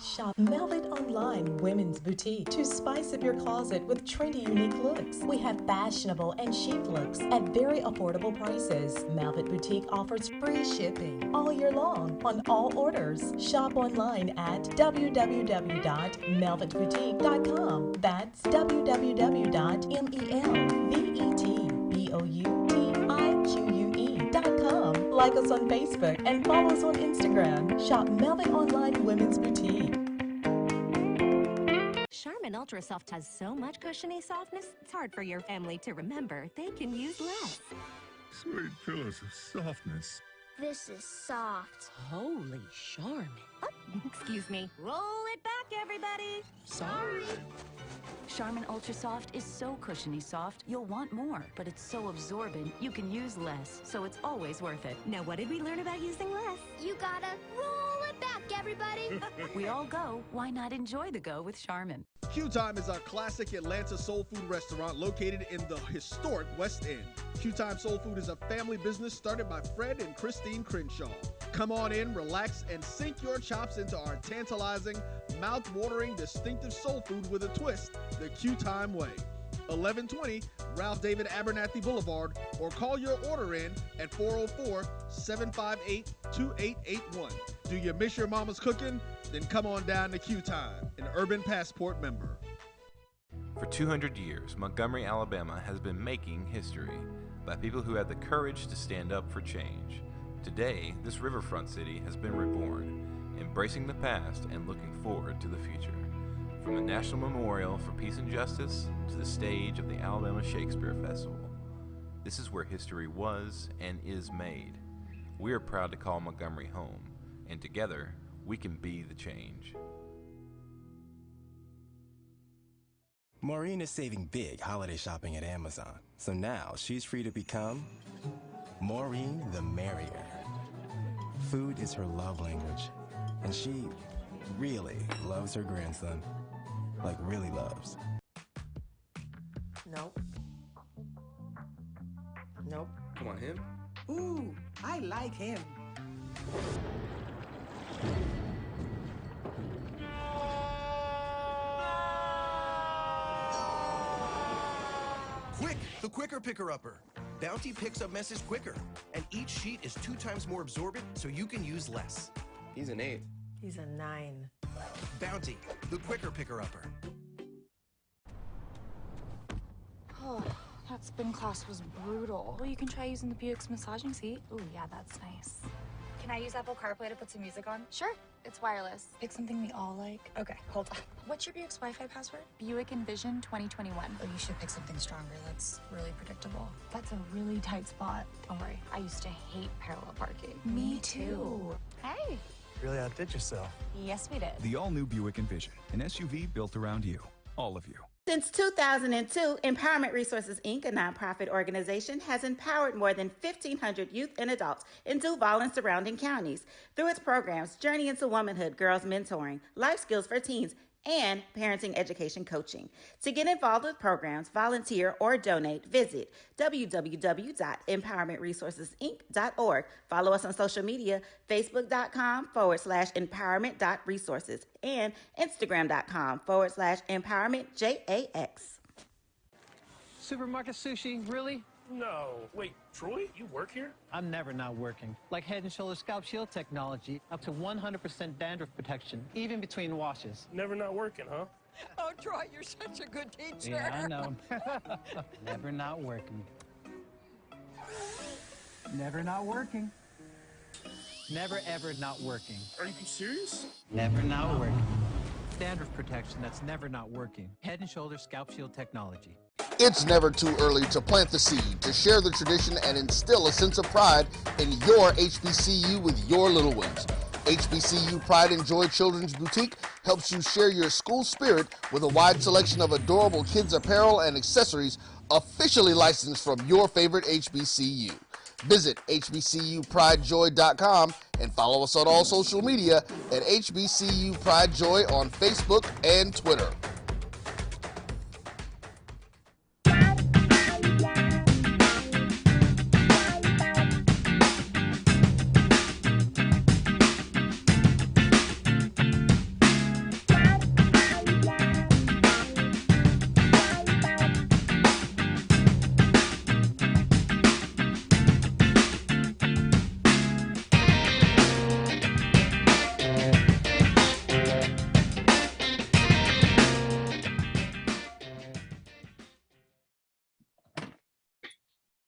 Shop Velvet Online Women's Boutique to spice up your closet with trendy, unique looks. We have fashionable and chic looks at very affordable prices. Velvet Boutique offers free shipping all year long on all orders. Shop online at www.melvetboutique.com. That's www.melvetboutique.com. Like us on Facebook and follow us on Instagram. Shop Velvet Online Women's Boutique. Charmin Ultra Soft has so much cushiony softness, it's hard for your family to remember they can use less. Sweet pillows of softness. This is soft. Holy Charmin. Oh, excuse me. Roll it back, everybody. Sorry. Charmin Ultra Soft is so cushiony soft, you'll want more. But it's so absorbent, you can use less, so it's always worth it. Now, what did we learn about using less? You gotta roll it back, everybody. We all go. Why not enjoy the go with Charmin? Q Time is a classic Atlanta soul food restaurant located in the historic West End. Q Time Soul Food is a family business started by Fred and Christine Crenshaw. Come on in, relax, and sink your chops into our tantalizing, mouth-watering, distinctive soul food with a twist, the Q Time way. 1120 Ralph David Abernathy Boulevard, or call your order in at 404-758-2881. Do you miss your mama's cooking? Then come on down to Q Time, an Urban Passport member. For 200 years, Montgomery, Alabama has been making history by people who had the courage to stand up for change. Today, this riverfront city has been reborn, embracing the past and looking forward to the future. From the National Memorial for Peace and Justice to the stage of the Alabama Shakespeare Festival, this is where history was and is made. We are proud to call Montgomery home, and together, we can be the change. Maureen is saving big holiday shopping at Amazon, so now she's free to become Maureen the Merrier. Food is her love language, and she really loves her grandson. Like really loves. Nope. Nope. Come on, him? Ooh, I like him. Quick, the quicker picker-upper. Bounty picks up messes quicker, and each sheet is 2 times more absorbent, so you can use less. He's an 8. He's a 9. Bounty, the quicker picker-upper. Oh, that spin class was brutal. Well, you can try using the Buick's massaging seat. Ooh, yeah, that's nice. Can I use Apple CarPlay to put some music on? Sure, it's wireless. Pick something we all like. Okay, hold on. What's your Buick's Wi-Fi password? Buick Envision 2021. Oh, you should pick something stronger. That's really predictable. That's a really tight spot. Don't worry, I used to hate parallel parking. Me too. Hey. Really outdid yourself. Yes, we did. The all-new Buick Envision, an SUV built around you, all of you. Since 2002, Empowerment Resources, Inc., a nonprofit organization, has empowered more than 1,500 youth and adults in Duval and surrounding counties through its programs Journey into Womanhood, Girls Mentoring, Life Skills for Teens, and Parenting Education Coaching. To get involved with programs, volunteer, or donate, visit www.empowermentresourcesinc.org. Follow us on social media, facebook.com/empowerment.resources and instagram.com/empowermentJAX. Supermarket sushi, really? No. Wait, Troy, you work here? I'm never not working. Like Head & Shoulders Scalp Shield technology, up to 100% dandruff protection, even between washes. Never not working, huh? Oh, Troy, you're such a good teacher. Yeah, I know. Never not working. Never not working. Never ever not working. Are you serious? Never not working. Dandruff protection that's never not working. Head & Shoulders Scalp Shield technology. It's never too early to plant the seed, to share the tradition, and instill a sense of pride in your HBCU with your little ones. HBCU Pride and Joy Children's Boutique helps you share your school spirit with a wide selection of adorable kids' apparel and accessories officially licensed from your favorite HBCU. Visit hbcupridejoy.com and follow us on all social media at HBCU Pride Joy on Facebook and Twitter.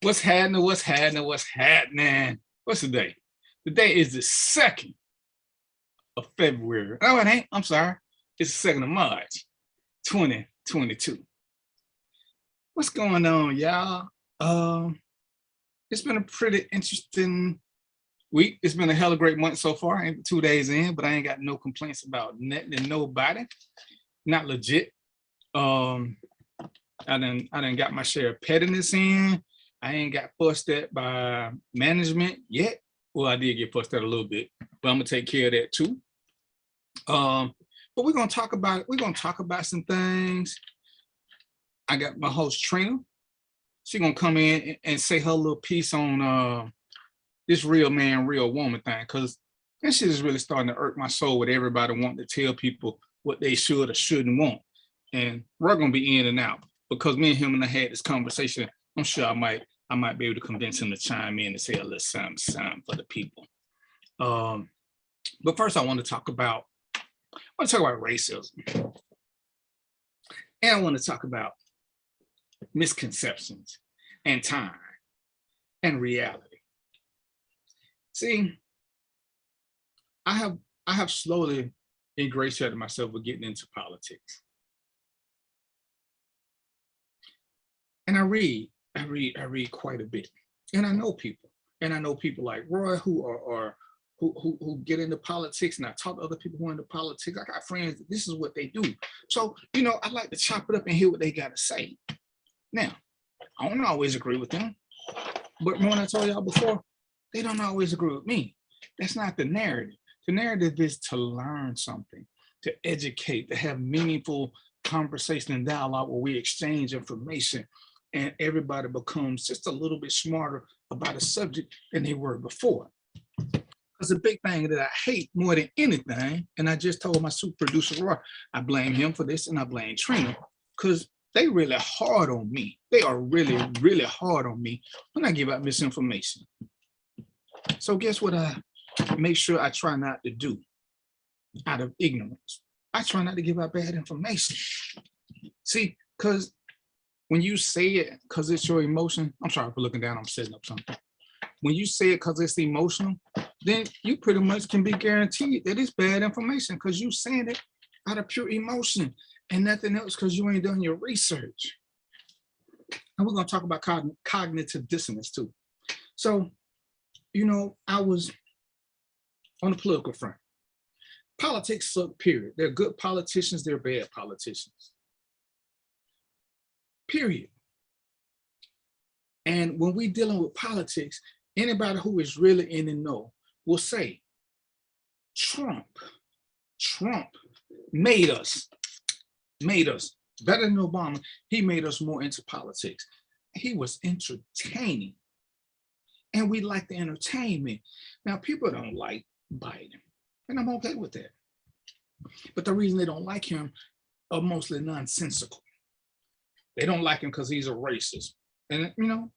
What's happening? What's happening? What's happening? What's the day? The day is the 2nd of February. Oh, it ain't. I'm sorry. It's the 2nd of March, 2022. What's going on, y'all? It's been a pretty interesting week. It's been a hella great month so far. I ain't 2 days in, but I ain't got no complaints about nothing and nobody. Not legit. I done got my share of pettiness in. I ain't got fussed at by management yet. Well, I did get fussed at a little bit, but I'm gonna take care of that too. But we're gonna talk about some things. I got my host Trina. She's gonna come in and say her little piece on this real man, real woman thing, because that shit is really starting to irk my soul with everybody wanting to tell people what they should or shouldn't want. And we're gonna be in and out because me and him and I had this conversation. I'm sure I might be able to convince him to chime in and say a little something for the people. But first I want to talk about racism. And I want to talk about misconceptions and time and reality. See, I have slowly ingratiated myself with getting into politics. And I read quite a bit. And I know people. And I know people like Roy who get into politics, and I talk to other people who are into politics. I got friends, this is what they do. So, I like to chop it up and hear what they got to say. Now, I don't always agree with them, but when I told y'all before, they don't always agree with me. That's not the narrative. The narrative is to learn something, to educate, to have meaningful conversation and dialogue where we exchange information and everybody becomes just a little bit smarter about a subject than they were before. Because the big thing that I hate more than anything, and I just told my super producer, Roy, I blame him for this and I blame Trina, because they really hard on me. They are really, really hard on me when I give out misinformation. So guess what I make sure I try not to do out of ignorance? I try not to give out bad information. See, because when you say it because it's your emotion, I'm sorry for looking down, I'm setting up something. When you say it because it's emotional, then you pretty much can be guaranteed that it's bad information because you saying it out of pure emotion and nothing else because you ain't done your research. And we're going to talk about cognitive dissonance too. So, I was on the political front. Politics suck, period. They're good politicians, they're bad politicians. Period. And when we're dealing with politics, anybody who is really in the know will say, Trump made us better than Obama. He made us more into politics. He was entertaining. And we like the entertainment. Now, people don't like Biden, and I'm okay with that. But the reason they don't like him are mostly nonsensical. They don't like him because he's a racist. And I'm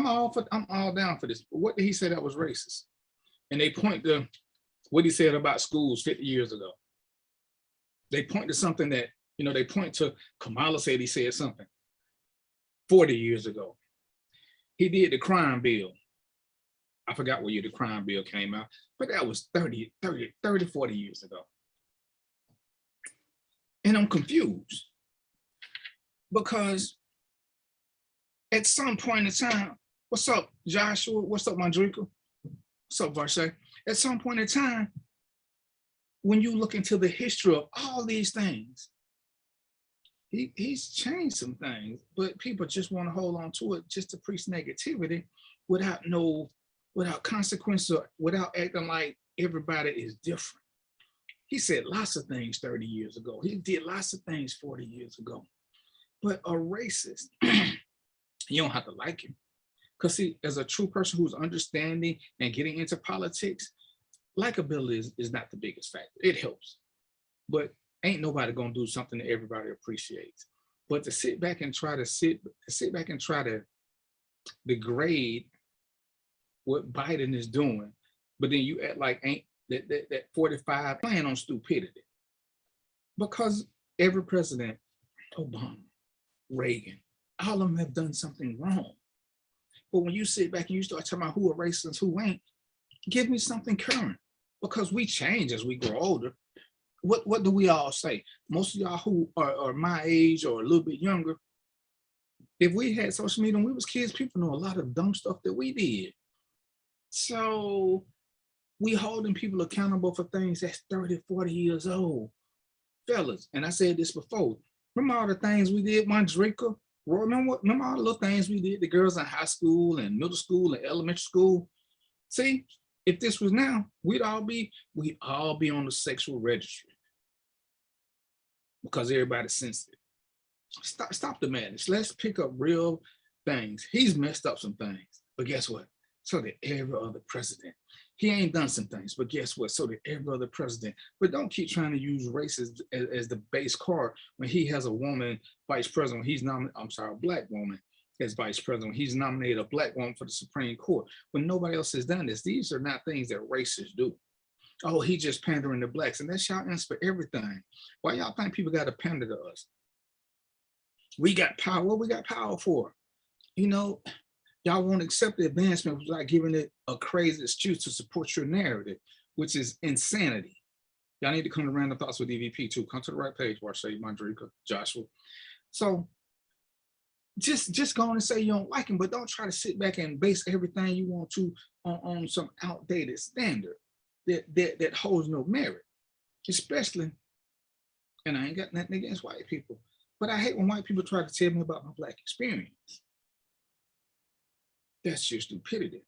all down for this. But what did he say that was racist? And they point to what he said about schools 50 years ago. They point to something that, they point to Kamala said he said something 40 years ago. He did the crime bill. I forgot what year the crime bill came out, but that was 40 years ago. And I'm confused because at some point in time, what's up, Joshua? What's up, Mandrika? What's up, Varshay? At some point in time, when you look into the history of all these things, he's changed some things, but people just want to hold on to it just to preach negativity without consequences, or without acting like everybody is different. He said lots of things 30 years ago. He did lots of things 40 years ago. But a racist, you don't have to like him. Because see, as a true person who's understanding and getting into politics, likability is not the biggest factor. It helps. But ain't nobody gonna do something that everybody appreciates. But to sit back and try to degrade what Biden is doing, but then you act like ain't that 45 playing on stupidity. Because every president, Obama, Reagan, all of them have done something wrong. But when you sit back and you start talking about who are racist, who ain't, give me something current, because we change as we grow older. What do we all say? Most of y'all who are my age or a little bit younger, if we had social media when we was kids, people know a lot of dumb stuff that we did. So we holding people accountable for things that's 30, 40 years old. Fellas, and I said this before, remember all the things we did, Mondrika? Remember all the little things we did, the girls in high school and middle school and elementary school? See, if this was now, we'd all be on the sexual registry because everybody's sensitive. Stop the madness. Let's pick up real things. He's messed up some things, but guess what? So did every other president. He ain't done some things, but guess what? So did every other president. But don't keep trying to use race as the base card when he has a woman vice president. He's a black woman as vice president. He's nominated a black woman for the Supreme Court. When nobody else has done this, these are not things that racists do. Oh, he just pandering to blacks, and that's y'all answer for everything. Why y'all think people got to pander to us? We got power. What we got power for? You know, y'all won't accept the advancement without giving it a crazy excuse to support your narrative, which is insanity. Y'all need to come to Random Thoughts with DVP too. Come to the right page, Warshay, Mondrika, Joshua. So just go on and say you don't like him, but don't try to sit back and base everything you want to on some outdated standard that holds no merit. Especially, and I ain't got nothing against white people, but I hate when white people try to tell me about my black experience. That's just stupidity.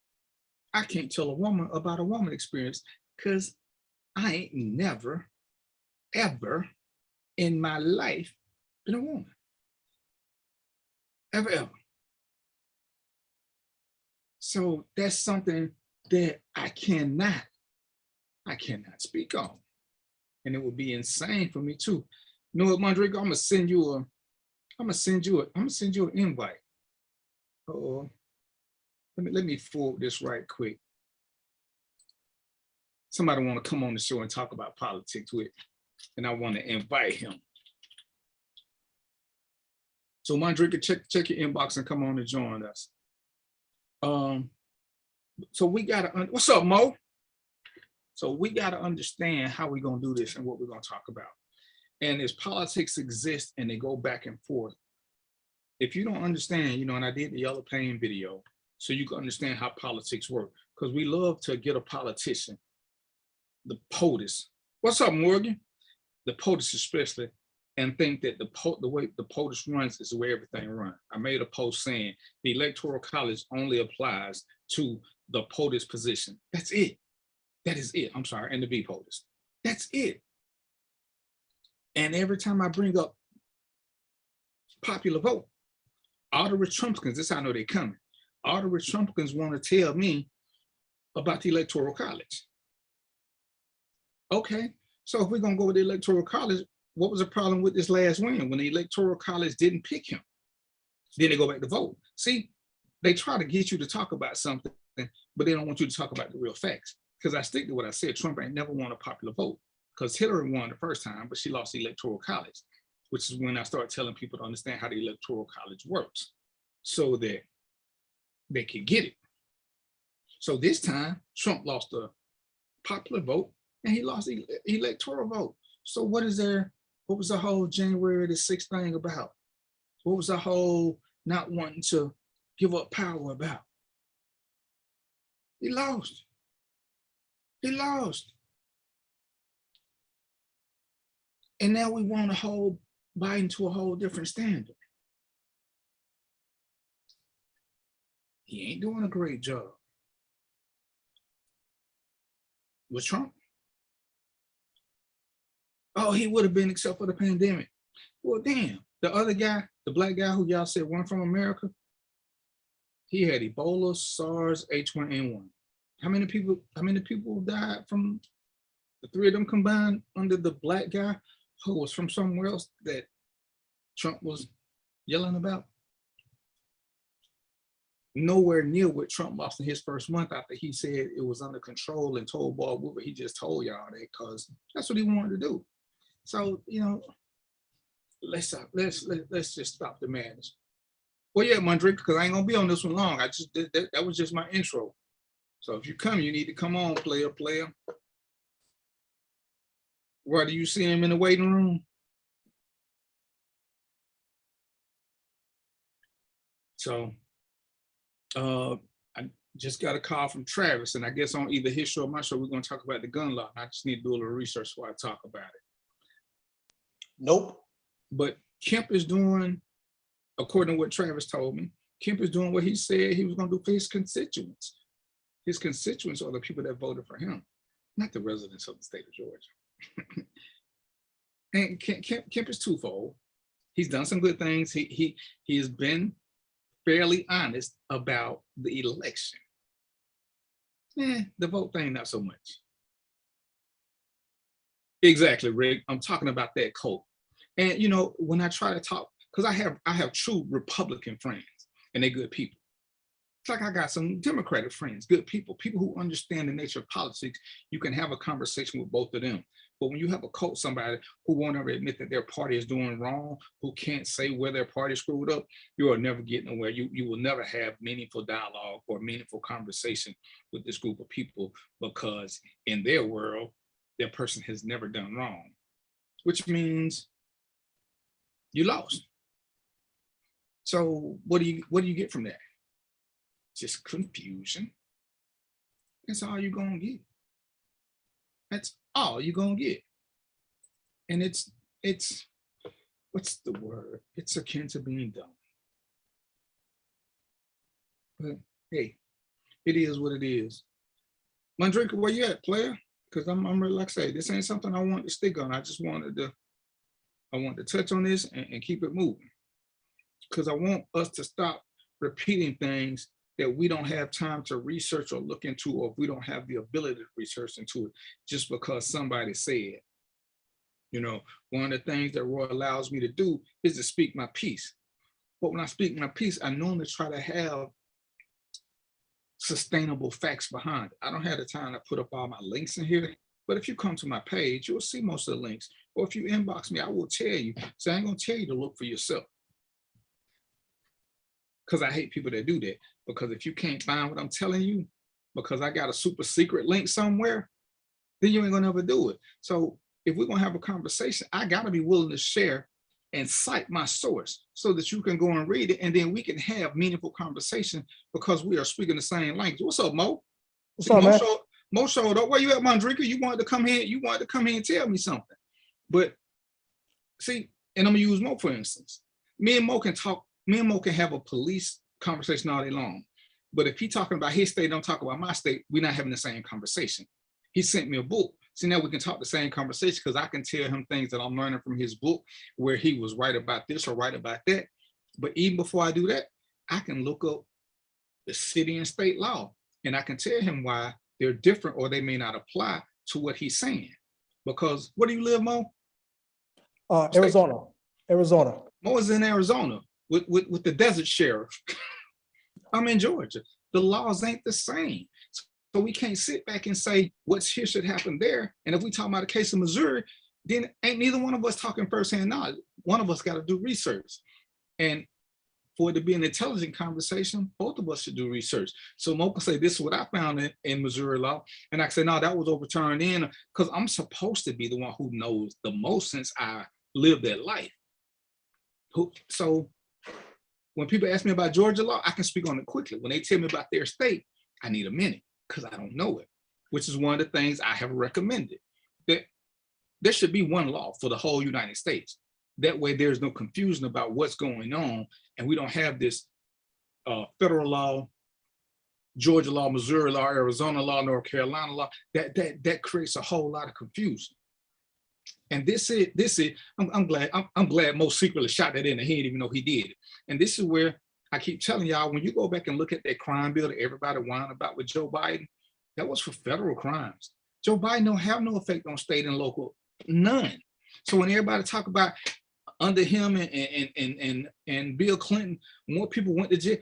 I can't tell a woman about a woman experience because I ain't never, ever in my life been a woman. Ever. So that's something that I cannot speak on. And it would be insane for me too. You know what, Mondrigo? I'm gonna send you an invite. Let me forward this right quick. Somebody want to come on the show and talk about politics with, and I want to invite him. So Mondrigo, check your inbox and come on and join us. So we gotta, what's up, Mo? So we gotta understand how we're gonna do this and what we're gonna talk about. And as politics exist and they go back and forth, if you don't understand, you know, and I did the yellow pain video, so you can understand how politics work, because we love to get a politician, the POTUS. What's up, Morgan? The POTUS especially, and think that the way the POTUS runs is the way everything runs. I made a post saying the Electoral College only applies to the POTUS position. That's it. That is it. I'm sorry, and the B POTUS. That's it. And every time I bring up popular vote, all the Trumpkins, this is how I know they're coming. All the Trumpkins want to tell me about the Electoral College. Okay, so if we're gonna go with the Electoral College, what was the problem with this last win when the Electoral College didn't pick him? Then they go back to vote. See, they try to get you to talk about something, but they don't want you to talk about the real facts. Because I stick to what I said, Trump ain't never won a popular vote, because Hillary won the first time, but she lost the Electoral College, which is when I start telling people to understand how the Electoral College works so that they could get it. So this time, Trump lost the popular vote and he lost the electoral vote. So what was the whole January the 6th thing about? What was the whole not wanting to give up power about? He lost. He lost. And now we want to hold Biden to a whole different standard. He ain't doing a great job. Was Trump? Oh, he would have been except for the pandemic. Well, damn, the other guy, the black guy who y'all said won from America, he had Ebola, SARS, H1N1. How many people died from the three of them combined under the black guy who was from somewhere else that Trump was yelling about? Nowhere near what Trump lost in his first month after he said it was under control and told Bob Woodward he just told y'all that because that's what he wanted to do. So, you know, let's just stop the madness. Well, yeah, Mondrick, because I ain't gonna be on this one long. I just did that was just my intro. So if you come, you need to come on, player. Where do you see him in the waiting room? So I just got a call from Travis, and I guess on either his show or my show, we're gonna talk about the gun law. I just need to do a little research before I talk about it. Nope. But Kemp is doing, according to what Travis told me, Kemp is doing what he said he was gonna do for his constituents. His constituents are the people that voted for him, not the residents of the state of Georgia. And Kemp is twofold. He's done some good things. He has been fairly honest about the election. The vote thing, not so much. Exactly, Rick. I'm talking about that cult. And you know, when I try to talk, because I have true Republican friends, and they're good people. It's like I got some Democratic friends, good people who understand the nature of politics. You can have a conversation with both of them. But when you have a cult, somebody who won't ever admit that their party is doing wrong, who can't say where their party screwed up, you are never getting nowhere. You will never have meaningful dialogue or meaningful conversation with this group of people, because in their world, their person has never done wrong, which means you lost. So what do you get from that? Just confusion. That's all you're gonna get. That's all you're gonna get. And it's what's the word? It's akin to being dumb. But hey, it is what it is. Mondrick, where you at, player? Because I'm really, like I say, this ain't something I want to stick on. I just wanted to touch on this and keep it moving. Because I want us to stop repeating things that we don't have time to research or look into, or if we don't have the ability to research into it just because somebody said. You know, one of the things that Roy allows me to do is to speak my piece. But when I speak my piece, I normally try to have sustainable facts behind it. I don't have the time to put up all my links in here, but if you come to my page, you'll see most of the links. Or if you inbox me, I will tell you. So I ain't gonna tell you to look for yourself, because I hate people that do that. Because if you can't find what I'm telling you, because I got a super secret link somewhere, then you ain't gonna ever do it. So if we're gonna have a conversation, I gotta be willing to share and cite my source so that you can go and read it, and then we can have meaningful conversation because we are speaking the same language. What's up, Mo? What's up, man? Mo showed up. Where you at, Mondrica? You wanted to come here. You wanted to come here and tell me something. But see, and I'm gonna use Mo for instance. Me and Mo can talk. Me and Mo can have a police conversation all day long. But if he's talking about his state, don't talk about my state, we're not having the same conversation. He sent me a book. So now we can talk the same conversation, because I can tell him things that I'm learning from his book where he was right about this or right about that. But even before I do that, I can look up the city and state law, and I can tell him why they're different or they may not apply to what he's saying. Because where do you live, Mo? Arizona. Mo is in Arizona with the desert sheriff. I'm in Georgia. The laws ain't the same. So we can't sit back and say what's here should happen there. And if we talk about a case of Missouri, then ain't neither one of us talking firsthand knowledge. One of us got to do research. And for it to be an intelligent conversation, both of us should do research. So Mo can say, this is what I found in Missouri law. And I can say, no, that was overturned in, because I'm supposed to be the one who knows the most since I lived that life. So when people ask me about Georgia law, I can speak on it quickly. When they tell me about their state, I need a minute because I don't know it, which is one of the things I have recommended. That there should be one law for the whole United States. That way there's no confusion about what's going on, and we don't have this federal law, Georgia law, Missouri law, Arizona law, North Carolina law. That creates a whole lot of confusion. And this is I'm glad Mo secretly shot that in the head, even though he did it. And this is where I keep telling y'all, when you go back and look at that crime bill that everybody whined about with Joe Biden, that was for federal crimes. Joe Biden don't have no effect on state and local, none. So when everybody talk about under him and Bill Clinton, more people went to jail,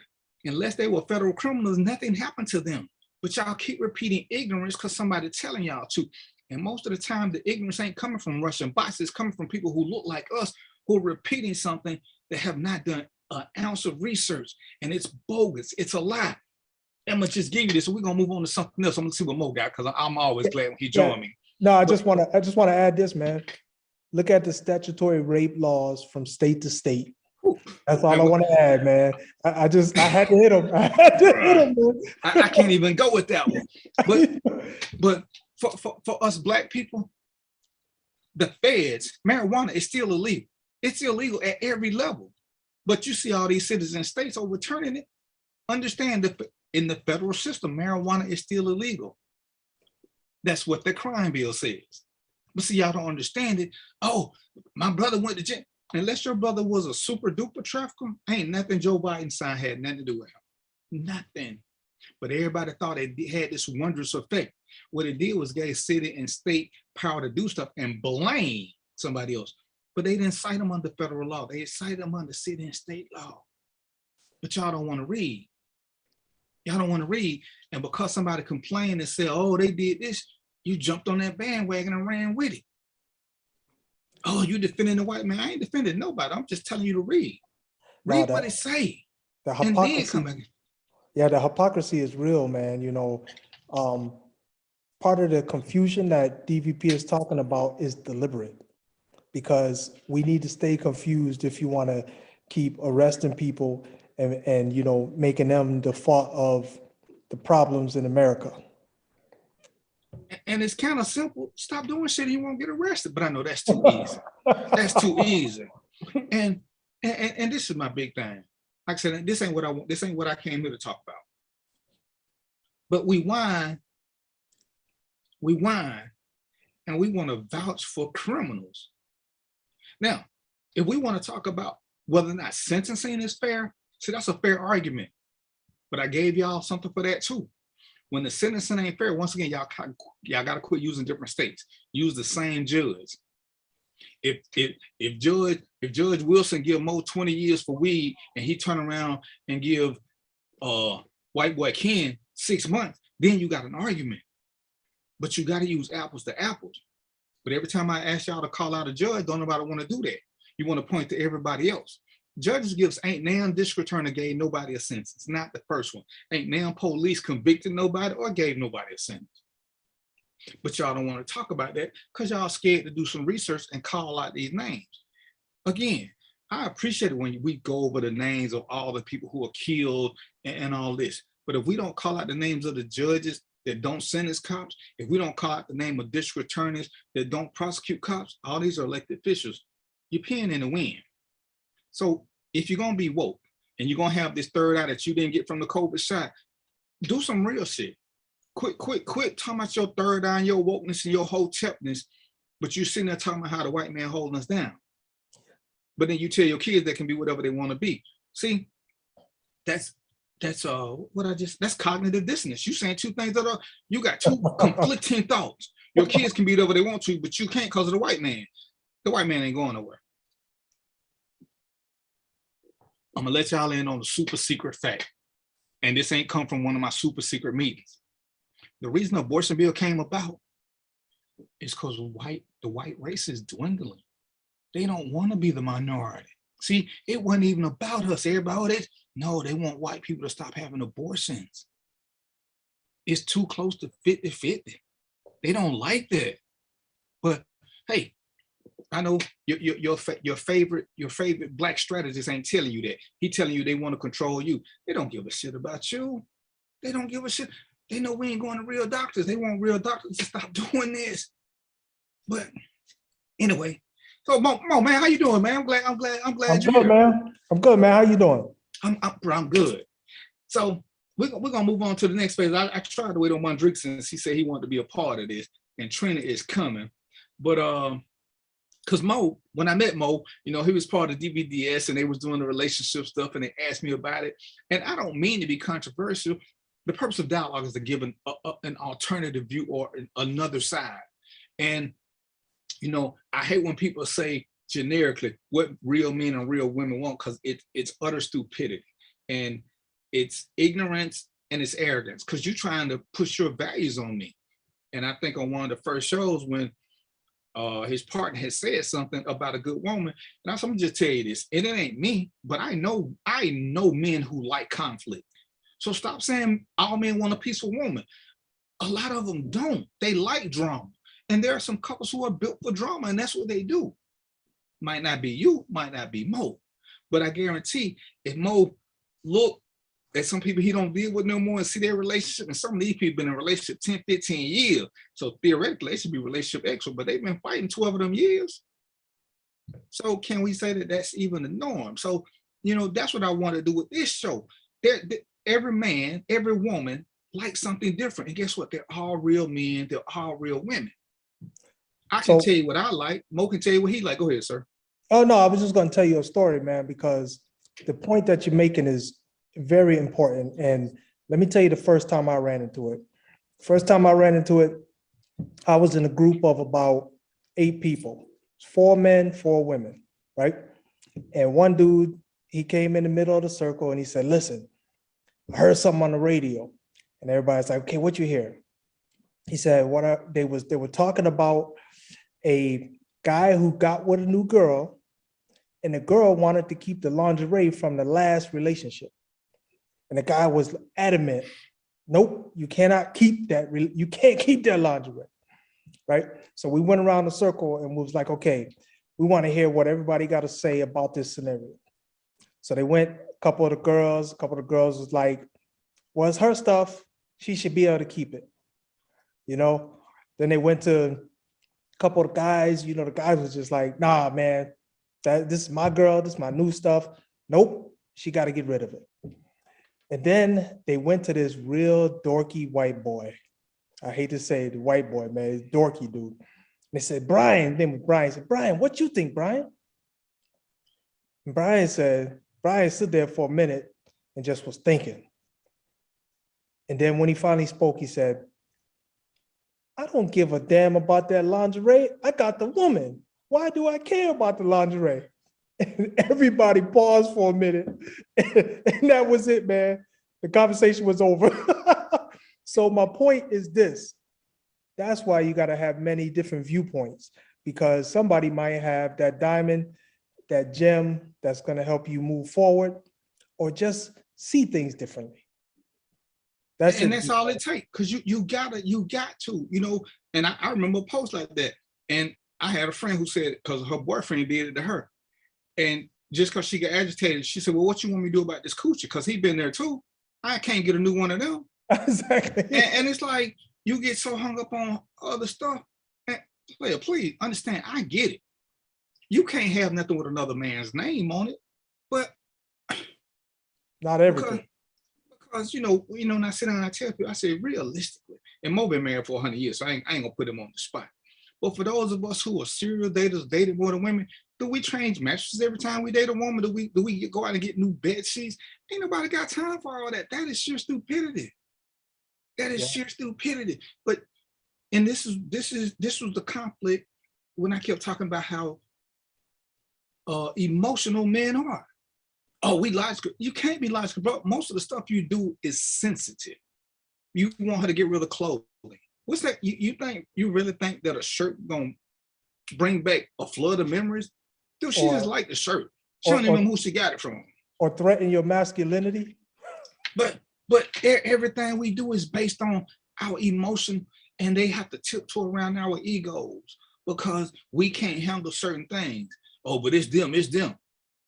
unless they were federal criminals, nothing happened to them. But y'all keep repeating ignorance because somebody telling y'all to. And most of the time, the ignorance ain't coming from Russian bots. It's coming from people who look like us, who are repeating something that have not done an ounce of research, and it's bogus. It's a lie. I'm gonna just give you this, so we're gonna move on to something else. I'm gonna see what Mo got because I'm always glad when he joined me. No, I just want to add this, man. Look at the statutory rape laws from state to state. That's all I want to add, man. I had to hit him. I had to hit him, man. I can't even go with that one. But for us black people, the feds, marijuana is still illegal. It's illegal at every level. But you see all these citizen states overturning it. Understand that in the federal system, marijuana is still illegal. That's what the crime bill says. But see, y'all don't understand it. Oh, my brother went to jail. Unless your brother was a super duper trafficker, ain't nothing Joe Biden signed had nothing to do with him. Nothing. But everybody thought it had this wondrous effect. What it did was gave city and state power to do stuff and blame somebody else. But they didn't cite them under federal law. They cited them under city and state law. But y'all don't want to read. Y'all don't want to read. And because somebody complained and said, oh, they did this, you jumped on that bandwagon and ran with it. Oh, you defending the white man? I ain't defending nobody. I'm just telling you to read. Read what it say. The hypocrisy. Yeah, the hypocrisy is real, man. You know, part of the confusion that DVP is talking about is deliberate, because we need to stay confused if you want to keep arresting people and you know, making them the fault of the problems in America. And it's kind of simple. Stop doing shit and you won't get arrested. But I know that's too easy. That's too easy. And this is my big thing. Like I said, this ain't what I want. This ain't what I came here to talk about. But we whine, and we want to vouch for criminals. Now, if we want to talk about whether or not sentencing is fair, see, that's a fair argument. But I gave y'all something for that too. When the sentencing ain't fair, once again, y'all got to quit using different states. Use the same judge. If Judge Wilson give Mo 20 years for weed and he turn around and give white boy Ken 6 months, then you got an argument. But you got to use apples to apples. But every time I ask y'all to call out a judge, don't nobody want to do that. You want to point to everybody else. Judges gives ain't now district attorney gave nobody a sentence. Not the first one. Ain't now police convicted nobody or gave nobody a sentence. But y'all don't want to talk about that because y'all scared to do some research and call out these names. Again, I appreciate it when we go over the names of all the people who are killed and all this. But if we don't call out the names of the judges that don't sentence cops, if we don't call out the name of district attorneys that don't prosecute cops, all these are elected officials, you're peeing in the wind. So if you're going to be woke and you're going to have this third eye that you didn't get from the COVID shot, do some real shit. Quit talking about your third eye and your wokeness and your hotepness, but you're sitting there talking about how the white man holding us down. But then you tell your kids they can be whatever they want to be. See, that's cognitive dissonance. You saying two things that are, you got two conflicting thoughts. Your kids can be whatever they want to, but you can't because of the white man. The white man ain't going nowhere. I'm gonna let y'all in on the super secret fact. And this ain't come from one of my super secret meetings. The reason the abortion bill came about is because the white race is dwindling. They don't want to be the minority. See, it wasn't even about us. Everybody, no, they want white people to stop having abortions. It's too close to 50-50. They don't like that. But hey, I know your favorite black strategist ain't telling you that. He telling you they want to control you. They don't give a shit about you. They don't give a shit. They know we ain't going to real doctors. They want real doctors to stop doing this. But anyway, so Mo, man, how you doing, man? I'm glad you're good, here. Man. I'm good, man. How you doing? I'm good. So we're gonna move on to the next phase. I tried to wait on Mondrick since he said he wanted to be a part of this, and Trina is coming. But because Mo, when I met Mo, you know, he was part of DVDS and they was doing the relationship stuff and they asked me about it. And I don't mean to be controversial. The purpose of dialogue is to give an alternative view or another side. And, you know, I hate when people say generically what real men and real women want, because it's utter stupidity and it's ignorance and it's arrogance because you're trying to push your values on me. And I think on one of the first shows when his partner has said something about a good woman. And I'm gonna just tell you this, and it ain't me, but I know men who like conflict. So stop saying all men want a peaceful woman. A lot of them don't. They like drama. And there are some couples who are built for drama, and that's what they do. Might not be you, might not be Mo. But I guarantee if Mo look at some people he don't deal with no more and see their relationship, and some of these people been in a relationship 10, 15 years. So theoretically, they should be relationship extra, but they've been fighting 12 of them years. So can we say that that's even the norm? So, you know, that's what I want to do with this show. Every man, every woman likes something different. And guess what? They're all real men. They're all real women. I can tell you what I like. Mo can tell you what he like. Go ahead, sir. Oh, no, I was just going to tell you a story, man, because the point that you're making is very important. And let me tell you the first time I ran into it. First time I ran into it, I was in a group of about 8 people, 4 men, 4 women, right? And one dude, he came in the middle of the circle and he said, listen, I heard something on the radio. And everybody's like, okay, what you hear? He said, they were talking about a guy who got with a new girl, and the girl wanted to keep the lingerie from the last relationship. And the guy was adamant, nope, you cannot keep that. You can't keep that lingerie, right? So we went around the circle and was like, okay, we want to hear what everybody got to say about this scenario. So they went, a couple of the girls was like, well, it's her stuff. She should be able to keep it, you know? Then they went to a couple of guys, you know, the guys was just like, nah, man, this is my girl, this is my new stuff. Nope, she got to get rid of it. And then they went to this real dorky white boy. I hate to say it, the white boy, man, it's dorky dude. And they said, Brian, said, Brian, what you think, Brian? And Brian stood there for a minute and just was thinking. And then when he finally spoke, he said, I don't give a damn about that lingerie. I got the woman. Why do I care about the lingerie? And everybody paused for a minute. And that was it, man. The conversation was over. So my point is this. That's why you got to have many different viewpoints, because somebody might have that diamond, that gem that's going to help you move forward, or just see things differently. That's all it takes, because you got to, you know, and I remember a post like that. And I had a friend who said, because her boyfriend did it to her. And just because she got agitated, she said, well, what you want me to do about this coochie? Because he been there too. I can't get a new one of them. Exactly. And it's like, you get so hung up on other stuff. And player, please understand, I get it. You can't have nothing with another man's name on it. But not everything. Because you know, when I sit down and I tell people, I say realistically, and Mo been married for 100 years, so I ain't gonna put him on the spot. But for those of us who are serial daters, dated more than women, do we change mattresses every time we date a woman? Do we go out and get new bed sheets? Ain't nobody got time for all that. That is sheer stupidity. That is sheer stupidity. But this was the conflict when I kept talking about how emotional men are. Oh, we logical. You can't be logical, bro. Most of the stuff you do is sensitive. You want her to get rid of clothing. What's that? You really think that a shirt gonna bring back a flood of memories? Dude, she just liked the shirt. She don't even know who she got it from. Or threaten your masculinity. But everything we do is based on our emotion, and they have to tiptoe around our egos because we can't handle certain things. Oh, but it's them.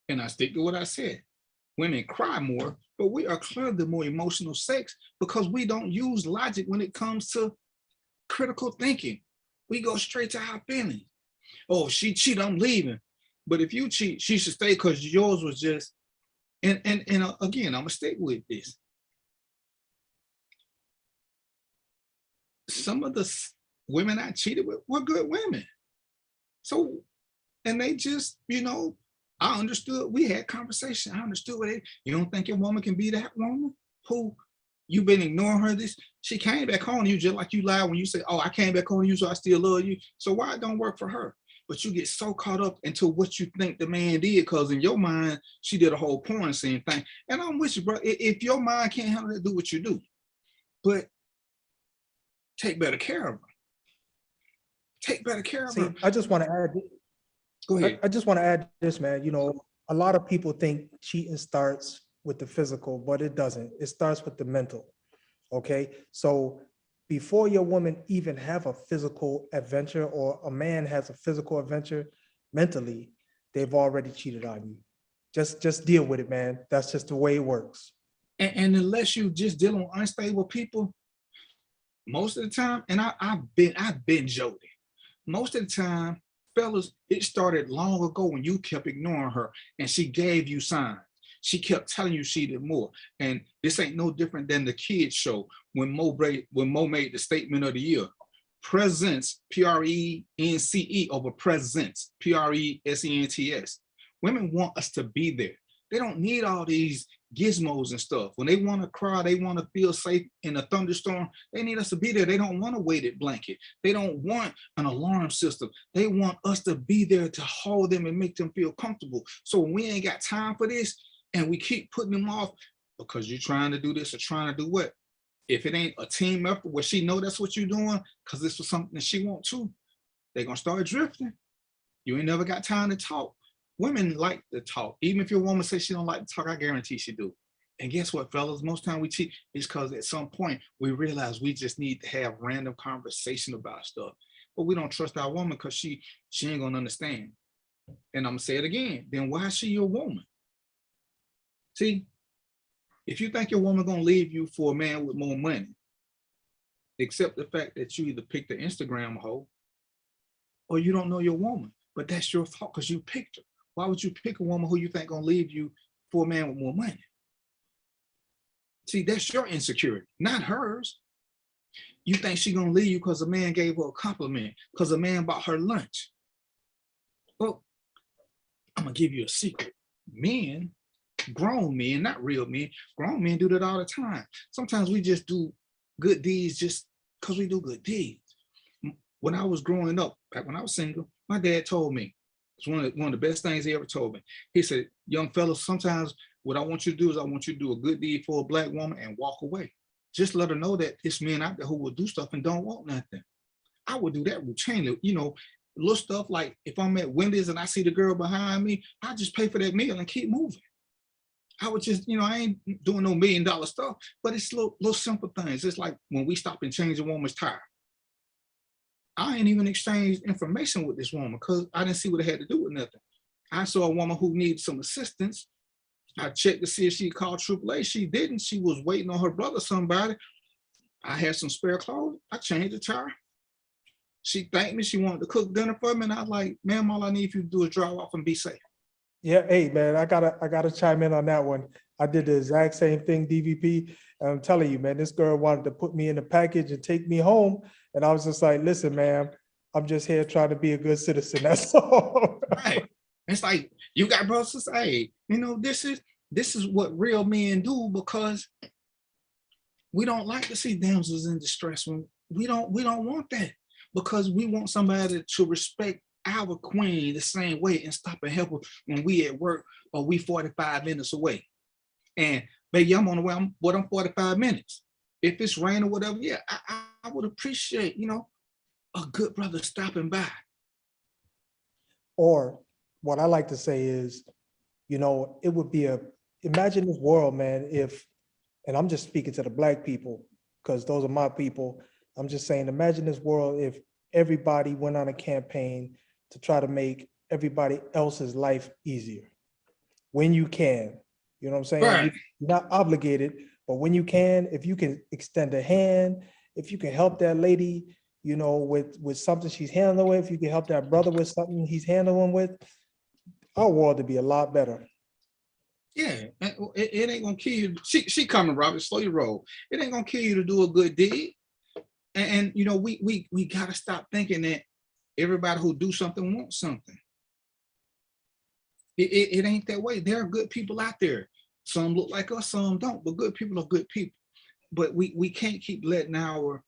And I stick to what I said. Women cry more, but we are clearly more emotional sex because we don't use logic when it comes to critical thinking. We go straight to our feelings. Oh, if she cheat, I'm leaving. But if you cheat, she should stay because yours was just, and again, I'm gonna stick with this. Some of the women I cheated with were good women. So, and they just, you know, I understood, we had conversation. I understood what you don't think your woman can be that woman who you've been ignoring her this, she came back on you just like you lied when you said, oh, I came back on you, so I still love you. So why it don't work for her? But you get so caught up into what you think the man did, because in your mind, she did a whole porn scene thing. And I'm with you, bro. If your mind can't handle it, do what you do. But take better care of her. Take better care of See, her. I just want to add. Go ahead. I just want to add this, man. You know, a lot of people think cheating starts with the physical, but it doesn't. It starts with the mental. Okay, so before your woman even have a physical adventure or a man has a physical adventure, mentally, they've already cheated on you. Just deal with it, man. That's just the way it works. And unless you just dealing with unstable people, most of the time, and I've been Jody. Most of the time, fellas, it started long ago when you kept ignoring her and she gave you signs. She kept telling you she did more. And this ain't no different than the kids show when Mo made the statement of the year. Presents, P-R-E-N-C-E over presents, P-R-E-S-E-N-T-S. Women want us to be there. They don't need all these gizmos and stuff. When they want to cry, they want to feel safe in a thunderstorm, they need us to be there. They don't want a weighted blanket. They don't want an alarm system. They want us to be there to hold them and make them feel comfortable. So when we ain't got time for this and we keep putting them off because you're trying to do this or trying to do what? If it ain't a team effort where she know that's what you're doing because this was something that she want to, they're going to start drifting. You ain't never got time to talk. Women like to talk. Even if your woman says she don't like to talk, I guarantee she do. And guess what, fellas? Most time we cheat is because at some point we realize we just need to have random conversation about stuff. But we don't trust our woman because she ain't gonna understand. And I'm gonna say it again. Then why is she your woman? See, if you think your woman gonna leave you for a man with more money, accept the fact that you either picked the Instagram hoe or you don't know your woman. But that's your fault because you picked her. Why would you pick a woman who you think gonna leave you for a man with more money? See, that's your insecurity, not hers. You think she gonna leave you because a man gave her a compliment, because a man bought her lunch. Well, I'm gonna give you a secret. Men, grown men, not real men, grown men do that all the time. Sometimes we just do good deeds just because we do good deeds. When I was growing up, back when I was single, my dad told me, it's one of the best things he ever told me. He said, young fellas, sometimes what I want you to do is I want you to do a good deed for a black woman and walk away. Just let her know that it's men out there who will do stuff and don't want nothing. I would do that routinely, you know, little stuff like if I'm at Wendy's and I see the girl behind me, I just pay for that meal and keep moving. I would just, you know, I ain't doing no $1 million stuff, but it's little simple things. It's like when we stop and change a woman's tire. I ain't even exchanged information with this woman because I didn't see what it had to do with nothing. I saw a woman who needed some assistance. I checked to see if she called AAA. She didn't. She was waiting on her brother, somebody. I had some spare clothes. I changed the tire. She thanked me. She wanted to cook dinner for me. And I was like, ma'am, all I need you to do is drive off and be safe. Yeah, hey man, I gotta chime in on that one. I did the exact same thing, DVP. And I'm telling you, man, this girl wanted to put me in the package and take me home. And I was just like, listen, ma'am, I'm just here trying to be a good citizen. That's all. Right. It's like you got brothers to say, you know, this is what real men do because we don't like to see damsels in distress. We don't want that because we want somebody to respect our queen the same way and stop and help her when we at work or we 45 minutes away. And baby, I'm on the way, I'm 45 minutes. If it's rain or whatever, yeah, I would appreciate, you know, a good brother stopping by. Or what I like to say is, you know, it would be imagine this world, man, if, and I'm just speaking to the black people, because those are my people. I'm just saying, imagine this world if everybody went on a campaign to try to make everybody else's life easier. When you can, you know what I'm saying? Right. You're not obligated, but when you can, if you can extend a hand, if you can help that lady, you know, with something she's handling with, if you can help that brother with something he's handling with, our world would be a lot better. Yeah, it ain't gonna kill you. She coming, Robert, slow your roll. It ain't gonna kill you to do a good deed. And you know, we gotta stop thinking that everybody who do something wants something. It ain't that way. There are good people out there. Some look like us, some don't, but good people are good people. But we can't keep letting our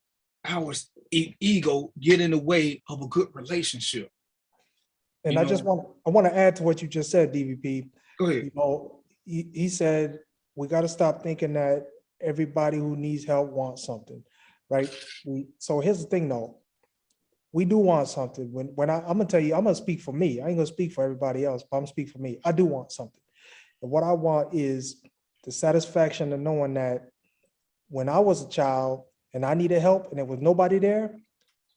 ego get in the way of a good relationship. And I want to add to what you just said, DVP. Go ahead. You know, he said we got to stop thinking that everybody who needs help wants something, right? So here's the thing, though. we do want something. When I'm gonna tell you, I'm gonna speak for me. I ain't gonna speak for everybody else, but I'm gonna speak for me. I do want something. And what I want is the satisfaction of knowing that when I was a child and I needed help and there was nobody there,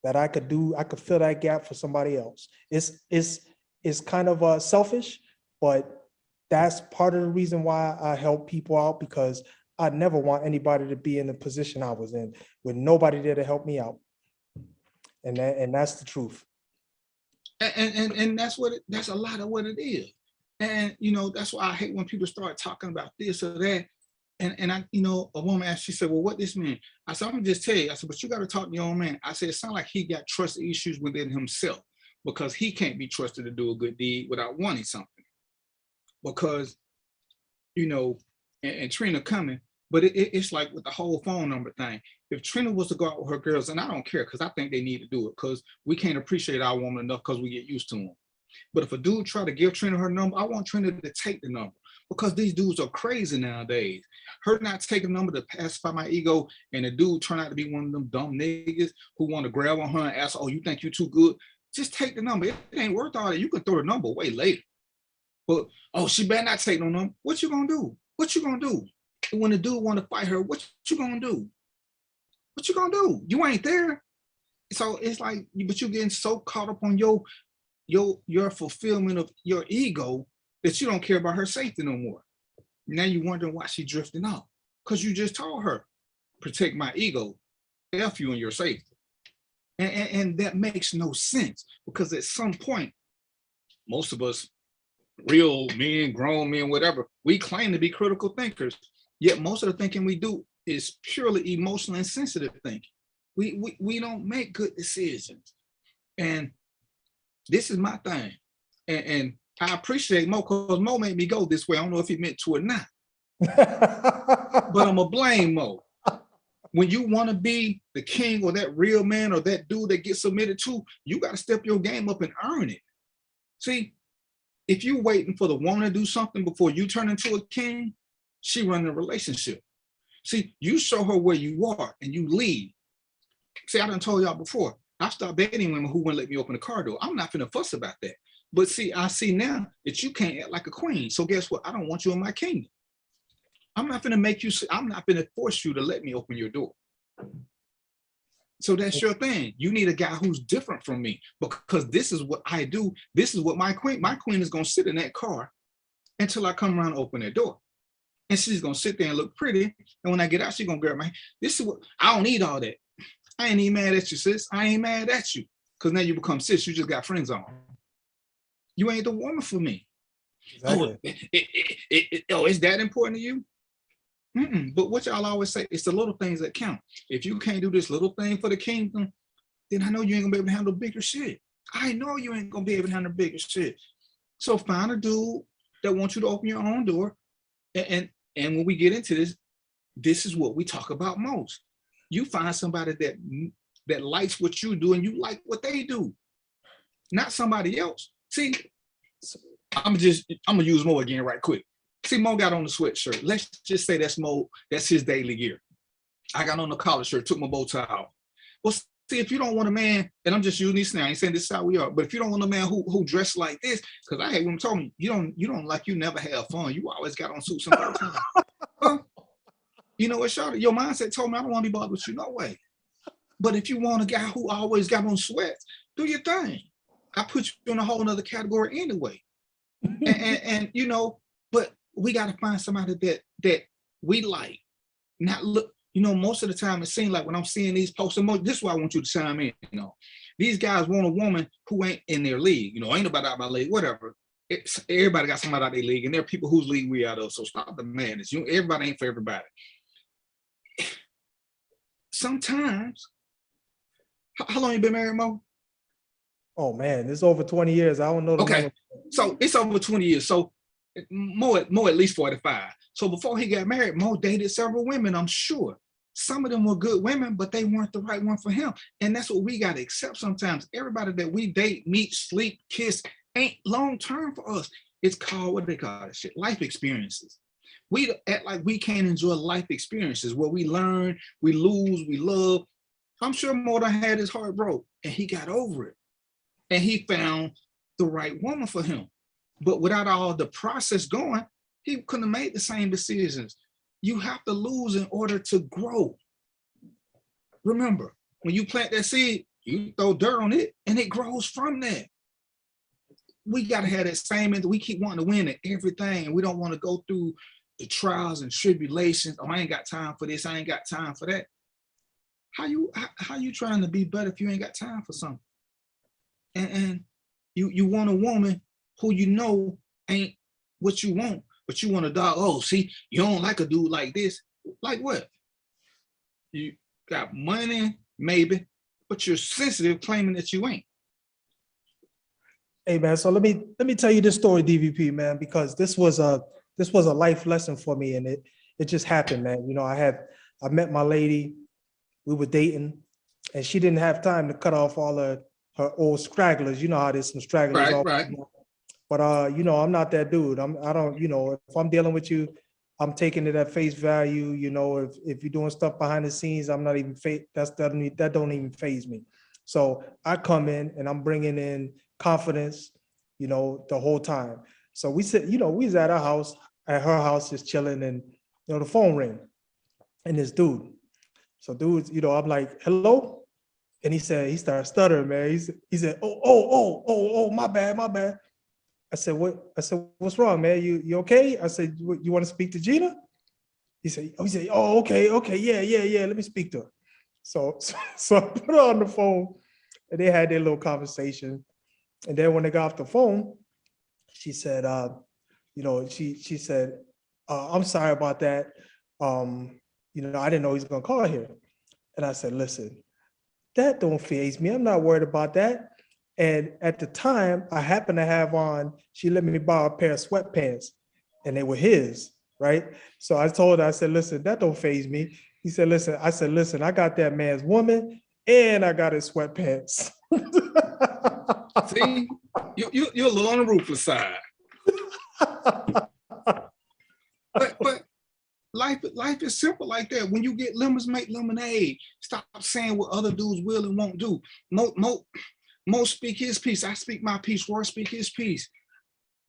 that I could fill that gap for somebody else. It's kind of selfish, but that's part of the reason why I help people out, because I never want anybody to be in the position I was in with nobody there to help me out. And that's the truth. And that's a lot of what it is. And you know, that's why I hate when people start talking about this or that. And I, you know, a woman asked, she said, well, what this mean? I said, I'm gonna just tell you. I said, but you got to talk to your own man. I said, it sounds like he got trust issues within himself, because he can't be trusted to do a good deed without wanting something. Because, you know, and Trina coming, but it's like with the whole phone number thing. If Trina was to go out with her girls, and I don't care, because I think they need to do it, because we can't appreciate our woman enough because we get used to them. But if a dude try to give Trina her number, I want Trina to take the number, because these dudes are crazy nowadays. Her not taking the number to pacify my ego, and the dude turn out to be one of them dumb niggas who want to grab on her and ask, oh, you think you too good? Just take the number. It ain't worth all that. You can throw the number away later. But, oh, she better not take no number. What you gonna do? What you gonna do? And when the dude want to fight her, what you gonna do? What you gonna do? You ain't there. So it's like, but you getting so caught up on your fulfillment of your ego that you don't care about her safety no more. Now you're wondering why she drifting off, because you just told her, protect my ego, F you and your safety. And that makes no sense, because at some point, most of us, real men, grown men, whatever, we claim to be critical thinkers, yet most of the thinking we do is purely emotional and sensitive thinking. We don't make good decisions. And this is my thing. And I appreciate Mo, because Mo made me go this way. I don't know if he meant to or not. But I'm going to blame Mo. When you want to be the king or that real man or that dude that gets submitted to, you got to step your game up and earn it. See, if you're waiting for the woman to do something before you turn into a king, she run the relationship. See, you show her where you are and you leave. See, I done told y'all before, I stopped dating women who wouldn't let me open the car door. I'm not finna fuss about that. But see, I see now that you can't act like a queen. So guess what? I don't want you in my kingdom. I'm not finna make you, I'm not finna force you to let me open your door. So that's your thing. You need a guy who's different from me, because this is what I do. This is what my queen is gonna sit in that car until I come around and open that door. And she's gonna sit there and look pretty. And when I get out, she's gonna grab my hand. This is what, I don't need all that. I ain't even mad at you, sis. I ain't mad at you. Because now you become sis, you just got friends on. You ain't the woman for me. Exactly. Oh, is that important to you? But what y'all always say, it's the little things that count. If you can't do this little thing for the kingdom, then I know you ain't gonna be able to handle bigger shit. I know you ain't gonna be able to handle bigger shit. So find a dude that wants you to open your own door. And when we get into this, this is what we talk about most. You find somebody that likes what you do and you like what they do, not somebody else. See, I'm gonna use Mo again right quick. See, Mo got on the sweatshirt. Let's just say that's Mo, that's his daily gear. I got on the collar shirt, took my bow tie off. Well, see, if you don't want a man, and I'm just using this now, I ain't saying this is how we are, but if you don't want a man who dressed like this, because I hate when I'm talking, you don't like, you never have fun. You always got on suits all the time. Huh? You know what, Charlotte? Your mindset told me I don't want to be bothered with you, no way. But if you want a guy who always got on sweats, do your thing. I put you in a whole nother category anyway. and you know, but we got to find somebody that we like. Not look, you know, most of the time it seems like when I'm seeing these posts, and this is why I want you to chime in, you know. These guys want a woman who ain't in their league, you know, ain't nobody out my league, whatever. Everybody got somebody out their league, and there are people whose league we out of, so stop the madness. You know, everybody ain't for everybody. Sometimes, how long you been married, Mo? Oh man, it's over 20 years. I don't know. Okay, so it's over 20 years. So Mo at least 45. So before he got married, Mo dated several women, I'm sure. Some of them were good women, but they weren't the right one for him. And that's what we got to accept sometimes. Everybody that we date, meet, sleep, kiss, ain't long-term for us. It's called, what do they call that shit? Life experiences. We act like we can't enjoy life experiences where we learn, we lose, we love. I'm sure Mo done had his heart broke. and he got over it. And he found the right woman for him. But without all the process going, he couldn't have made the same decisions. You have to lose in order to grow. Remember, when you plant that seed, you throw dirt on it and it grows from that. We got to have that same, we keep wanting to win at everything, and we don't want to go through the trials and tribulations. Oh, I ain't got time for this, I ain't got time for that. How you trying to be better if you ain't got time for something? And you want a woman who you know ain't what you want, but you want a dog. Oh, see, you don't like a dude like this. Like what? You got money, maybe, but you're sensitive, claiming that you ain't. Hey man, so let me tell you this story, DVP, man, because this was a life lesson for me, and it just happened, man. You know, I met my lady, we were dating, and she didn't have time to cut off all her old stragglers. You know how there's some stragglers. Right. But you know, I'm not that dude. I don't, you know, if I'm dealing with you, I'm taking it at face value. You know, if you're doing stuff behind the scenes, I'm not even that don't even faze me. So I come in and I'm bringing in confidence, you know, the whole time. So we said, you know, we was at her house just chilling, and you know, the phone rang, and this dude. So dude, you know, I'm like, hello. And he started stuttering, man. He said, oh, my bad. I said, what's wrong, man? You okay? I said, you want to speak to Gina? He said, oh, okay, yeah, let me speak to her. So I put her on the phone, and they had their little conversation. And then when they got off the phone, she said, you know, she said, I'm sorry about that. You know, I didn't know he was gonna call here. And I said, listen, that don't faze me. I'm not worried about that. And at the time, I happened to have on, she let me borrow a pair of sweatpants, and they were his, right? So I told her, I said, listen, that don't faze me. He said, listen, I got that man's woman, and I got his sweatpants. See, you're a little on the ruthless side. but life is simple like that. When you get lemons, make lemonade. Stop saying what other dudes will and won't do. Mo speak his piece. I speak my piece. Roy speak his piece.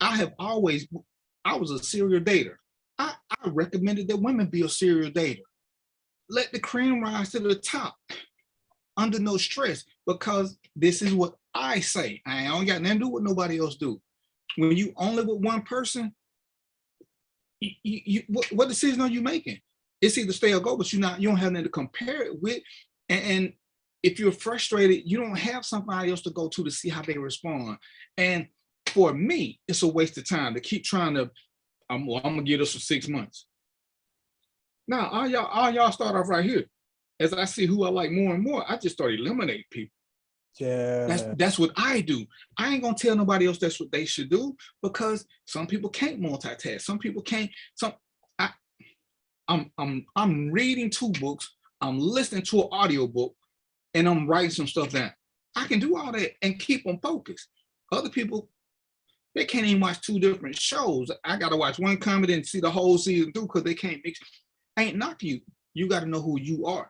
I was a serial dater. I recommended that women be a serial dater. Let the cream rise to the top under no stress, because this is what I say. I don't got nothing to do with what nobody else do. When you only with one person, what decision are you making? It's either stay or go, but you don't have nothing to compare it with. And if you're frustrated, you don't have somebody else to go to see how they respond. And for me, it's a waste of time to keep trying to, I'm gonna give this for 6 months. Now, all y'all start off right here. As I see who I like more and more, I just start eliminating people. Yeah. That's what I do. I ain't gonna tell nobody else that's what they should do, because some people can't multitask. Some people can't. I'm reading 2 books. I'm listening to an audio book, and I'm writing some stuff down. I can do all that and keep them focused. Other people, they can't even watch 2 different shows. I gotta watch one comedy and see the whole season through because they can't mix. I ain't knocking you. You got to know who you are,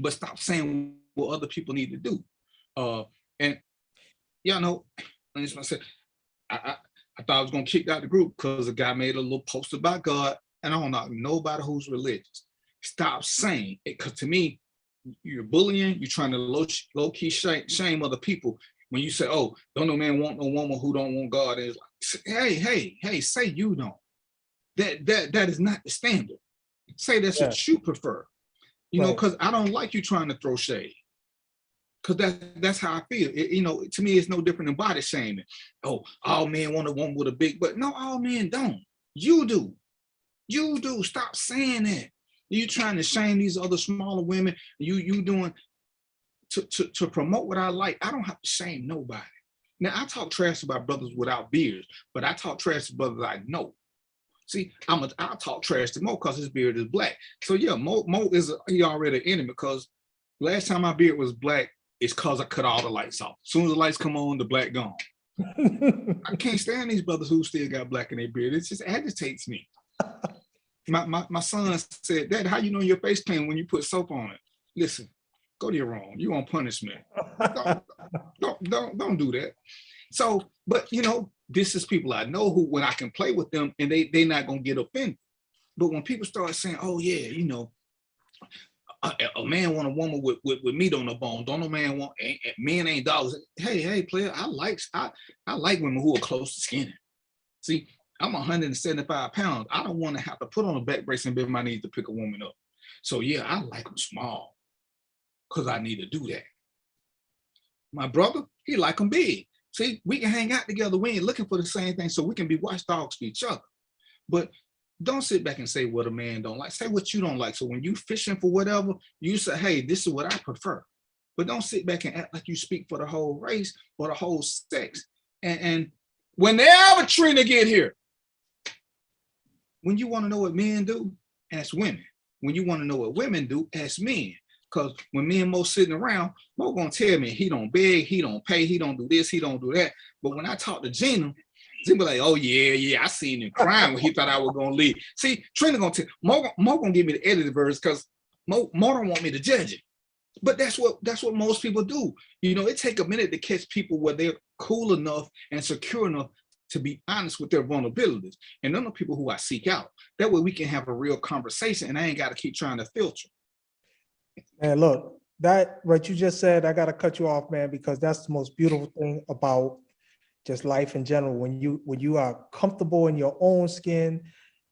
but stop saying what other people need to do. And y'all know, I said, I thought I was gonna kick out the group because a guy made a little post about God, and I don't know nobody who's religious. Stop saying it, because to me, you're bullying. You're trying to low-key shame other people when you say, "Oh, don't no man want no woman who don't want God." And it's like, hey, say you don't. That is not the standard. Say that's what you prefer. You know, because I don't like you trying to throw shade. Because that's how I feel. You know, to me, it's no different than body shaming. Oh, all men want a woman with a big butt. No, all men don't. You do. You do. Stop saying that. You trying to shame these other smaller women. You doing to promote what I like. I don't have to shame nobody. Now, I talk trash about brothers without beards, but I talk trash to brothers I know. See, I'll talk trash to Mo because his beard is black. So yeah, Mo he already an enemy, because last time my beard was black, it's because I cut all the lights off. As soon as the lights come on, the black gone. I can't stand these brothers who still got black in their beard. It just agitates me. My son said, "Dad, how you know your face clean when you put soap on it?" Listen, go to your room. You on punishment. Don't do that. So, but you know, this is people I know who, when I can play with them and they not gonna get offended. But when people start saying, oh yeah, you know, a man want a woman with meat on the bone. Don't no man want, men ain't dogs. Hey, player, I like women who are close to skinny. See, I'm 175 pounds. I don't want to have to put on a back brace and bend my knees to pick a woman up. So yeah, I like them small because I need to do that. My brother, he like them big. See, we can hang out together. We ain't looking for the same thing, so we can be watchdogs for each other. But don't sit back and say what a man don't like. Say what you don't like. So when you fishing for whatever, you say, hey, this is what I prefer. But don't sit back and act like you speak for the whole race or the whole sex. And whenever Trina get here, when you want to know what men do, ask women. When you want to know what women do, ask men. Because when me and Mo sitting around, Mo gonna tell me he don't beg, he don't pay, he don't do this, he don't do that. But when I talk to Gina, Gina be like, oh yeah, I seen him crying when he thought I was gonna leave. See, Trina gonna tell Mo gonna give me the edited version because Mo don't want me to judge it. But that's what most people do. You know, it take a minute to catch people where they're cool enough and secure enough to be honest with their vulnerabilities. And those are people who I seek out. That way we can have a real conversation and I ain't got to keep trying to filter. And look, that what you just said, I got to cut you off, man, because that's the most beautiful thing about just life in general. When you are comfortable in your own skin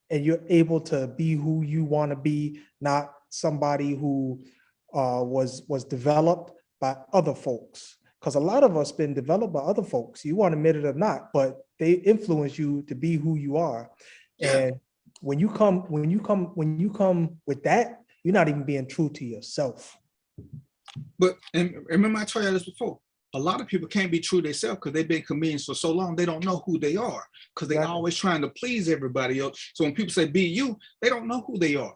and you're able to be who you want to be, not somebody who was developed by other folks. Because a lot of us been developed by other folks. You want to admit it or not, but they influence you to be who you are. And when you come with that, you're not even being true to yourself. But and remember, I told you this before. A lot of people can't be true to themselves because they've been comedians for so long, they don't know who they are because they're always trying to please everybody else. So when people say be you, they don't know who they are.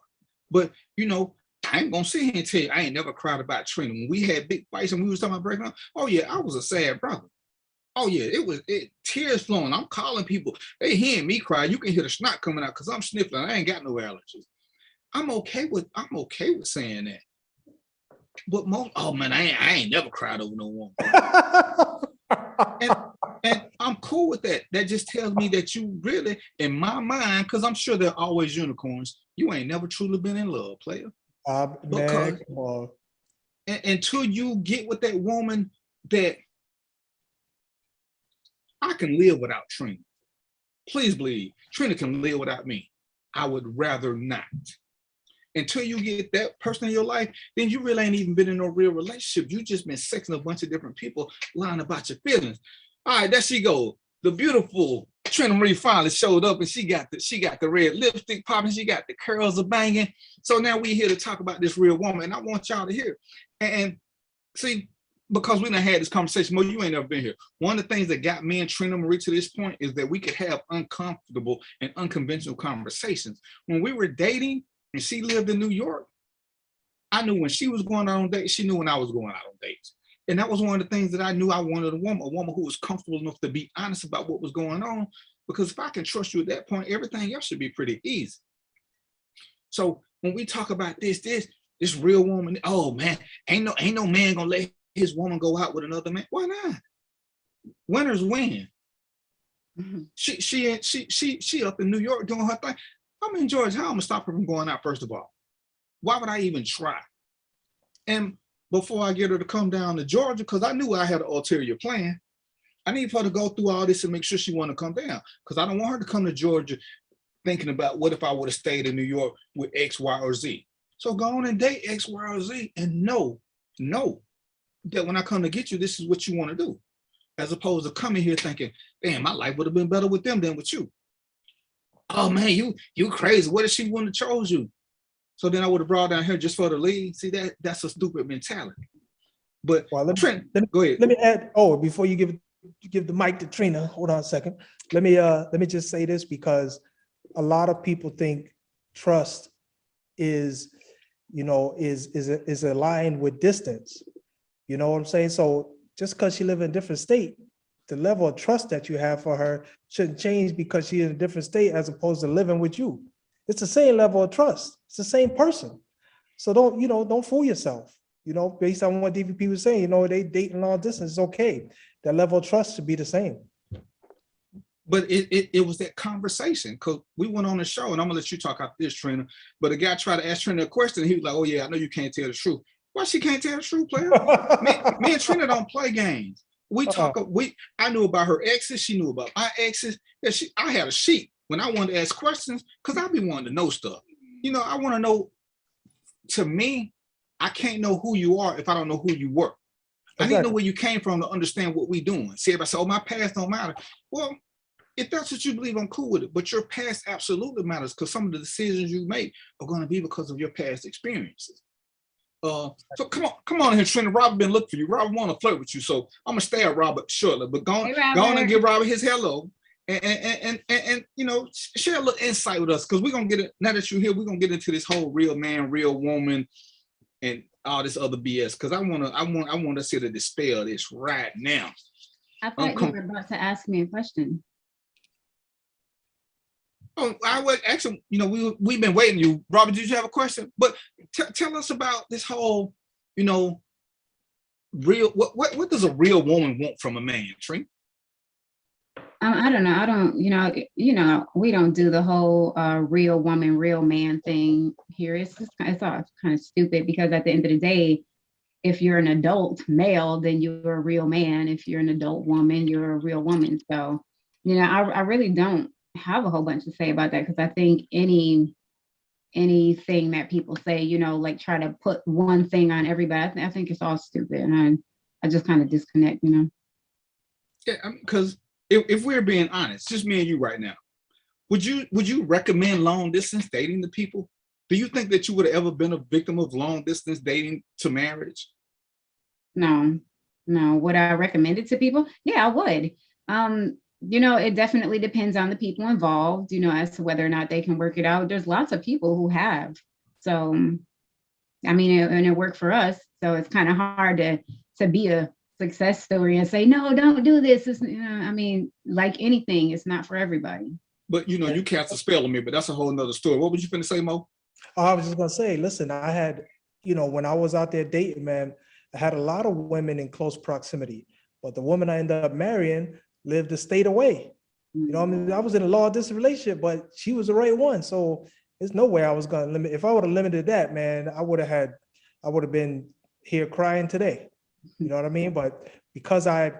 But you know, I ain't gonna sit here and tell you I ain't never cried about Trina. When we had big fights and we was talking about breaking up, oh yeah, I was a sad brother. Oh yeah, it tears flowing. I'm calling people. They hearing me cry. You can hear the snot coming out because I'm sniffling. I ain't got no allergies. I'm okay with saying that. But I ain't never cried over no woman. and I'm cool with that. That just tells me that you really, in my mind, because I'm sure there are always unicorns, you ain't never truly been in love, player. Because until you get with that woman that I can live without Trina. Please believe Trina can live without me. I would rather not. Until you get that person in your life, then you really ain't even been in no real relationship. You just been sexing a bunch of different people, lying about your feelings. All right, there she goes. The beautiful Trina Marie finally showed up, and she got the red lipstick popping. She got the curls a banging. So now we here to talk about this real woman, and I want y'all to hear. And see, because we done had this conversation, Mo, you ain't never been here. One of the things that got me and Trina Marie to this point is that we could have uncomfortable and unconventional conversations. When we were dating, and she lived in New York, I knew when she was going out on dates, she knew when I was going out on dates. And that was one of the things that I knew I wanted a woman who was comfortable enough to be honest about what was going on. Because if I can trust you at that point, everything else should be pretty easy. So when we talk about this real woman, oh man, ain't no man gonna let his woman go out with another man. Why not? Winners win. Mm-hmm. She up in New York doing her thing. I'm in Georgia. How I'm gonna stop her from going out, first of all? Why would I even try? And before I get her to come down to Georgia, because I knew I had an ulterior plan, I need her to go through all this and make sure she want to come down. Because I don't want her to come to Georgia thinking about what if I would have stayed in New York with X, Y, or Z. So go on and date X, Y, or Z and know that when I come to get you, this is what you want to do. As opposed to coming here thinking, damn, my life would have been better with them than with you. Oh man, you crazy. What if she wouldn't have chose you? So then I would have brought down here just for the lead. See, that's a stupid mentality. But well, go ahead. Let me add. Oh, before you give the mic to Trina, hold on a second. Let me just say this, because a lot of people think trust is aligned with distance. You know what I'm saying? So just because she live in a different state, the level of trust that you have for her shouldn't change because she's in a different state as opposed to living with you. It's the same level of trust. It's the same person. So don't fool yourself. based on what DVP was saying, they dating long distance, it's okay. That level of trust should be the same. But it was that conversation, because we went on the show, and I'm gonna let you talk after this, Trina. But a guy tried to ask Trina a question, and he was like, "Oh yeah, I know you can't tell the truth." Why she can't tell the truth, player? me and Trina don't play games. We talk. I knew about her exes. She knew about my exes. I had a sheet when I wanted to ask questions, because I be wanting to know stuff. I want to know. To me, I can't know who you are if I don't know who you were. I need to know where you came from to understand what we doing. See, if I say, "Oh, my past don't matter," well, if that's what you believe, I'm cool with it. But your past absolutely matters, because some of the decisions you make are going to be because of your past experiences. So come on here, Trina. Robert been looking for you. Robert want to flirt with you, so I'm gonna stay at Robert shortly. But go on and give Robert his hello, and share a little insight with us, because we're gonna get it now that you're here. We're gonna get into this whole real man, real woman, and all this other BS. Because I want to see the dispel this right now. I thought you were about to ask me a question. Oh, I would actually, we've been waiting. You, Robert, did you have a question? But tell us about this whole, real. What does a real woman want from a man, Trina? I don't know. I don't, we don't do the whole real woman, real man thing here. It's all kind of stupid, because at the end of the day, if you're an adult male, then you're a real man. If you're an adult woman, you're a real woman. So, I really don't have a whole bunch to say about that, because I think anything that people say, like try to put one thing on everybody, I think it's all stupid, and I just kind of disconnect, Yeah, because if we're being honest, just me and you right now, would you recommend long distance dating to people? Do you think that you would have ever been a victim of long distance dating to marriage? No. Would I recommend it to people? Yeah, I would. It definitely depends on the people involved, as to whether or not they can work it out. There's lots of people who have. So, and it worked for us. So it's kind of hard to be a success story and say, no, don't do this. It's, like anything, it's not for everybody. But, you cast a spell on me, but that's a whole nother story. What was you finna say, Mo? I was just going to say, listen, I had, when I was out there dating, man, I had a lot of women in close proximity, but the woman I ended up marrying lived a state away. I was in a long distance relationship, but she was the right one. So there's no way I was going to limit. If I would have limited that, man, I would have been here crying today. You know what I mean? But because I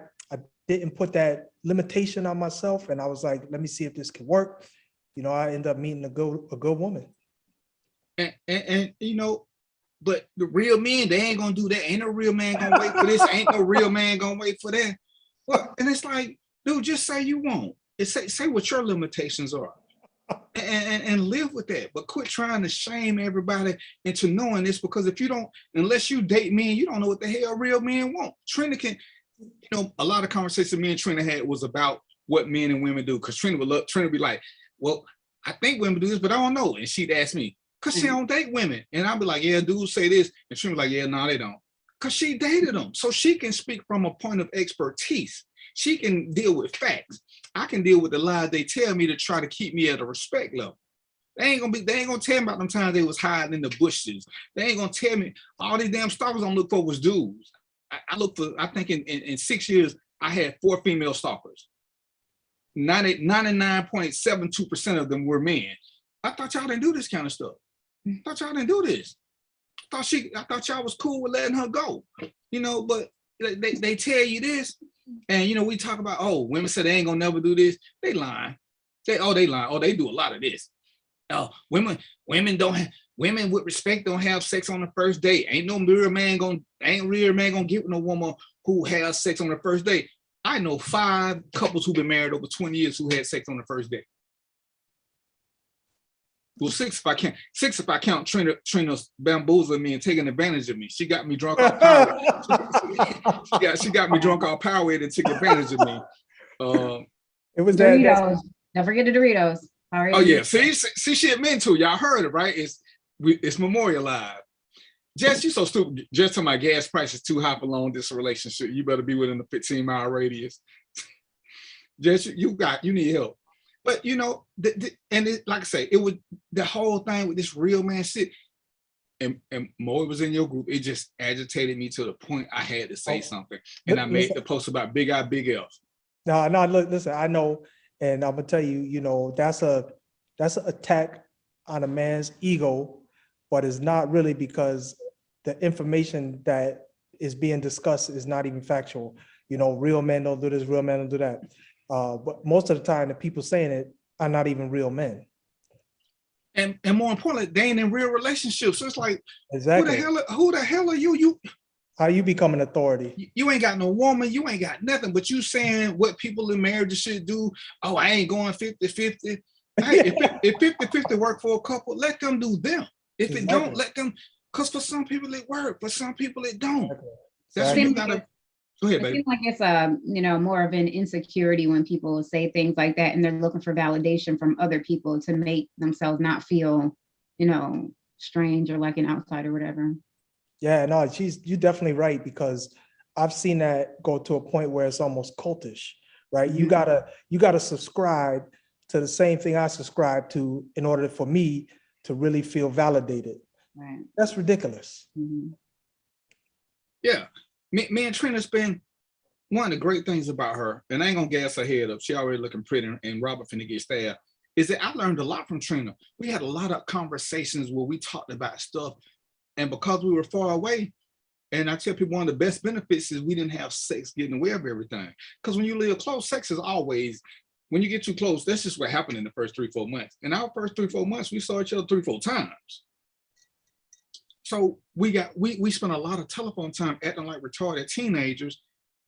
didn't put that limitation on myself, and I was like, let me see if this can work. I ended up meeting a good woman. And but the real men, they ain't gonna do that. Ain't no real man gonna wait for this. Ain't no real man gonna wait for that. Well, and it's like, dude, just say you won't. Say what your limitations are, and live with that. But quit trying to shame everybody into knowing this, because if you don't, unless you date men, you don't know what the hell real men want. Trina can, a lot of conversations me and Trina had was about what men and women do. Because Trina would be like, well, I think women do this, but I don't know. And she'd ask me, because she don't date women. And I'd be like, yeah, dudes say this. And Trina was like, yeah, no, they don't. Because she dated them. So she can speak from a point of expertise. She can deal with facts. I can deal with the lies they tell me to try to keep me at a respect level. They ain't gonna tell me about them times they was hiding in the bushes. They ain't gonna tell me all these damn stalkers I look for was dudes. I think in 6 years, I had 4 female stalkers. 99.72% of them were men. I thought y'all didn't do this kind of stuff. I thought y'all didn't do this. I thought y'all was cool with letting her go. But they tell you this, and we talk about, oh, women say they ain't gonna never do this. They lying. They lying. Oh, they do a lot of this. Oh, women with respect don't have sex on the first date. Ain't real man gonna get with no woman who has sex on the first date. I know 5 couples who've been married over 20 years who had sex on the first date. Well, 6 if I count. 6 if I count Trina's bamboozling me and taking advantage of me. She got me drunk off power. She got me drunk off power and took advantage of me. It was Doritos. Don't forget the Doritos. Oh yeah, see, she admitted to it. Y'all heard it, right? It's memorialized. Jess, you so stupid. Just to my gas price is too high for long distance relationship. You better be within a 15-mile radius. Jess, you need help. But like I say, it was the whole thing with this real man shit. and Mo was in your group, it just agitated me to the point I had to say something. And I made the post about Big I, Big F. No, look, listen, I know, and I'm gonna tell you, you know, that's an attack on a man's ego, but it's not really, because the information that is being discussed is not even factual. You know, real men don't do this, real men don't do that. But most of the time, the people saying it are not even real men. And more importantly, they ain't in real relationships. So it's like, exactly. Who the hell are you? How you become an authority? You ain't got no woman, you ain't got nothing, but you saying what people in marriages should do. Oh, I ain't going 50-50. Hey, if 50-50 work for a couple, let them do them. If it don't, let them, because for some people it work, for some people it don't. That's what you gotta. Go ahead, baby. I feel like it's you know, more of an insecurity when people say things like that and they're looking for validation from other people to make themselves not feel, you know, strange or like an outsider or whatever. Yeah, no, you're definitely right, because I've seen that go to a point where it's almost cultish, right? Mm-hmm. You gotta subscribe to the same thing I subscribe to in order for me to really feel validated. Right. That's ridiculous. Mm-hmm. Yeah. Me and Trina's been one of the great things about her, and I ain't gonna gas her head up. She already looking pretty, and Robert finna get stabbed. Is that I learned a lot from Trina. We had a lot of conversations where we talked about stuff, and because we were far away, and I tell people one of the best benefits is we didn't have sex getting away of everything. Because when you live close, sex is always, when you get too close, that's just what happened in the first 3-4 months. In our first 3-4 months, we saw each other 3-4 times. So we spent a lot of telephone time acting like retarded teenagers,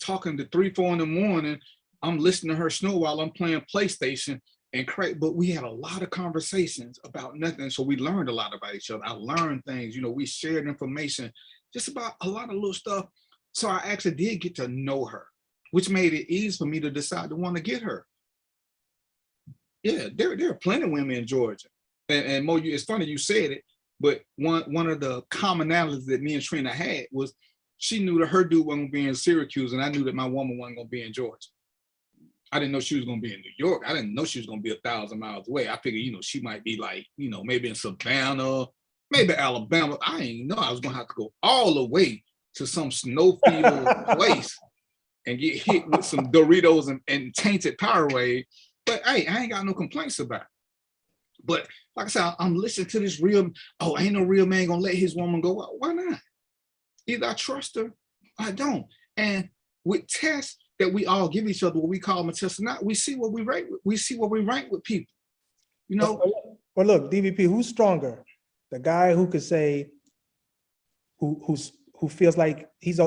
talking to 3-4 in the morning. I'm listening to her snore while I'm playing PlayStation and crazy. But we had a lot of conversations about nothing. So we learned a lot about each other. I learned things, you know, we shared information just about a lot of little stuff. So I actually did get to know her, which made it easy for me to decide to want to get her. Yeah, there are plenty of women in Georgia. And Mo, it's funny you said it. But one of the commonalities that me and Trina had was she knew that her dude wasn't going to be in Syracuse, and I knew that my woman wasn't going to be in Georgia. I didn't know she was going to be in New York. I didn't know she was going to be 1,000 miles away. I figured, you know, she might be like, you know, maybe in Savannah, maybe Alabama. I didn't know I was going to have to go all the way to some snowfield place and get hit with some Doritos and tainted Powerade. But hey, I ain't got no complaints about it. But like I said, I'm listening to this real, oh, ain't no real man gonna let his woman go out. Why not? Either I trust her, or I don't. And with tests that we all give each other, what we call them a test or not, we see what we rank with. We see what we rank with people. You know? Well, look, DVP, who's stronger? The guy who could say, who feels like he's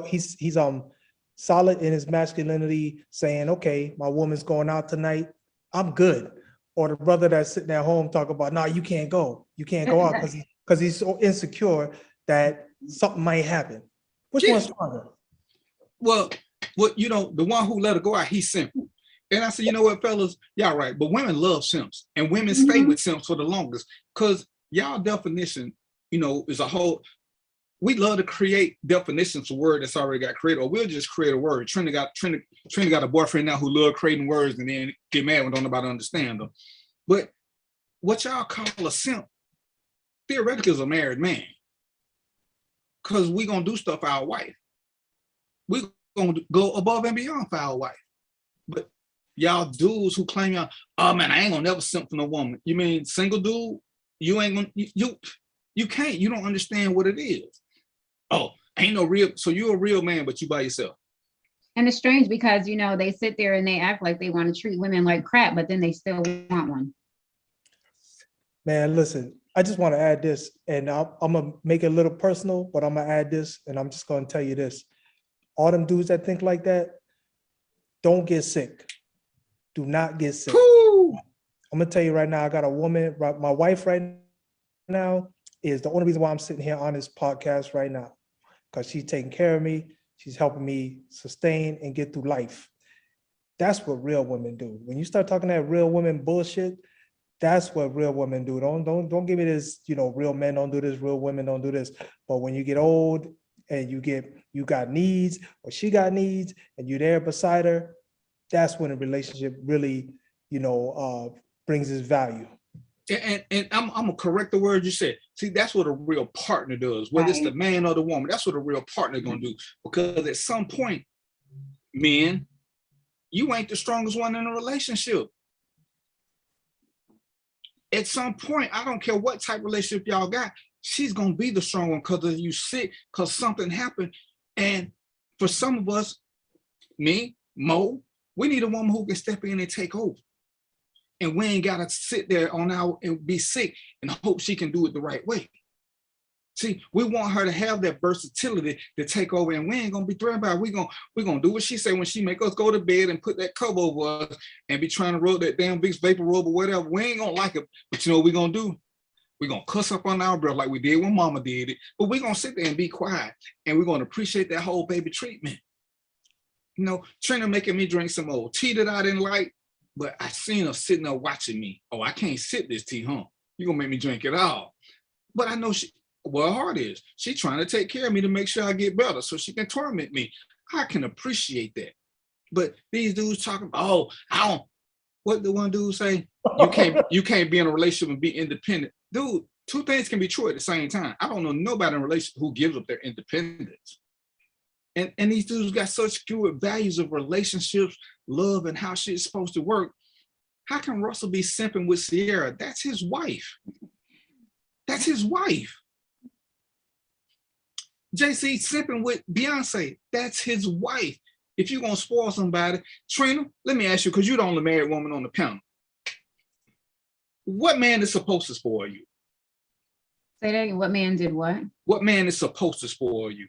solid in his masculinity, saying, okay, my woman's going out tonight, I'm good. Or the brother that's sitting at home talking about, no, you can't go out because he's so insecure that something might happen. Which one's stronger? Well, you know, the one who let her go out, he's simple. And I said, you know what, fellas, y'all right, but women love simps, and women stay with simps for the longest, because y'all definition, you know, is a whole. We love to create definitions for word that's already got created, or we'll just create a word. Trina got a boyfriend now who love creating words and then get mad when don't nobody understand them. But what y'all call a simp, theoretically is a married man. Because we gonna do stuff for our wife. We gonna go above and beyond for our wife. But y'all dudes who claim y'all, oh man, I ain't gonna never simp for no woman. You mean single dude? You ain't gonna, you can't, you don't understand what it is. Oh, ain't no real, so you're a real man, but you by yourself. And it's strange because, you know, they sit there and they act like they want to treat women like crap, but then they still want one. Man, listen, I just want to add this, and I'm going to make it a little personal, but I'm going to add this, and I'm just going to tell you this. All them dudes that think like that, don't get sick. Do not get sick. Woo! I'm going to tell you right now, I got a woman, my wife right now is the only reason why I'm sitting here on this podcast right now, because she's taking care of me. She's helping me sustain and get through life. That's what real women do. When you start talking that real women bullshit, that's what real women do. Don't give me this, you know, real men don't do this, real women don't do this. But when you get old and you got needs, or she got needs, and you're there beside her, that's when a relationship really, you know, brings its value. And I'm gonna correct the word you said. See, that's what a real partner does, whether it's the man or the woman. That's what a real partner gonna do. Because at some point, men, you ain't the strongest one in a relationship. At some point, I don't care what type of relationship y'all got, she's gonna be the strong one because you sick, because something happened. And for some of us, me, Mo, we need a woman who can step in and take over. And we ain't gotta sit there on our and be sick and hope she can do it the right way. See, we want her to have that versatility to take over, and we ain't gonna be threatened by it. We're gonna do what she say when she make us go to bed and put that cover over us and be trying to rub that damn Vicks vapor rub or whatever. We ain't gonna like it, but you know what we're gonna do? We're gonna cuss up on our breath like we did when mama did it, but we're gonna sit there and be quiet, and we're gonna appreciate that whole baby treatment. You know, Trina making me drink some old tea that I didn't like, but I seen her sitting there watching me. Oh, I can't sip this tea, huh? You're gonna make me drink it all. But I know well, her heart is. She's trying to take care of me to make sure I get better so she can torment me. I can appreciate that. But these dudes talking about, oh, I don't, what the one dude say? You can't be in a relationship and be independent. Dude, two things can be true at the same time. I don't know nobody in a relationship who gives up their independence. And these dudes got such skewed values of relationships, love, and how shit's supposed to work. How can Russell be simping with Sierra? That's his wife. That's his wife. JC simping with Beyonce. That's his wife. If you're gonna spoil somebody, Trina, let me ask you, because you're the only married woman on the panel. What man is supposed to spoil you? Say that again. What man did what? What man is supposed to spoil you?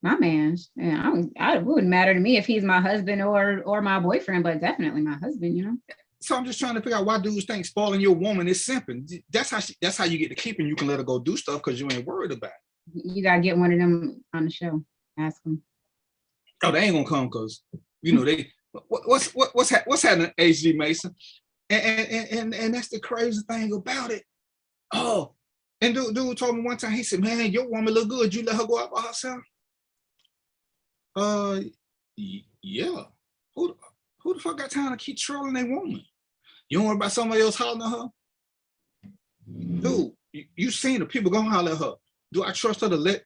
My man. Yeah, it wouldn't matter to me if he's my husband or my boyfriend, but definitely my husband, you know. So I'm just trying to figure out why dudes think spoiling your woman is simping. That's how you get to keep, and you can let her go do stuff because you ain't worried about it. You gotta get one of them on the show. Ask them. Oh, they ain't gonna come because you know they. What's happening, HG Mason? And that's the crazy thing about it. Oh, and dude told me one time. He said, "Man, your woman look good. You let her go out by herself." Yeah. Who the fuck got time to keep trolling their woman? You don't worry about somebody else hollering at her? Dude, you seen the people gonna holler at her. Do I trust her to let,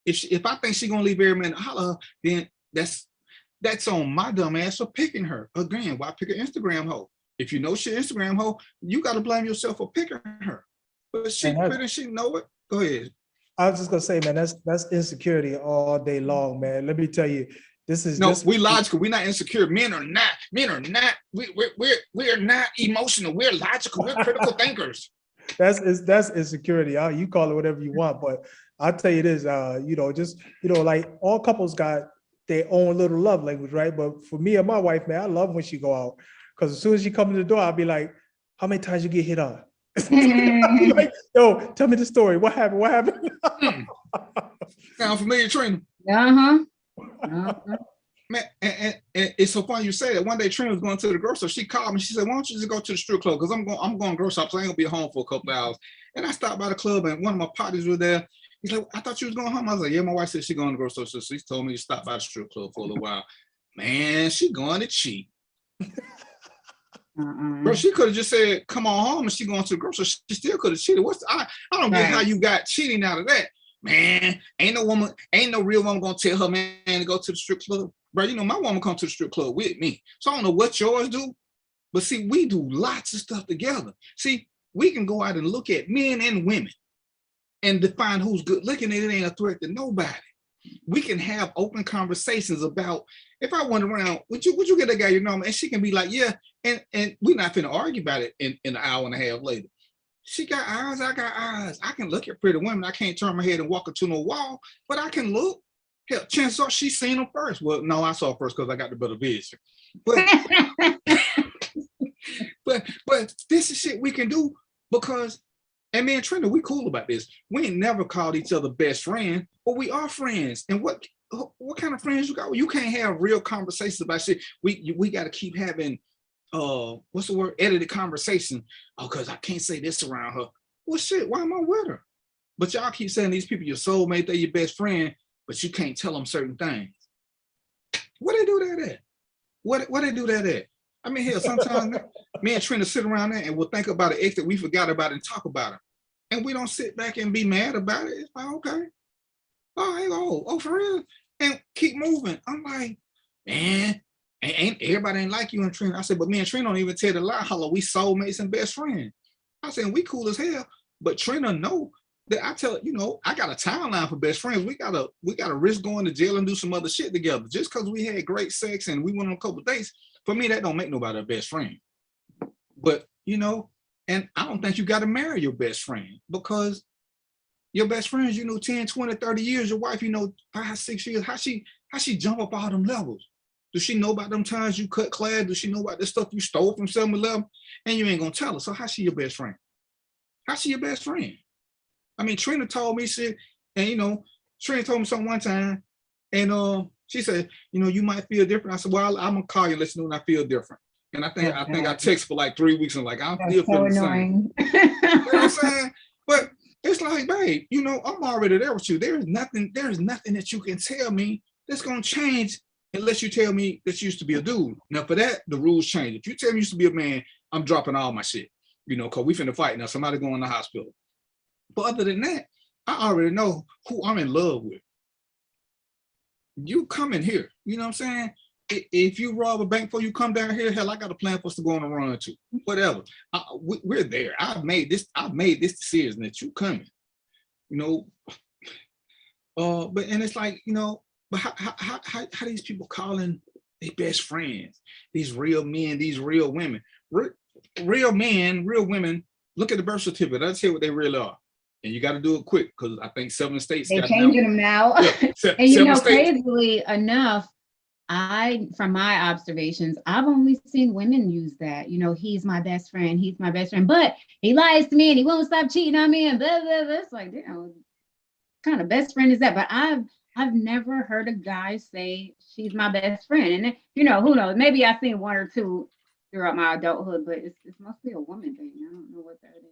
if I think she gonna leave every man to holler at her, then that's on my dumb ass for picking her. Again, why pick an Instagram hoe? If you know she Instagram hoe, you gotta blame yourself for picking her. But she pretty, she know it. Go ahead. I was just gonna say, man, that's insecurity all day long, man. Let me tell you, we logical. We're not insecure. Men are not. We're not emotional. We're logical. We're critical thinkers. That's insecurity. You call it whatever you want, but I'll tell you this, like all couples got their own little love language, right? But for me and my wife, man, I love when she go out, because as soon as she comes to the door, I'll be like, how many times you get hit on? Like, yo, tell me the story. What happened? Sound familiar, Trina? Man, and it's so funny you say that. One day Trina was going to the grocery store. She called me. She said, "Why don't you just go to the strip club? Because I'm going grocery shop, so I ain't gonna be home for a couple of hours." And I stopped by the club, and one of my partners was there. He's like, "I thought you was going home." I was like, "Yeah, my wife said she going to the grocery store, so she told me to stop by the strip club for a little while." Man, she going to cheat. Bro, she could have just said, "Come on home," and she going to the grocery store. She still could have cheated. I don't get how you got cheating out of that. Man, ain't no real woman gonna tell her man to go to the strip club. Bro, you know, my woman come to the strip club with me. So I don't know what yours do, but see, we do lots of stuff together. See, we can go out and look at men and women and define who's good looking, and it ain't a threat to nobody. We can have open conversations about, if I went around, would you get that guy your number? And she can be like, yeah, and we're not finna argue about it in an hour and a half later. She got eyes, I got eyes. I can look at pretty women. I can't turn my head and walk into no wall, but I can look. Hell, chances are she's seen them first. Well, no, I saw her first because I got the better vision. But this is shit we can do because, and me and Trina, we cool about this. We ain't never called each other best friend, but we are friends. And what kind of friends you got? You can't have real conversations about shit. We got to keep having what's the word? Edited conversation. Oh, because I can't say this around her. Well, shit, why am I with her? But y'all keep saying these people your soulmate, they're your best friend, but you can't tell them certain things. What they do that at? What they do that at? I mean, hell, sometimes me and Trina sit around there and we'll think about an ex that we forgot about and talk about him. and we don't sit back and be mad about it. It's like, okay, all right, oh, for real, and keep moving. I'm like, man, ain't everybody ain't like you and Trina. I said, but me and Trina don't even tell the lie. Hello, we soulmates and best friends. I said, we cool as hell, but Trina know that I tell, I got a timeline for best friends. We gotta risk going to jail and do some other shit together. Just because we had great sex and we went on a couple dates, for me, that don't make nobody a best friend. But, and I don't think you got to marry your best friend, because your best friends, 10, 20, 30 years, your wife, 5, 6 years, how she jump up all them levels? Does she know about them times you cut class? Does she know about the stuff you stole from 7-Eleven? And you ain't gonna tell her. So how's she your best friend? How's she your best friend? I mean, Trina told me shit, and Trina told me something one time, and she said, you might feel different. I said, well, I'm gonna call you and let you know when I feel different. And I think I text for like 3 weeks and like I'm still feeling the same. You know what I'm saying? But it's like, babe, I'm already there with you. There's nothing that you can tell me that's gonna change unless you tell me that you used to be a dude. Now for that, the rules change. If you tell me you used to be a man, I'm dropping all my shit. Because we finna fight now. Somebody going in the hospital. But other than that, I already know who I'm in love with. You come in here, you know what I'm saying? If you rob a bank before you come down here, hell, I got a plan for us to go on a run to. Whatever. We're there. I've made this decision that you coming. But it's like, but how these people calling their best friends, these real men, these real women, real men, real women, look at the birth certificate. Let's hear what they really are. And you got to do it quick, because I think 7 states. They're changing them now. Yeah, and crazily enough, from my observations, I've only seen women use that. He's my best friend. He's my best friend, but he lies to me and he won't stop cheating on me and blah blah blah. It's like, what kind of best friend is that? But I've never heard a guy say she's my best friend. And who knows? Maybe I've seen one or two throughout my adulthood, but it's mostly a woman thing. I don't know what that is.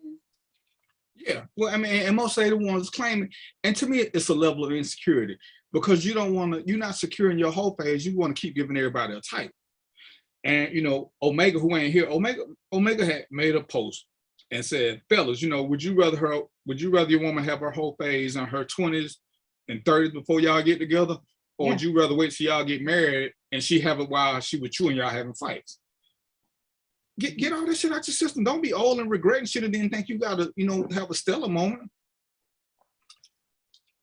Yeah, well, I mean, and most of the ones claiming, and to me, it's a level of insecurity, because you're not secure in your whole page. You want to keep giving everybody a title. And Omega, who ain't here, Omega had made a post and said, fellas, would you rather your woman have her whole phase in her 20s and 30s before y'all get together, or would you rather wait till y'all get married and she have it while she with you and y'all having fights? Get all that shit out your system. Don't be old and regretting shit and then think you gotta, have a stellar moment.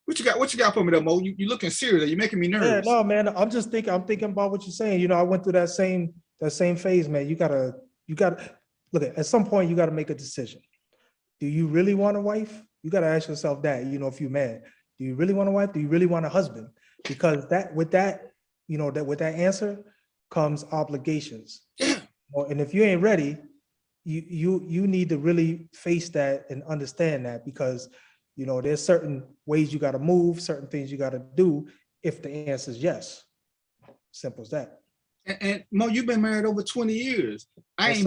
What you got for me, though, Mo? You looking serious? You're making me nervous. Yeah, no, man. I'm thinking about what you're saying. I went through that same phase, man. You gotta look at some point. You gotta make a decision. Do you really want a wife? You gotta ask yourself that. If you're mad, do you really want a wife? Do you really want a husband? Because with that answer comes obligations. Yeah. And if you ain't ready, you need to really face that and understand that, because there's certain ways you got to move, certain things you got to do if the answer is yes. Simple as that. And Mo, you've been married over 20 years. I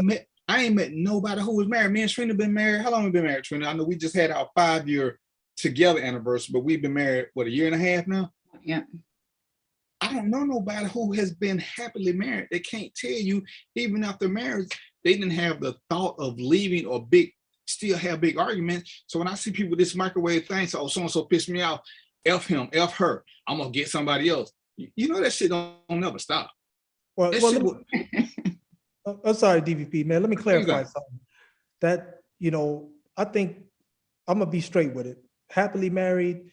ain't met nobody who was married. Me and Trina been married. How long have we been married, Trina? I know we just had our 5-year together anniversary, but we've been married, what, 1.5 years now? Yeah. I don't know nobody who has been happily married. They can't tell you, even after marriage, they didn't have the thought of leaving or still have big arguments. So when I see people with this microwave thing, so so-and-so pissed me off, F him, F her, I'm gonna get somebody else. That shit don't never stop. I'm sorry, DVP, man. Let me clarify something. That, I think I'm gonna be straight with it. Happily married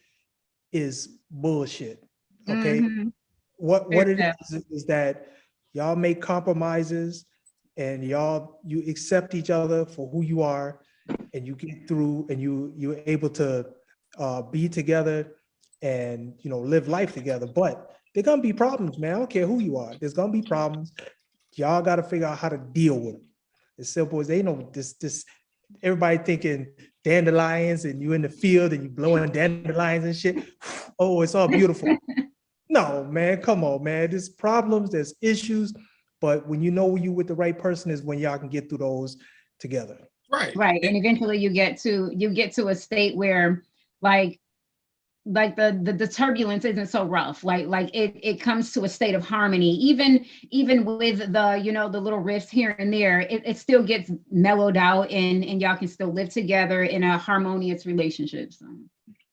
is bullshit. Okay. Mm-hmm. What it is that y'all make compromises and you accept each other for who you are, and you get through, and you're able to be together and live life together. But there's gonna be problems, man. I don't care who you are. There's gonna be problems. Y'all got to figure out how to deal with them. As simple as this. Everybody thinking dandelions and you in the field and you blowing dandelions and shit. Oh, it's all beautiful. No, man, come on, man. There's problems, there's issues, but when you with the right person is when y'all can get through those together. Right. Right. And eventually you get to a state where, like, like the turbulence isn't so rough. Like it comes to a state of harmony. Even with the, you know, the little rifts here and there, it still gets mellowed out, and y'all can still live together in a harmonious relationship. So.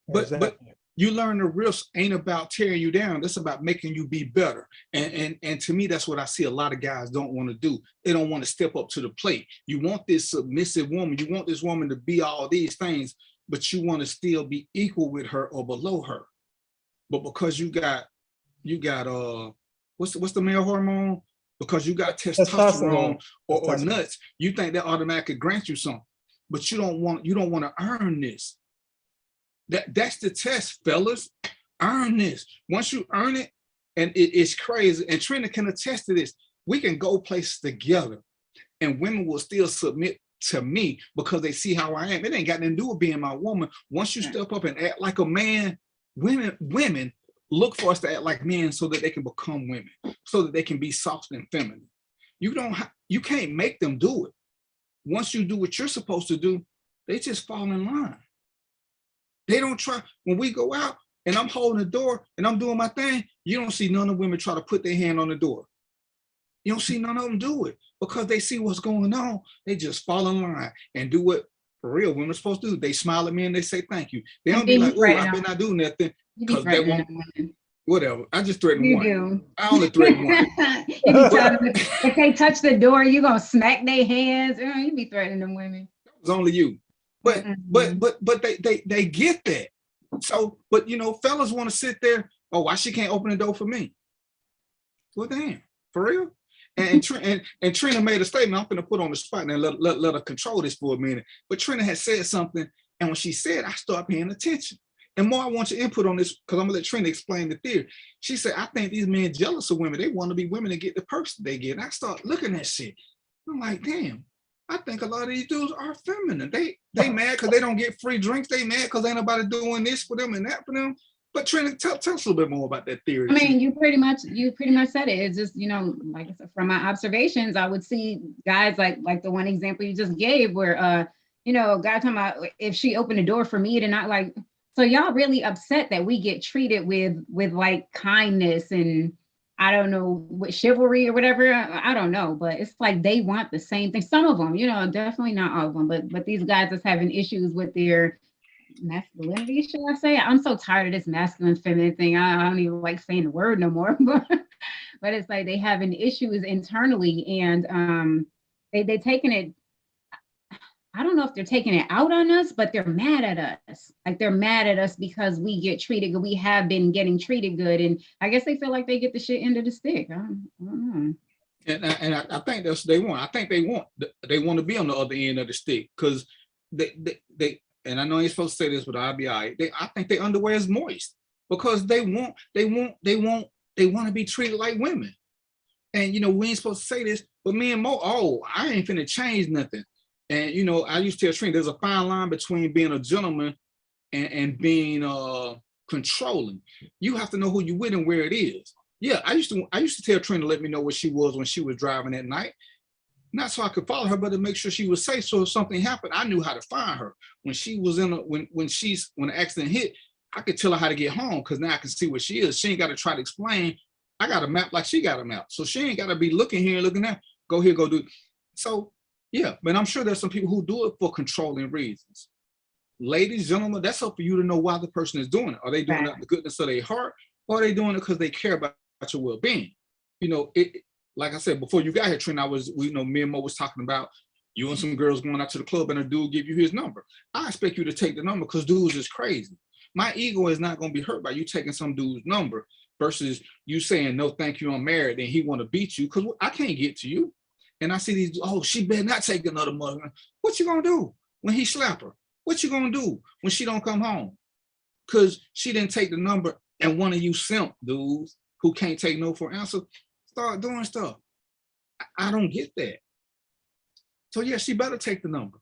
But you learn the risks ain't about tearing you down. That's about making you be better. And to me, that's what I see a lot of guys don't want to do. They don't want to step up to the plate. You want this submissive woman. You want this woman to be all these things, but you want to still be equal with her or below her. But because you got what's the male hormone? Because you got testosterone or nuts, you think that automatically grants you something. But you don't want to earn this. That's the test, fellas. Earn this. Once you earn it, and it's crazy, and Trina can attest to this, we can go places together and women will still submit to me because they see how I am. It ain't got nothing to do with being my woman. Once you step up and act like a man, women look for us to act like men so that they can become women, so that they can be soft and feminine. You can't make them do it. Once you do what you're supposed to do, they just fall in line. They don't try. When we go out and I'm holding the door and I'm doing my thing, you don't see none of the women try to put their hand on the door. You don't see none of them do it because they see what's going on. They just fall in line and do what for real women are supposed to do. They smile at me and they say thank you. They don't be like, oh, I better not do nothing because they won't. Whatever. I just threatened one. Do. I only threatened one. You be telling them, if they touch the door, you gonna smack their hands. You be threatening them women. It's only you. But they get that. So, but you know, fellas want to sit there. Oh, why she can't open the door for me? Well, damn, for real. And Trina made a statement. I'm gonna put on the spot and let her control this for a minute. But Trina had said something, and when she said, I started paying attention. And more, I want your input on this because I'm gonna let Trina explain the theory. She said, I think these men jealous of women. They want to be women and get the person they get. And I start looking at shit. I'm like, damn. I think a lot of these dudes are feminine. They mad because they don't get free drinks. They mad because ain't nobody doing this for them and that for them. But Trina, tell us a little bit more about that theory. I mean, you pretty much said it. It's just, you know, like I said, from my observations, I would see guys like the one example you just gave where, you know, a guy talking about if she opened the door for me to not like, so y'all really upset that we get treated with like kindness and I don't know what chivalry or whatever. I don't know, but it's like they want the same thing. Some of them, you know, definitely not all of them, but these guys is having issues with their masculinity, should I say? I'm so tired of this masculine feminine thing. I don't even like saying the word no more, but it's like they having issues internally and they taking it. I don't know if they're taking it out on us, but they're mad at us. Like they're mad at us because we get treated good. We have been getting treated good. And I guess they feel like they get the shit end of the stick. I don't know. And I think that's what they want. I think they want to be on the other end of the stick because they and I know you're supposed to say this, but I'll be all right. I think their underwear is moist because they want to be treated like women. And you know, we ain't supposed to say this, but me and Mo, I ain't finna change nothing. And, you know, I used to tell Trina, there's a fine line between being a gentleman and being controlling. You have to know who you with and where it is. Yeah, I used to tell Trina to let me know where she was when she was driving at night. Not so I could follow her, but to make sure she was safe. So if something happened, I knew how to find her. When she was when the accident hit, I could tell her how to get home because now I can see where she is. She ain't got to try to explain. I got a map like she got a map. So she ain't got to be looking here and looking there. Go here, go do it. So yeah, but I'm sure there's some people who do it for controlling reasons. Ladies, gentlemen, that's up for you to know why the person is doing it. Are they doing it out of the goodness of their heart, or are they doing it because they care about your well-being? You know, like I said, before you got here, Trina, me and Mo was talking about you and some girls going out to the club and a dude give you his number. I expect you to take the number because dudes is crazy. My ego is not going to be hurt by you taking some dude's number versus you saying, no, thank you, I'm married, and he want to beat you because I can't get to you. And I see these, oh, she better not take another mother. What you gonna do when he slap her? What you gonna do when she don't come home? Because she didn't take the number and one of you simp dudes who can't take no for an answer, start doing stuff. I don't get that. So yeah, she better take the number.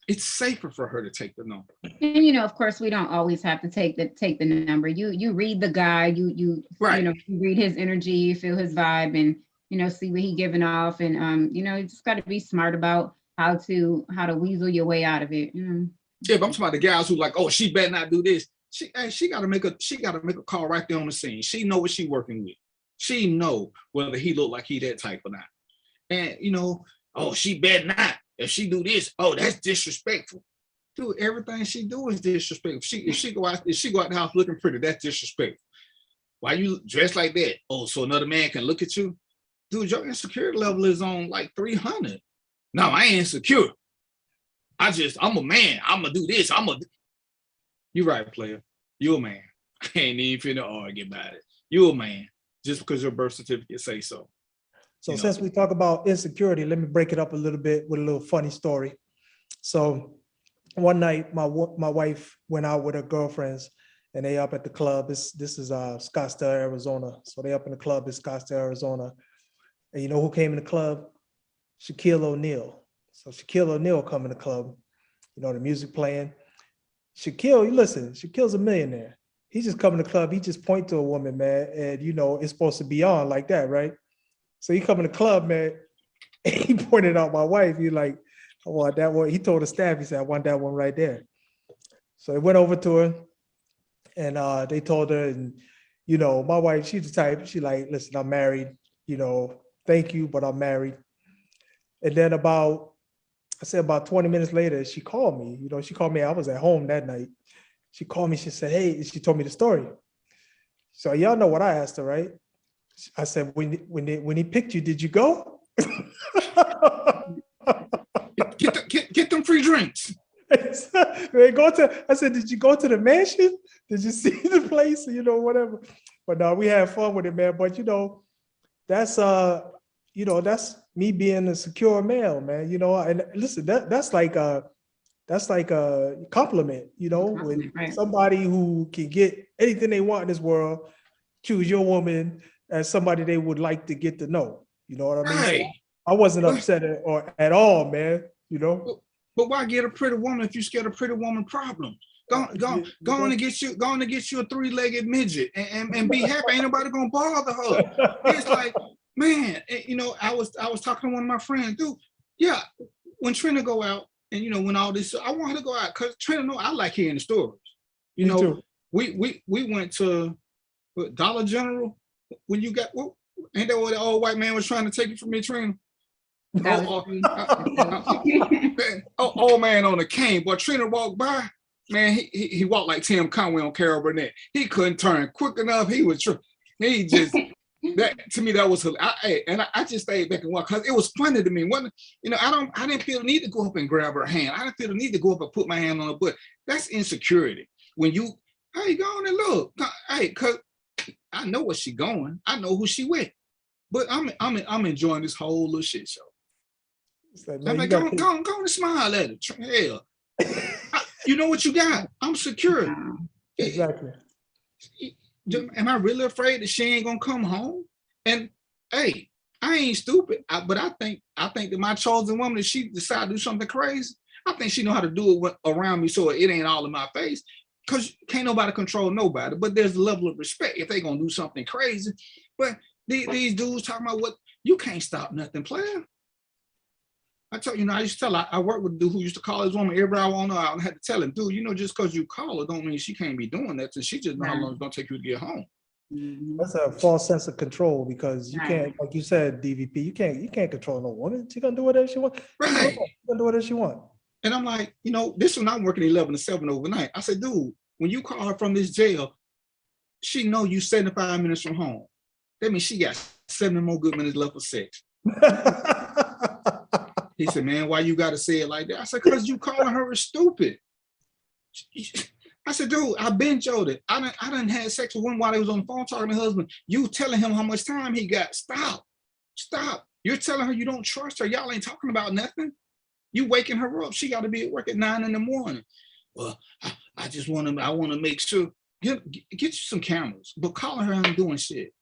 It's safer for her to take the number. And you know, of course, we don't always have to take the number. You read the guy, you right. You know, you read his energy, you feel his vibe, and you know, see what he giving off, and you know, you just got to be smart about how to weasel your way out of it. Yeah, but I'm talking about the guys who like, oh, she better not do this. she got to make a call right there on the scene. She know what she working with. She know whether he look like he that type or not. And oh, she better not. If she do this, oh, that's disrespectful. Dude, everything she do is disrespectful. If she go out the house looking pretty, that's disrespectful. Why you dress like that? Oh, so another man can look at you? Dude, your insecurity level is on like 300. No, I ain't insecure. I'm a man. I'm gonna do this. You right, player. You a man. I ain't even finna argue about it. You a man. Just because your birth certificate say so. So since we talk about insecurity, let me break it up a little bit with a little funny story. So one night, my wife went out with her girlfriends, and they up at the club. This is Scottsdale, Arizona. So they up in the club in Scottsdale, Arizona. And you know who came in the club? Shaquille O'Neal. So Shaquille O'Neal come in the club. The music playing. Shaquille's a millionaire. He just come in the club. He just point to a woman, man, and it's supposed to be on like that, right? So he come in the club, man, and he pointed out my wife. He like, I want that one. He told the staff, he said, I want that one right there. So they went over to her, and they told her, and my wife, she's the type, she like, listen, I'm married, thank you, but I'm married. And then about 20 minutes later, she called me. She called me. I was at home that night. She called me. She said, hey, she told me the story. So y'all know what I asked her, right? I said, when he picked you, did you go? Get them free drinks. I said, did you go to the mansion? Did you see the place? Whatever. But no, we had fun with it, man. But that's me being a secure male, man. And listen, that's like a compliment, when somebody who can get anything they want in this world, choose your woman as somebody they would like to get to know. You know what I mean? Hey. So I wasn't upset at all, man. But why get a pretty woman if you scared of pretty woman problems? Go on and get you a 3-legged midget and be happy. Ain't nobody gonna bother her. It's like, man, I was talking to one of my friends, dude. Yeah, when Trina go out and when all this, I want her to go out because Trina know I like hearing the stories. Too. We went to Dollar General when you got ain't that what the old white man was trying to take it from me, Trina? Old man on the cane, but Trina walked by. Man, he walked like Tim Conway on Carol Burnett. He couldn't turn quick enough. He just that to me that was I just stayed back and watched because it was funny to me. I didn't feel the need to go up and grab her hand. I didn't feel the need to go up and put my hand on her butt. That's insecurity. When you go on and look, cause I know where she going. I know who she with. But I'm enjoying this whole little shit show. Like, man, I'm like, go on and smile at it. Hell, you know what you got. I'm secure. Exactly. Am I really afraid that she ain't gonna come home? And hey, I ain't stupid. But I think that my chosen woman, if she decide to do something crazy, I think she know how to do it around me so it ain't all in my face. Cause can't nobody control nobody. But there's a level of respect if they gonna do something crazy. But these dudes talking about what you can't stop nothing, player. I told I used to tell I worked with a dude who used to call his woman every hour on her out and had to tell him, dude, just because you call her don't mean she can't be doing that. And she just know how long it's gonna take you to get home. That's a false sense of control because you can't, like you said, DVP, you can't control no woman. She gonna do whatever she wants. Right. She gonna do whatever she wants. And I'm like, this one I'm working 11 to 7 overnight. I said, dude, when you call her from this jail, she know you 75 minutes from home. That means she got 7 more good minutes left for sex. He said, man, why you got to say it like that? I said, because you calling her stupid. I said, dude, I've been showed it. I done had sex with one while he was on the phone talking to her husband. You telling him how much time he got. Stop. You're telling her you don't trust her. Y'all ain't talking about nothing. You waking her up. She got to be at work at 9 in the morning. Well, I want to make sure. Get you some cameras, but calling her and doing shit.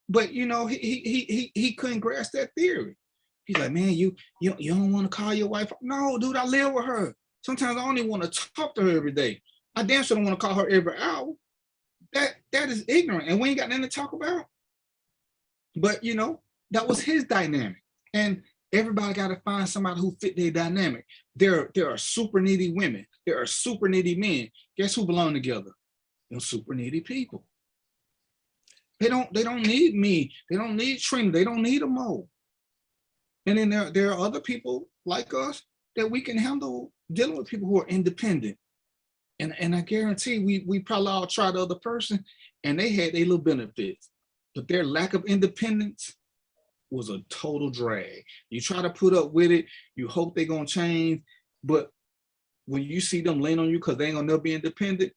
But he couldn't grasp that theory. He's like, man, you don't want to call your wife? No, dude, I live with her. Sometimes I only want to talk to her every day. I damn sure don't want to call her every hour. That is ignorant, and we ain't got nothing to talk about. But that was his dynamic, and everybody got to find somebody who fit their dynamic. There are super needy women. There are super needy men. Guess who belong together? them super needy people. They don't need me. They don't need Trina. They don't need a Mo. And then there are other people like us that we can handle dealing with people who are independent. And I guarantee we probably all tried the other person and they had their little benefits, but their lack of independence was a total drag. You try to put up with it, you hope they're gonna change, but when you see them lean on you because they ain't gonna never be independent,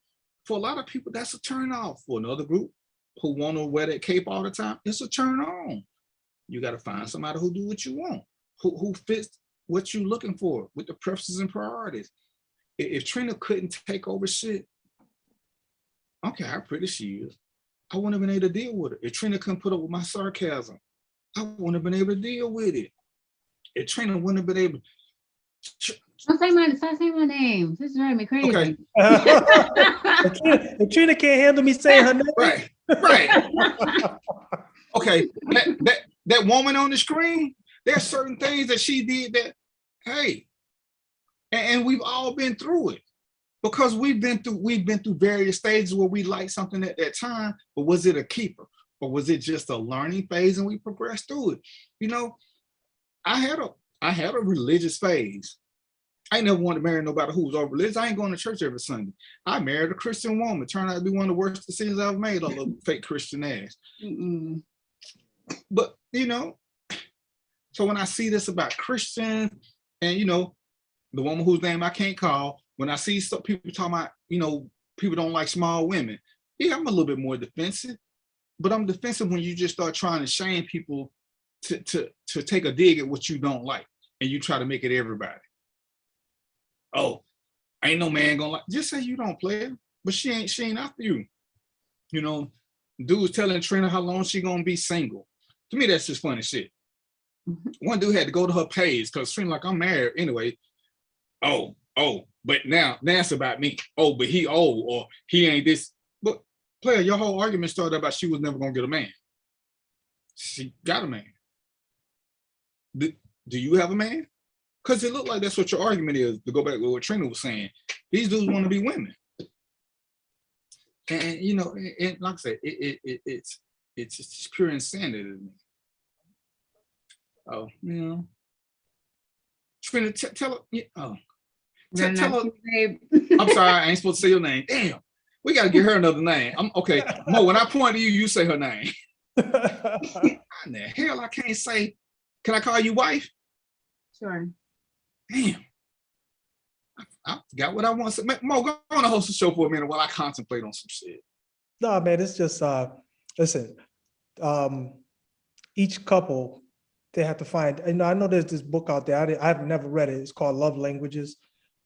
for a lot of people, that's a turn off. For another group who wanna wear that cape all the time, it's a turn on. You gotta find somebody who do what you want, who fits what you're looking for with the preferences and priorities. If Trina couldn't take over shit, I don't care how pretty she is, I wouldn't have been able to deal with it. If Trina couldn't put up with my sarcasm, I wouldn't have been able to deal with it. If Trina wouldn't have been able Stop saying my name. This is driving me crazy. Okay. If Trina can't handle me saying her name. Right. Okay, that woman on the screen, there's certain things that she did that, hey, and we've all been through it because we've been through various stages where we liked something at that time, but was it a keeper or was it just a learning phase and we progressed through it? You know, I had a religious phase. I never wanted to marry nobody who was over religious. I ain't going to church every Sunday. I married a Christian woman. Turned out to be one of the worst decisions I've made on a fake Christian ass. But, you know, so when I see this about Christians and, you know, the woman whose name I can't call, when I see some people talking about, you know, people don't like small women, yeah, I'm a little bit more defensive, but I'm defensive when you just start trying to shame people to take a dig at what you don't like and you try to make it everybody. Oh, ain't no man gonna like, just say you don't play her, but she ain't after you. You know, dude's telling Trina how long she gonna be single. To me, that's just funny shit. One dude had to go to her page because Trina like, I'm married anyway. Oh, but now it's about me. Oh, but he old or he ain't this. But player, your whole argument started about she was never gonna get a man. She got a man. Do you have a man? Because it looked like that's what your argument is, to go back to what Trina was saying. These dudes want to be women. And you know, and like I said, it's just pure insanity to me. Oh, you know. Trina, tell her, oh. Tell her, I'm sorry, I ain't supposed to say your name. Damn, we got to get her another name. Okay, Mo, when I point to you, you say her name. How in the hell I can't say, can I call you wife? Sure. Damn. I forgot what I want to say. Mo, go on and host the show for a minute while I contemplate on some shit. No, man, it's just, listen, each couple, they have to find, you know, I know there's this book out there, I've never read it, it's called Love Languages,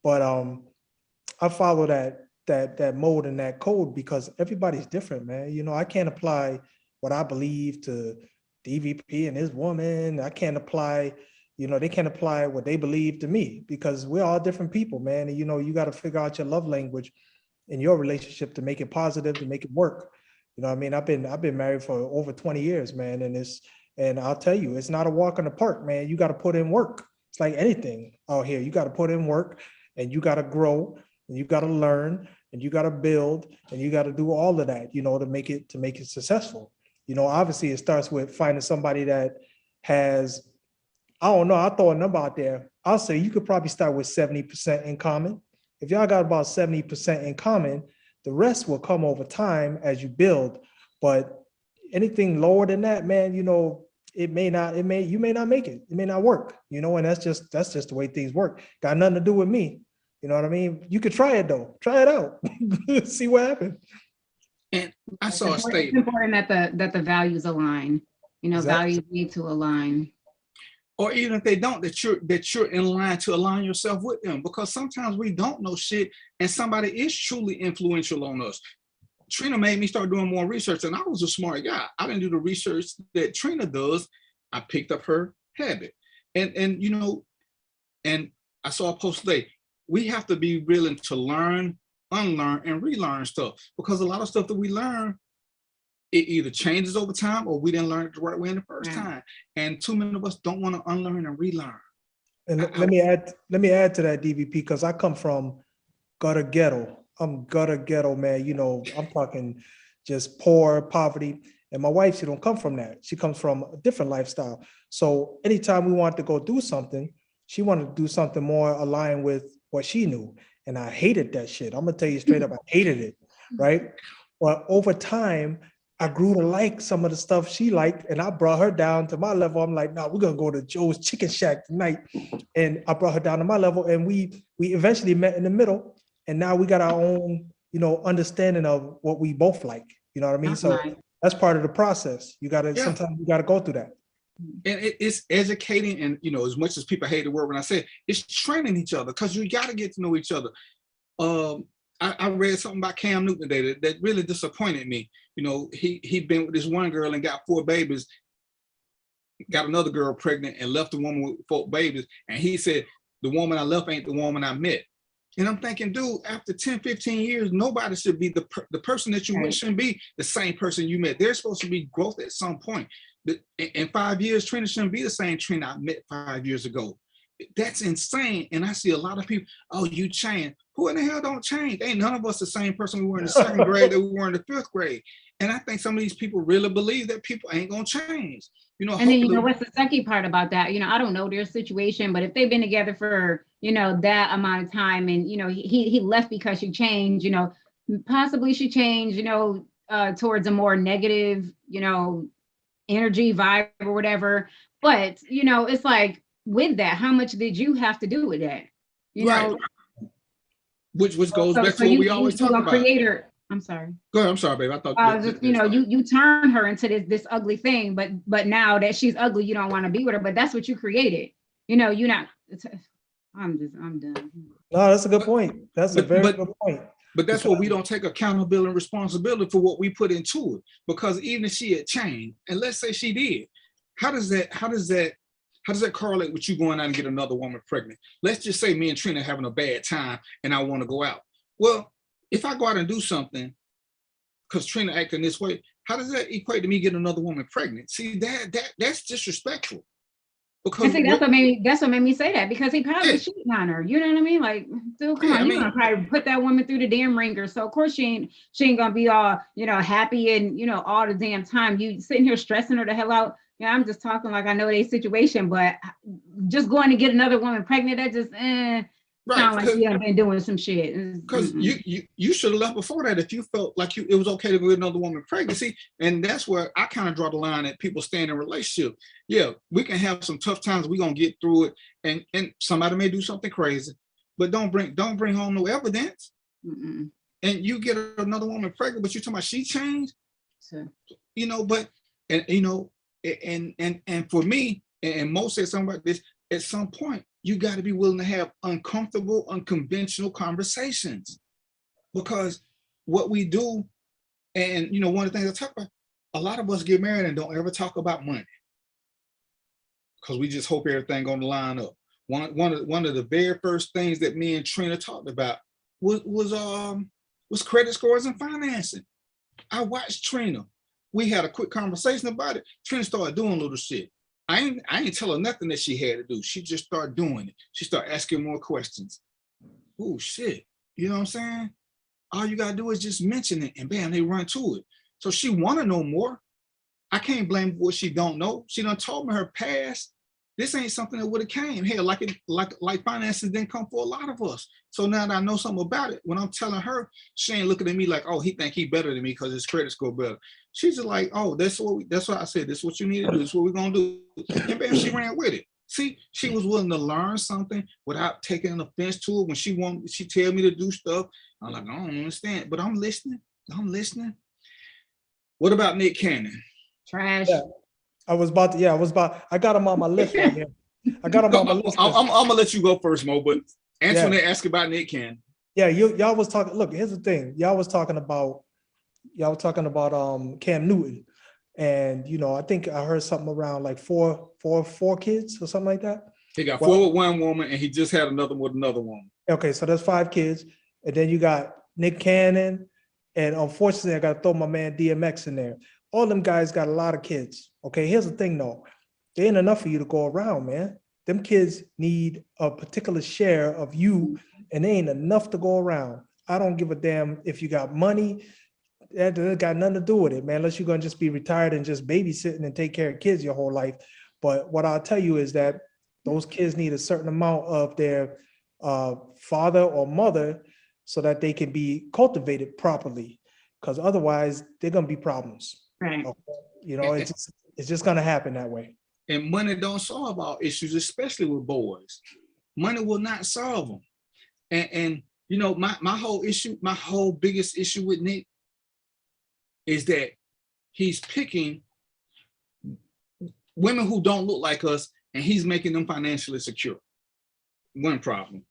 but I follow that mode and that code because everybody's different, man. You know, I can't apply what I believe to DVP and his woman. I can't apply, you know, they can't apply what they believe to me because we're all different people, man. And, you know, you got to figure out your love language in your relationship to make it positive, to make it work. You know what I mean? I've been married for over 20 years, man. And I'll tell you, it's not a walk in the park, man. You got to put in work. It's like anything out here. You got to put in work and you got to grow and you got to learn and you got to build and you got to do all of that, you know, to make it successful. You know, obviously it starts with finding somebody that has, I don't know, I'll throw a number out there. I'll say you could probably start with 70% in common. If y'all got about 70% in common, the rest will come over time as you build. But anything lower than that, man, you know, you may not make it. It may not work, you know, and that's just the way things work. Got nothing to do with me. You know what I mean? You could try it though. Try it out. See what happens. And I saw a statement. It's important that the values align. You know, exactly. Values need to align. Or even if they don't, that you're in line to align yourself with them. Because sometimes we don't know shit and somebody is truly influential on us. Trina made me start doing more research and I was a smart guy. I didn't do the research that Trina does. I picked up her habit. And you know, and I saw a post today. We have to be willing to learn, unlearn, and relearn stuff. Because a lot of stuff that we learn, it either changes over time or we didn't learn it the right way in the first time. And too many of us don't want to unlearn and relearn. And let me add to that, DVP, because I come from gutter ghetto. I'm gutter ghetto, man. You know, I'm talking just poor poverty. And my wife, she don't come from that. She comes from a different lifestyle. So anytime we wanted to go do something, she wanted to do something more aligned with what she knew. And I hated that shit. I'm gonna tell you straight up, I hated it, right? But over time, I grew to like some of the stuff she liked, and I brought her down to my level. I'm like, nah, we're gonna go to Joe's Chicken Shack tonight. And I brought her down to my level, and we eventually met in the middle. And now we got our own, you know, understanding of what we both like. You know what I mean? That's So nice. that's part of the process. You gotta sometimes you gotta go through that. And it's educating, and you know, as much as people hate the word when I say it, it's training each other, because you got to get to know each other. I read something about Cam Newton today that really disappointed me. You know, he been with this one girl and got 4 babies, got another girl pregnant and left the woman with 4 babies. And he said, the woman I left ain't the woman I met. And I'm thinking, dude, after 10, 15 years, nobody should be the person that you with shouldn't be the same person you met. There's supposed to be growth at some point. In 5 years, Trina shouldn't be the same Trina I met 5 years ago. That's insane. And I see a lot of people, oh, you changed. Who in the hell don't change? Ain't none of us the same person we were in the 2nd grade that we were in the 5th grade. And I think some of these people really believe that people ain't gonna change. You know, and then, you know, what's the sucky part about that? You know, I don't know their situation, but if they've been together for, you know, that amount of time, and, you know, he left because she changed, you know, possibly she changed, you know, towards a more negative, you know, energy vibe or whatever. But, you know, it's like, with that, how much did you have to do with that? You know, which goes back to what we always talk about. Creator. I'm sorry. Go ahead. I'm sorry, babe. I thought just, you know, you turn her into this ugly thing, but now that she's ugly, you don't want to be with her. But that's what you created. You know, you're not. I'm done. No, that's a good point. That's a very good point. But that's what we don't take accountability and responsibility for what we put into it. Because even if she had changed, and let's say she did, how does that correlate with you going out and get another woman pregnant? Let's just say me and Trina having a bad time and I want to go out. Well, if I go out and do something because Trina acting this way, how does that equate to me getting another woman pregnant? See, that's disrespectful. Because that's what made me say that, because he probably cheating on her. You know what I mean? Like, dude, come on, you're gonna probably put that woman through the damn ringer. So of course she ain't gonna be all, you know, happy and, you know, all the damn time. You sitting here stressing her the hell out. Yeah, I'm just talking like I know their situation, but just going to get another woman pregnant, that just sound like you have been doing some shit. Because you should have left before that if you felt like it was okay to get another woman pregnant. See, and that's where I kind of draw the line at people staying in a relationship. Yeah, we can have some tough times. We're gonna get through it, and somebody may do something crazy, but don't bring home no evidence. And you get another woman pregnant, but you talking about she changed. Sure. You know, but and you know. And for me, and Mo said something about this, at some point, you got to be willing to have uncomfortable, unconventional conversations. Because what we do, and you know, one of the things I talk about, a lot of us get married and don't ever talk about money. Because we just hope everything gonna line up. One of the very first things that me and Trina talked about was credit scores and financing. I watched Trina. We had a quick conversation about it. Trina started doing little shit. I ain't tell her nothing that she had to do. She just started doing it. She started asking more questions. Oh shit. You know what I'm saying? All you gotta do is just mention it and bam, they run to it. So she wanna know more. I can't blame what she don't know. She done told me her past. This ain't something that would have came. Hell, like finances didn't come for a lot of us. So now that I know something about it, when I'm telling her, she ain't looking at me like, oh, he think he better than me because his credit score better. She's just like, oh, that's what I said. This is what you need to do. This is what we're gonna do. And bam, she ran with it. See, she was willing to learn something without taking an offense to it. When she tell me to do stuff, I'm like, I don't understand, but I'm listening. What about Nick Cannon? Trash. Yeah. I got him on my list right here. I got him on my list. I'm gonna let you go first, Mo, but Antoinette asked about Nick Cannon. Yeah, y'all was talking. Look, here's the thing. Y'all was talking about Cam Newton, and you know, I think I heard something around like four kids or something like that. He got 4 with one woman, and he just had another with another woman. Okay, so that's 5 kids, and then you got Nick Cannon, and unfortunately, I got to throw my man DMX in there. All them guys got a lot of kids. Okay, here's the thing though. There ain't enough for you to go around, man. Them kids need a particular share of you, and there ain't enough to go around. I don't give a damn if you got money. That got nothing to do with it, man, unless you're going to just be retired and just babysitting and take care of kids your whole life. But what I'll tell you is that those kids need a certain amount of their father or mother so that they can be cultivated properly, because otherwise they're going to be problems. Right. Okay? You know, it's just going to happen that way. And money don't solve all issues, especially with boys. Money will not solve them. And you know, my whole biggest issue with Nick is that he's picking women who don't look like us, and he's making them financially secure. One problem.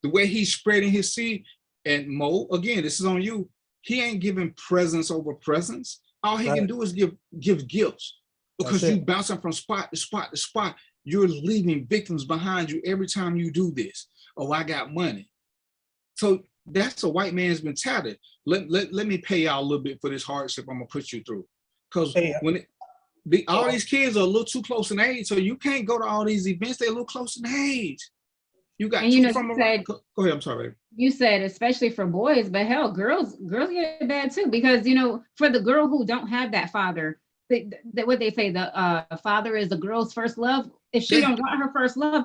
The way he's spreading his seed, and Mo, again, this is on you, he ain't giving presents over presents. All he can do is give gifts, because you bouncing from spot to spot to spot. You're leaving victims behind you every time you do this. Oh, I got money. So that's a white man's mentality. Let me pay y'all a little bit for this hardship I'm gonna put you through. Because all these kids are a little too close in age, so you can't go to all these events. They're a little close in age. You got two from around. Go ahead, I'm sorry. You said especially for boys, but hell, girls get bad too, because, you know, for the girl who don't have that father, what they say, the father is the girl's first love. If she don't want her first love,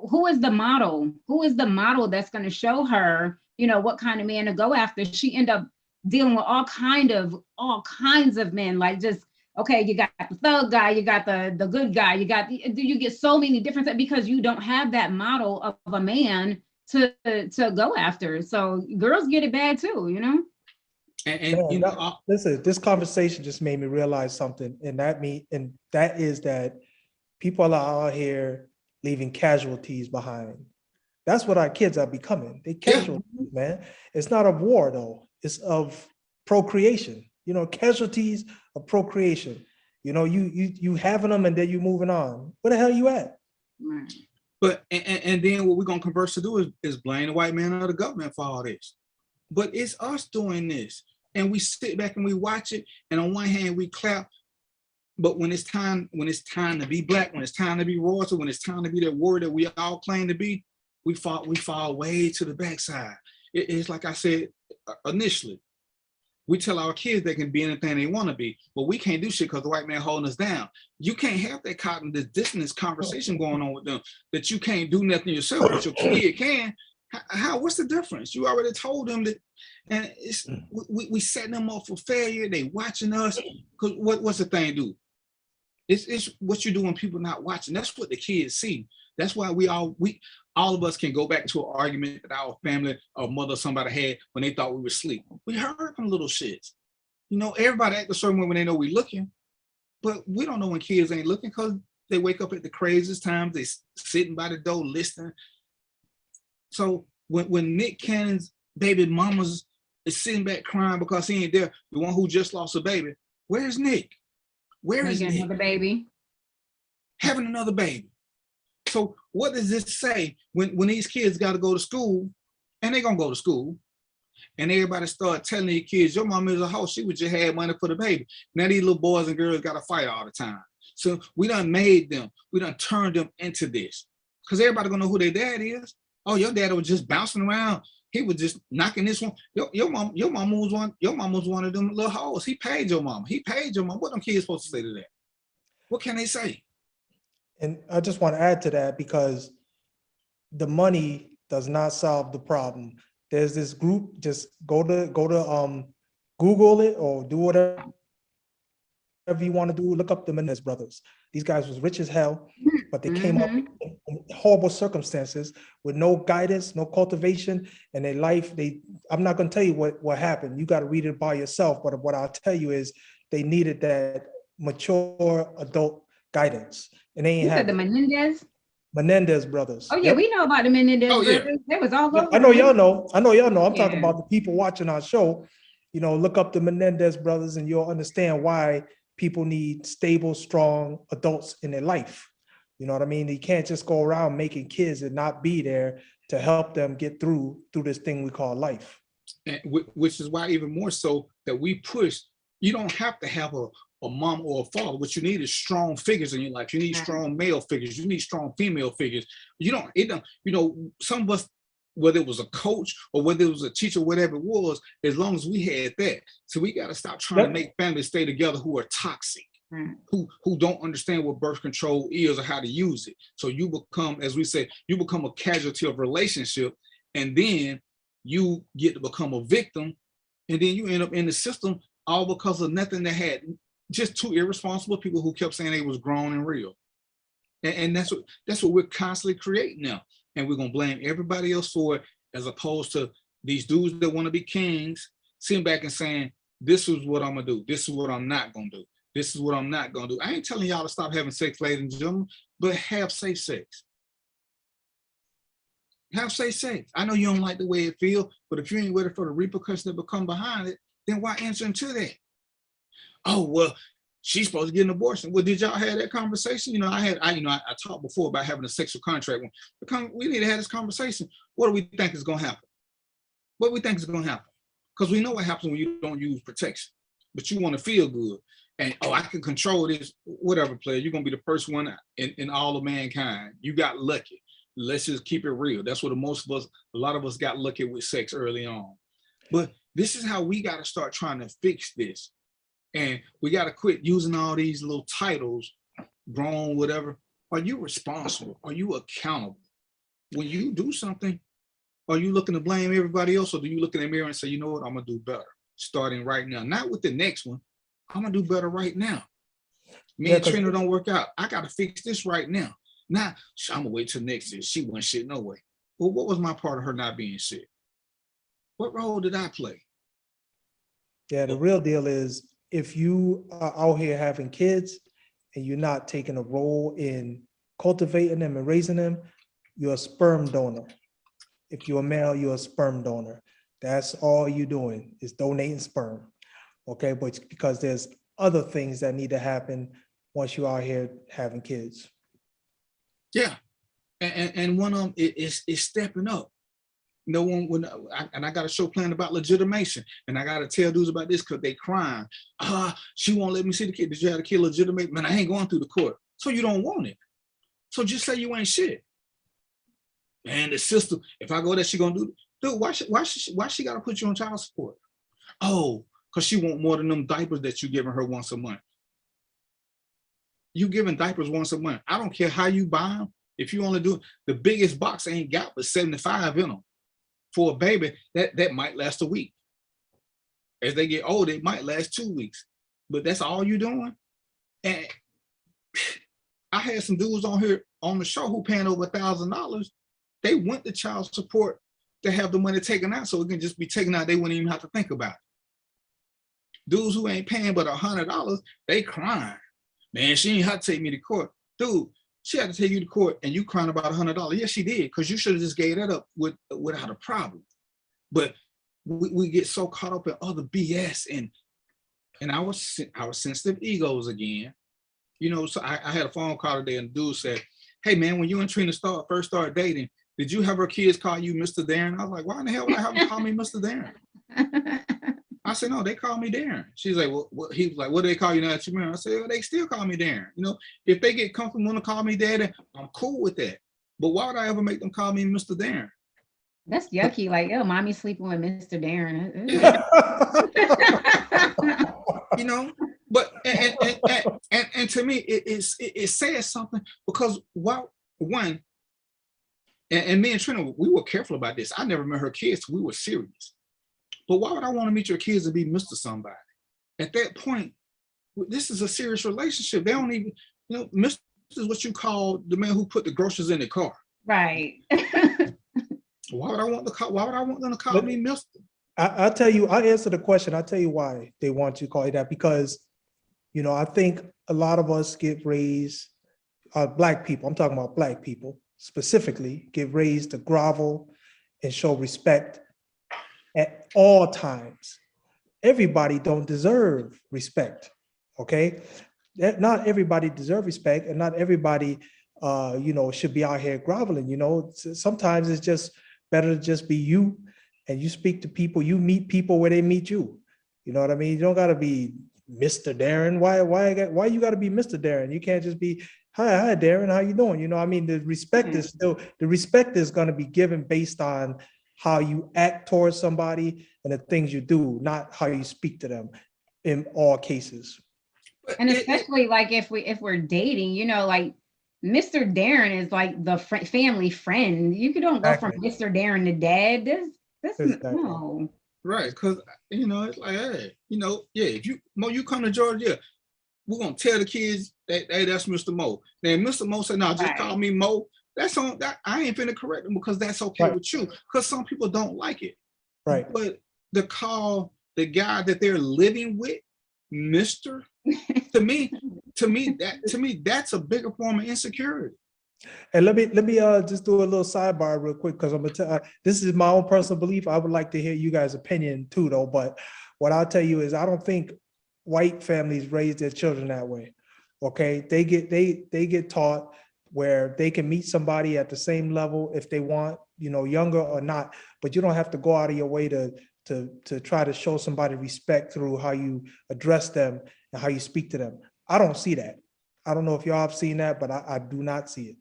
who is the model? Who is the model that's going to show her, you know, what kind of man to go after? She end up dealing with all kinds of men, like just, okay, you got the thug guy, you got the good guy, you get so many different things because you don't have that model of a man to go after. So girls get it bad too, you know. And you know, listen, this conversation just made me realize something, and that is that people are out here leaving casualties behind. That's what our kids are becoming. They casualties, man. It's not of war though. It's of procreation. You know, casualties of procreation. You know, you having them and then you moving on. Where the hell you at? Right. But and then what we're gonna converse to do is blame the white man or the government for all this. But it's us doing this, and we sit back and we watch it. And on one hand we clap, but when it's time to be black, when it's time to be royalty, when it's time to be that word that we all claim to be, we fall way to the backside. It's like I said initially. We tell our kids they can be anything they want to be, but we can't do shit because the white man holding us down. You can't have that cognitive dissonance conversation going on with them, that you can't do nothing yourself, but your kid can. What's the difference? You already told them that, and we setting them up for failure. They watching us, because what's the thing do? It's what you do when people not watching. That's what the kids see. That's why all of us can go back to an argument that our family or mother or somebody had when they thought we were asleep. We heard them little shits. You know, everybody act a certain way when they know we looking, but we don't know when kids ain't looking because they wake up at the craziest times. They sitting by the door listening. So when Nick Cannon's baby mamas is sitting back crying because he ain't there, the one who just lost a baby, where's Nick? Where is Nick? Another baby. Having another baby. So what does this say when these kids got to go to school, and they're going to go to school, and everybody start telling these kids, your mama is a hoe, she would just have money for the baby. Now these little boys and girls got to fight all the time. So we done made them, we done turned them into this. Because everybody going to know who their dad is. Oh, your dad was just bouncing around. He was just knocking this one. Your mama was one of them little hoes. He paid your mama. He paid your mama. What them kids supposed to say to that? What can they say? And I just want to add to that, because the money does not solve the problem. There's this group, just go to Google it or do whatever you want to do. Look up the Menendez brothers. These guys was rich as hell, but they came up in horrible circumstances with no guidance, no cultivation, and their life. I'm not going to tell you what happened. You got to read it by yourself. But what I'll tell you is they needed that mature adult guidance. And they ain't had the Menendez brothers. Oh yeah, we know about the Menendez brothers. They was all over. I know y'all know. I'm talking about the people watching our show. You know, look up the Menendez brothers and you'll understand why people need stable, strong adults in their life. You know what I mean? You can't just go around making kids and not be there to help them get through this thing we call life. And which is why even more so that we push, you don't have to have a mom or a father. What you need is strong figures in your life. You need strong male figures. You need strong female figures. You know, some of us, whether it was a coach or whether it was a teacher, whatever it was, as long as we had that. So we got to stop trying to make families stay together who are toxic, who don't understand what birth control is or how to use it. So you become, as we say, you become a casualty of relationship, and then you get to become a victim, and then you end up in the system all because of nothing that had just two irresponsible people who kept saying they was grown and real. And that's what we're constantly creating now. And we're gonna blame everybody else for it, as opposed to these dudes that want to be kings sitting back and saying, this is what I'm gonna do, this is what I'm not gonna do, this is what I'm not gonna do. I ain't telling y'all to stop having sex, ladies and gentlemen, but have safe sex. Have safe sex. I know you don't like the way it feels, but if you ain't ready for the repercussions that will come behind it, then why answer into that? Oh, well, she's supposed to get an abortion. Well, did y'all have that conversation? You know, I talked before about having a sexual contract. We need to have this conversation. What do we think is gonna happen? What do we think is gonna happen? Because we know what happens when you don't use protection, but you want to feel good. And oh, I can control this, whatever, player. You're gonna be the first one in all of mankind. You got lucky. Let's just keep it real. That's what a lot of us got lucky with sex early on. But this is how we got to start trying to fix this. And we got to quit using all these little titles, grown, whatever. Are you responsible? Are you accountable? When you do something, are you looking to blame everybody else, or do you look in the mirror and say, you know what, I'm going to do better, starting right now? Not with the next one. I'm going to do better right now. Me and Trina don't work out. I got to fix this right now. Now, I'm going to wait till next year. She wasn't shit no way. Well, what was my part of her not being shit? What role did I play? Yeah, the real deal is, if you are out here having kids and you're not taking a role in cultivating them and raising them, you're a sperm donor. If you're a male, you're a sperm donor. That's all you're doing, is donating sperm. Okay, but because there's other things that need to happen once you're out here having kids. Yeah, and one of them is stepping up. No one would, and I got a show planned about legitimation, and I got to tell dudes about this because they crying. She won't let me see the kid. Did you have the kid legitimate? Man, I ain't going through the court. So you don't want it. So just say you ain't shit. Man, the system, if I go there, she gonna do, dude, why she got to put you on child support? Oh, because she want more than them diapers that you giving her once a month. You giving diapers once a month. I don't care how you buy them. If you only do, the biggest box ain't got but 75 in them. For a baby, that might last a week. As they get older, it might last 2 weeks. But that's all you're doing. And I had some dudes on here on the show who paying over $1,000. They went to child support to have the money taken out, so it can just be taken out. They wouldn't even have to think about it. Dudes who ain't paying but $100, they crying. Man, she ain't have to take me to court. Dude, she had to take you to court and you crying about $100. Yes, she did, because you should have just gave that up without a problem. But we get so caught up in other BS and our sensitive egos again. You know, so I had a phone call today and the dude said, hey man, when you and Trina first started dating, did you have her kids call you Mr. Darren? I was like, why in the hell would I have them call me Mr. Darren? I said, no, they call me Darren. She's like, well, he was like, what do they call you now that you're married? I said, well, they still call me Darren. You know, if they get comfortable want to call me Daddy, I'm cool with that. But why would I ever make them call me Mr. Darren? That's yucky. Like, oh, mommy sleeping with Mr. Darren. Yeah. You know, but and to me, it says something, because one, and me and Trina, we were careful about this. I never met her kids. We were serious. But why would I want to meet your kids and be Mr. somebody? At that point, this is a serious relationship. They don't even, you know, Mr. is what you call the man who put the groceries in the car. Right. Why would I want them to call me Mr.? I'll tell you, I'll answer the question. I'll tell you why they want you to call you that. Because, you know, I think a lot of us get raised, Black people, I'm talking about Black people specifically, get raised to grovel and show respect at all times. Everybody don't deserve respect, okay? Not everybody deserve respect, and not everybody, you know, should be out here groveling. You know, sometimes it's just better to just be you, and you speak to people, you meet people where they meet you. You know what I mean? You don't gotta be Mr. Darren. Why you got to be Mr. Darren? You can't just be hi Darren, how you doing? You know, I mean, the respect is still, the respect is going to be given based on how you act towards somebody and the things you do, not how you speak to them in all cases. And especially like if we're dating, you know, like Mr. Darren is like the family friend. You don't go from Mr. Darren to dad. This no. Right, because you know, it's like, hey, you know, yeah, if you come to Georgia, yeah, we're gonna tell the kids that, hey, that's Mr. Mo. Then Mr. Mo said, no, just call me Mo. That's on that. I ain't finna correct them because that's okay with you. Because some people don't like it. Right. But to call the guy that they're living with Mr. to me, that's a bigger form of insecurity. And let me just do a little sidebar real quick, because I'm gonna tell this is my own personal belief. I would like to hear you guys' opinion too, though. But what I'll tell you is I don't think white families raise their children that way. Okay, they get taught where they can meet somebody at the same level if they want, you know, younger or not, but you don't have to go out of your way to try to show somebody respect through how you address them and how you speak to them. I don't see that. I don't know if y'all have seen that, but I do not see it.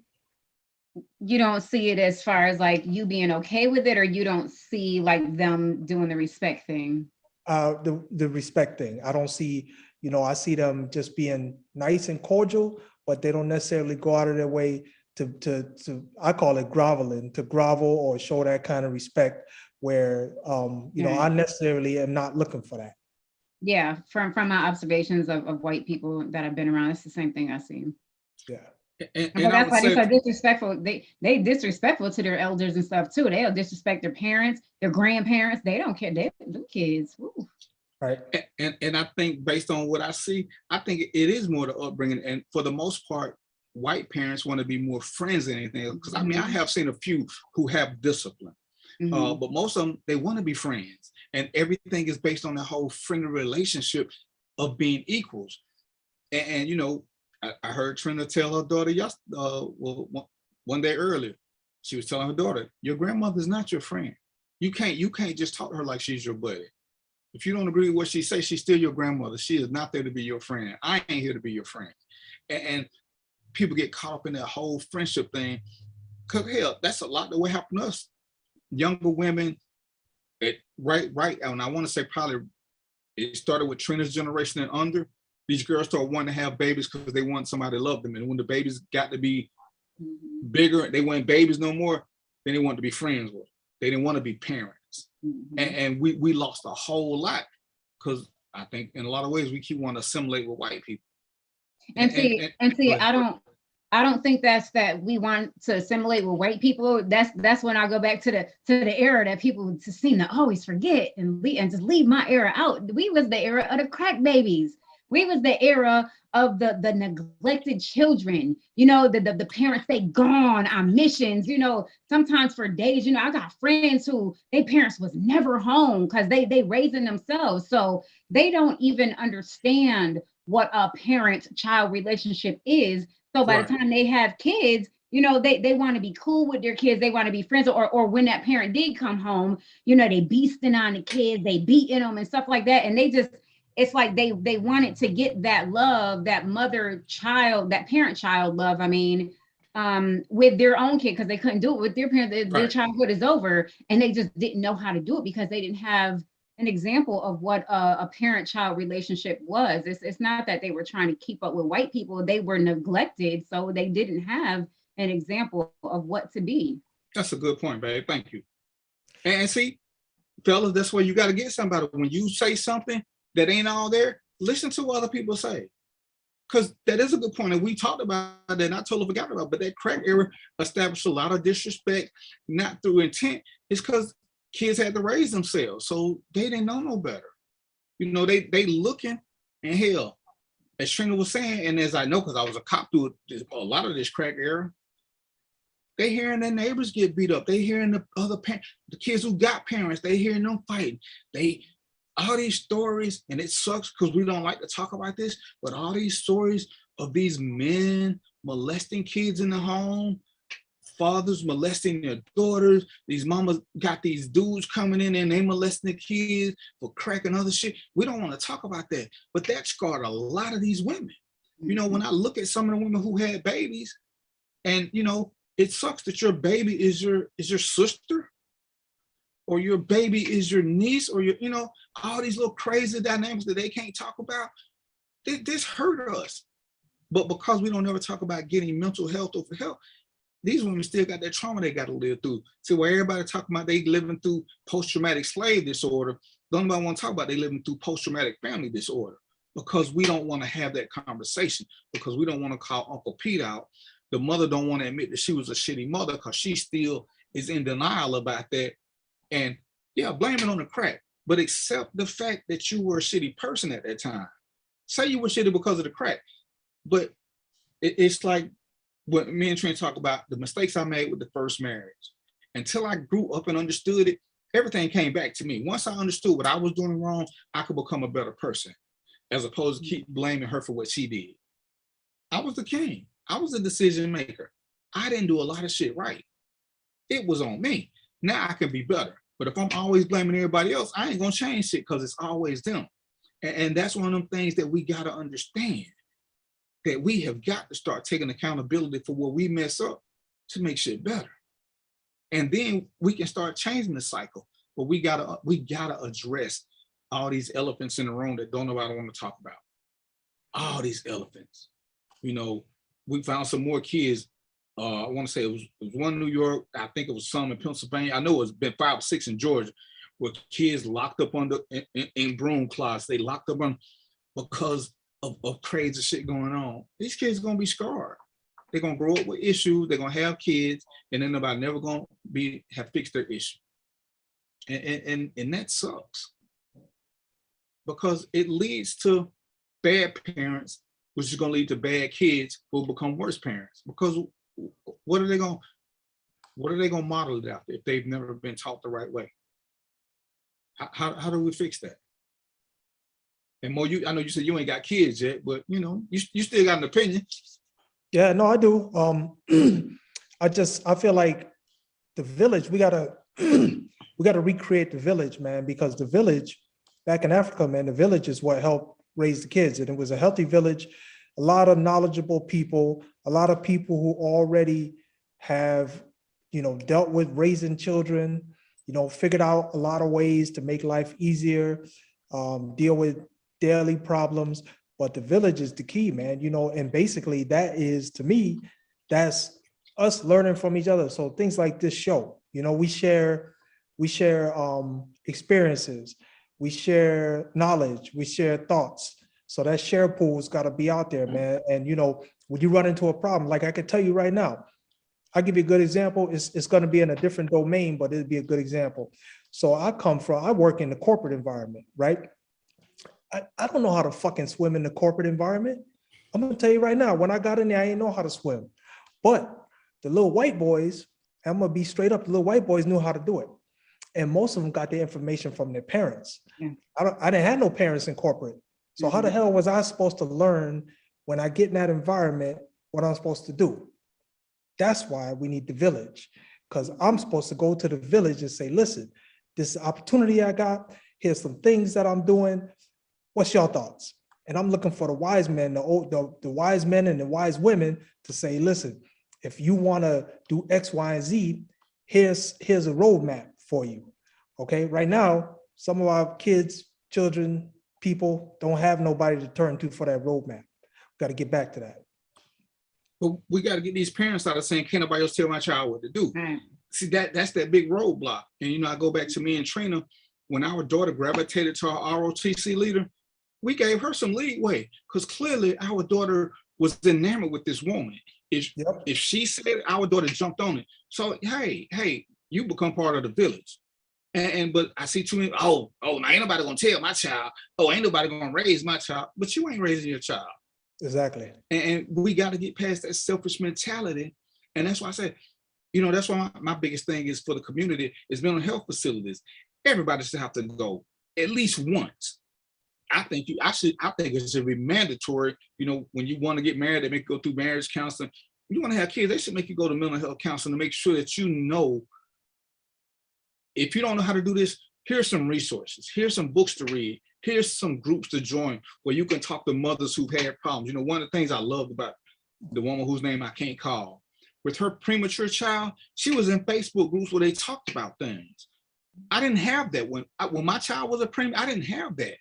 You don't see it as far as like you being okay with it, or you don't see like them doing the respect thing? The respect thing. I don't see, you know, I see them just being nice and cordial, but they don't necessarily go out of their way to I call it groveling, to grovel or show that kind of respect where, you know, I necessarily am not looking for that. Yeah, from my observations of white people that I've been around, it's the same thing I see. Yeah. And that's why they're so disrespectful. They disrespectful to their elders and stuff too. They'll disrespect their parents, their grandparents. They don't care. They're kids. Woo. Right. And I think based on what I see, I think it is more the upbringing. And for the most part, white parents want to be more friends than anything else. Because I mean, I have seen a few who have discipline, but most of them, they want to be friends. And everything is based on the whole friendly relationship of being equals. And you know, I heard Trina tell her daughter one day earlier, she was telling her daughter, your grandmother's not your friend. You can't just talk to her like she's your buddy. If you don't agree with what she says, she's still your grandmother. She is not there to be your friend. I ain't here to be your friend. And people get caught up in that whole friendship thing. Cause hell, that's a lot that what happened to us. Younger women, right, and I want to say probably it started with Trina's generation and under. These girls started wanting to have babies because they want somebody to love them. And when the babies got to be bigger, they weren't babies no more, then they wanted to be friends with them. They didn't want to be parents. And we lost a whole lot because I think in a lot of ways we keep wanting to assimilate with white people. And see, I don't think that's that we want to assimilate with white people. That's when I go back to the era that people seem to always forget and just leave my era out. We was the era of the crack babies. We was the era of the neglected children. You know, the parents, they gone on missions, you know, sometimes for days. You know, I got friends who their parents was never home because they raising themselves. So they don't even understand what a parent-child relationship is. So by the time they have kids, you know, they want to be cool with their kids. They want to be friends, or when that parent did come home, you know, they beasting on the kids, they beating them and stuff like that. And they just, it's like they wanted to get that love, that mother-child, that parent-child love, I mean, with their own kid, because they couldn't do it with their parents. Their childhood is over, and they just didn't know how to do it because they didn't have an example of what a parent-child relationship was. It's not that they were trying to keep up with white people. They were neglected, so they didn't have an example of what to be. That's a good point, babe. Thank you. And see, fellas, that's where you got to get somebody. When you say something that ain't all there, listen to what other people say. Because that is a good point. And we talked about that, and I totally forgot about it, but that crack era established a lot of disrespect, not through intent. It's because kids had to raise themselves, so they didn't know no better. You know, they looking, and hell, as Trina was saying, and as I know, because I was a cop through a lot of this crack era, they hearing their neighbors get beat up. They hearing the other parents, the kids who got parents, they hearing them fighting. All these stories, and it sucks because we don't like to talk about this, but all these stories of these men molesting kids in the home, fathers molesting their daughters. These mamas got these dudes coming in and they molesting the kids for crack and other shit. We don't want to talk about that, but that scarred a lot of these women. You know, when I look at some of the women who had babies, and you know, it sucks that your baby is your sister, or your baby is your niece, or your, you know, all these little crazy dynamics that they can't talk about. This hurt us. But because we don't ever talk about getting mental health over health, these women still got that trauma they got to live through. See, where everybody talking about they living through post-traumatic slave disorder, don't nobody want to talk about they living through post-traumatic family disorder, because we don't want to have that conversation, because we don't want to call Uncle Pete out. The mother don't want to admit that she was a shitty mother because she still is in denial about that. And yeah, blame it on the crack, but accept the fact that you were a shitty person at that time. Say you were shitty because of the crack, but it's like what me and Trina talk about, the mistakes I made with the first marriage. Until I grew up and understood it, everything came back to me. Once I understood what I was doing wrong, I could become a better person, as opposed to keep blaming her for what she did. I was the king. I was the decision maker. I didn't do a lot of shit right. It was on me. Now I can be better. But if I'm always blaming everybody else, I ain't gonna change shit because it's always them. And that's one of them things that we gotta understand, that we have got to start taking accountability for what we mess up to make shit better. And then we can start changing the cycle. But we gotta address all these elephants in the room that don't nobody want to talk about. All these elephants. You know, we found some more kids. I want to say it was one in New York. I think it was some in Pennsylvania. I know it's been 5 or 6 in Georgia, where kids locked up in broom closets. They locked up on because of crazy shit going on. These kids are gonna be scarred. They're gonna grow up with issues. They're gonna have kids, and then nobody never gonna have fixed their issue. And that sucks, because it leads to bad parents, which is gonna lead to bad kids who will become worse parents. Because what are they gonna model it after if they've never been taught the right way? How do we fix that? And Mo, I know you said you ain't got kids yet, but you know, you still got an opinion. Yeah, no, I do. I feel like the village, we gotta recreate the village, man, because the village back in Africa, man, the village is what helped raise the kids. And it was a healthy village, a lot of knowledgeable people, a lot of people who already have, you know, dealt with raising children, you know, figured out a lot of ways to make life easier, deal with daily problems. But the village is the key, man, you know, and basically that is, to me, that's us learning from each other. So things like this show, you know, we share experiences, we share knowledge, we share thoughts. So that share pool's got to be out there, man. And you know, when you run into a problem, like I can tell you right now, I'll give you a good example. It's going to be in a different domain, but it'll be a good example. So I work in the corporate environment, right? I don't know how to fucking swim in the corporate environment. I'm going to tell you right now, when I got in there, I didn't know how to swim. But the little white boys, I'm going to be straight up, the little white boys knew how to do it. And most of them got their information from their parents. Yeah. I didn't have no parents in corporate. So how the hell was I supposed to learn when I get in that environment what I'm supposed to do? That's why we need the village, because I'm supposed to go to the village and say, listen, this opportunity I got, here's some things that I'm doing. What's your thoughts? And I'm looking for the wise men, the wise men and the wise women to say, listen, if you want to do X, Y, and Z, here's a roadmap for you. Okay, right now, some of our kids, children, people don't have nobody to turn to for that roadmap. Got to get back to that. But we got to get these parents out of saying, can't nobody else tell my child what to do. See, that's that big roadblock. And you know, I go back to me and Trina, when our daughter gravitated to our ROTC leader, we gave her some leeway, because clearly our daughter was enamored with this woman. If she said it, our daughter jumped on it. So hey, you become part of the village. But I see too many, now ain't nobody gonna tell my child, ain't nobody gonna raise my child, but you ain't raising your child. Exactly. And we got to get past that selfish mentality. And that's why I said, you know, that's why my biggest thing is for the community is mental health facilities. Everybody should have to go at least once. I think it should be mandatory. You know, when you want to get married, they make you go through marriage counseling. you want to have kids, they should make you go to mental health counseling to make sure that you know, if you don't know how to do this, here's some resources. Here's some books to read. Here's some groups to join where you can talk to mothers who've had problems. You know, one of the things I loved about the woman whose name I can't call, with her premature child, she was in Facebook groups where they talked about things. I didn't have that when my child was a preemie. I didn't have that.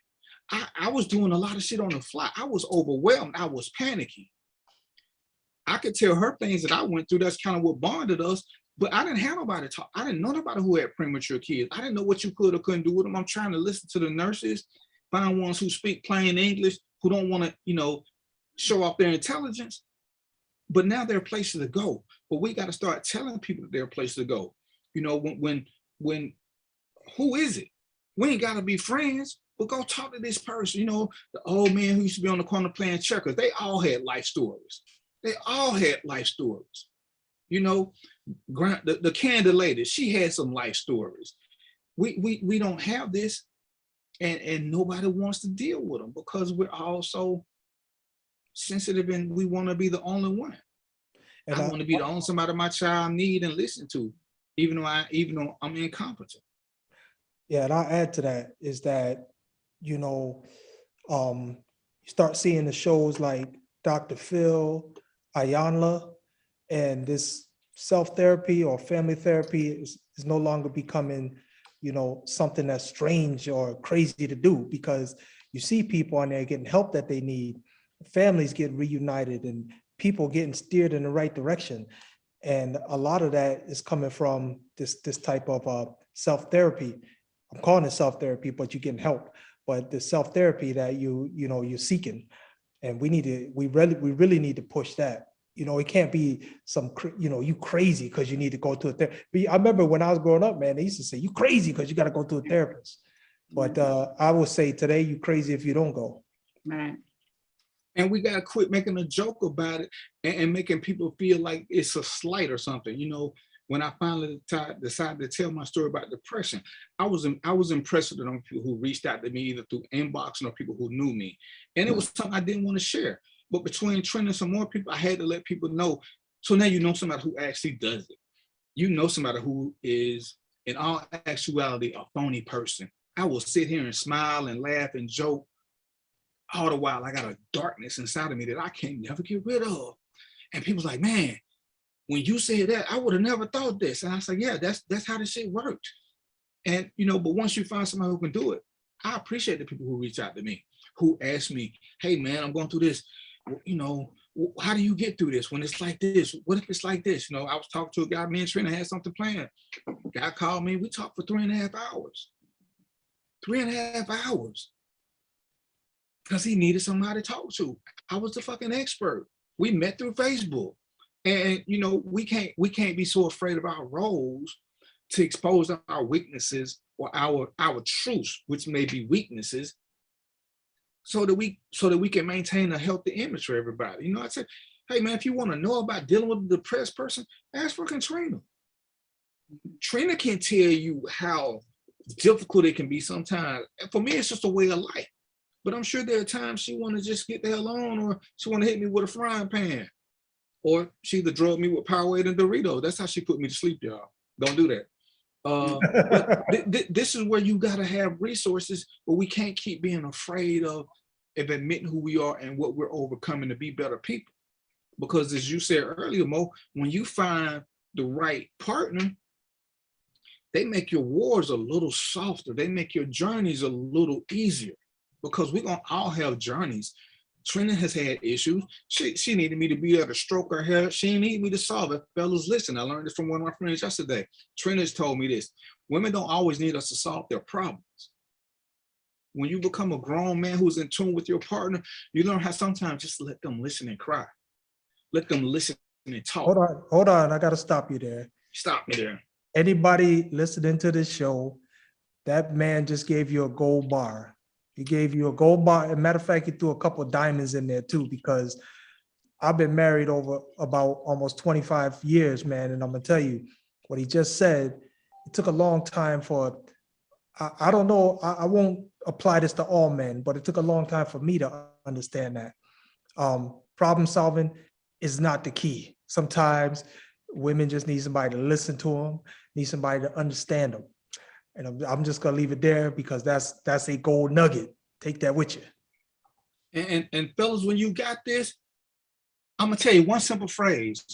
I was doing a lot of shit on the fly. I was overwhelmed. I was panicking. I could tell her things that I went through. That's kind of what bonded us. But I didn't have nobody to talk. I didn't know nobody who had premature kids. I didn't know what you could or couldn't do with them. I'm trying to listen to the nurses, find ones who speak plain English, who don't want to, you know, show off their intelligence. But now there are places to go. But we got to start telling people that there are places to go. You know, when who is it? We ain't got to be friends, but go talk to this person. You know, the old man who used to be on the corner playing checkers, they all had life stories. They all had life stories. You know, the candid lady, she had some life stories. We don't have this, and nobody wants to deal with them because we're all so sensitive and we want to be the only one. And I want to be the only somebody my child need and listen to, even though I'm incompetent. Yeah, and I'll add to that is that, you know, you start seeing the shows like Dr. Phil, Ayanla, and this self-therapy or family therapy is no longer becoming, you know, something that's strange or crazy to do, because you see people on there getting help that they need, families get reunited, and people getting steered in the right direction. And a lot of that is coming from this type of self-therapy. I'm calling it self-therapy, but you're getting help. But the self-therapy that you're seeking, and we really need to push that. You know, it can't be some, you know, you crazy because you need to go to a therapist. I remember when I was growing up, man, they used to say, you crazy because you got to go to a therapist. But I would say today, you crazy if you don't go. Right. And we got to quit making a joke about it and making people feel like it's a slight or something. You know, when I finally decided to tell my story about depression, I was impressed with the people who reached out to me either through inboxing or people who knew me. And it was something I didn't want to share. But between Trina and some more people, I had to let people know. So now you know somebody who actually does it. You know somebody who is, in all actuality, a phony person. I will sit here and smile and laugh and joke. All the while, I got a darkness inside of me that I can't never get rid of. And people's like, man, when you said that, I would have never thought this. And I was like, yeah, that's how this shit worked. And, you know, but once you find somebody who can do it, I appreciate the people who reach out to me, who ask me, hey, man, I'm going through this. You know, how do you get through this when it's like this? What if it's like this? You know, I was talking to a guy, me and Trina had something planned. Guy called me, we talked for 3.5 hours. 3.5 hours. Because he needed somebody to talk to. I was the fucking expert. We met through Facebook. And you know, we can't be so afraid of our roles to expose our weaknesses or our truths, which may be weaknesses, so that we can maintain a healthy image for everybody. You know, I said, hey man, if you want to know about dealing with a depressed person, ask fucking Trina. Trina can tell you how difficult it can be sometimes. And for me, it's just a way of life. But I'm sure there are times she want to just get the hell on, or she want to hit me with a frying pan, or she either drug me with Powerade and Doritos. That's how she put me to sleep, y'all. Don't do that. But this is where you got to have resources, but we can't keep being afraid of admitting who we are and what we're overcoming to be better people. Because as you said earlier, Mo, when you find the right partner, they make your wars a little softer. They make your journeys a little easier, because we're going to all have journeys. Trina has had issues. She needed me to be there to stroke her hair. She didn't need me to solve it. Fellas, listen, I learned this from one of my friends yesterday. Trina's told me this. Women don't always need us to solve their problems. When you become a grown man who's in tune with your partner, you learn how sometimes just let them listen and cry. Let them listen and talk. Hold on. I got to stop you there. Stop me there. Anybody listening to this show, that man just gave you a gold bar. He gave you a gold bar. As a matter of fact, he threw a couple of diamonds in there too, because I've been married over about almost 25 years, man. And I'm going to tell you what he just said. It took a long time for, I don't know, I won't apply this to all men, but it took a long time for me to understand that. Problem solving is not the key. Sometimes women just need somebody to listen to them, need somebody to understand them. And I'm just gonna leave it there because that's a gold nugget. Take that with you. And fellas, when you got this, I'm gonna tell you one simple phrase.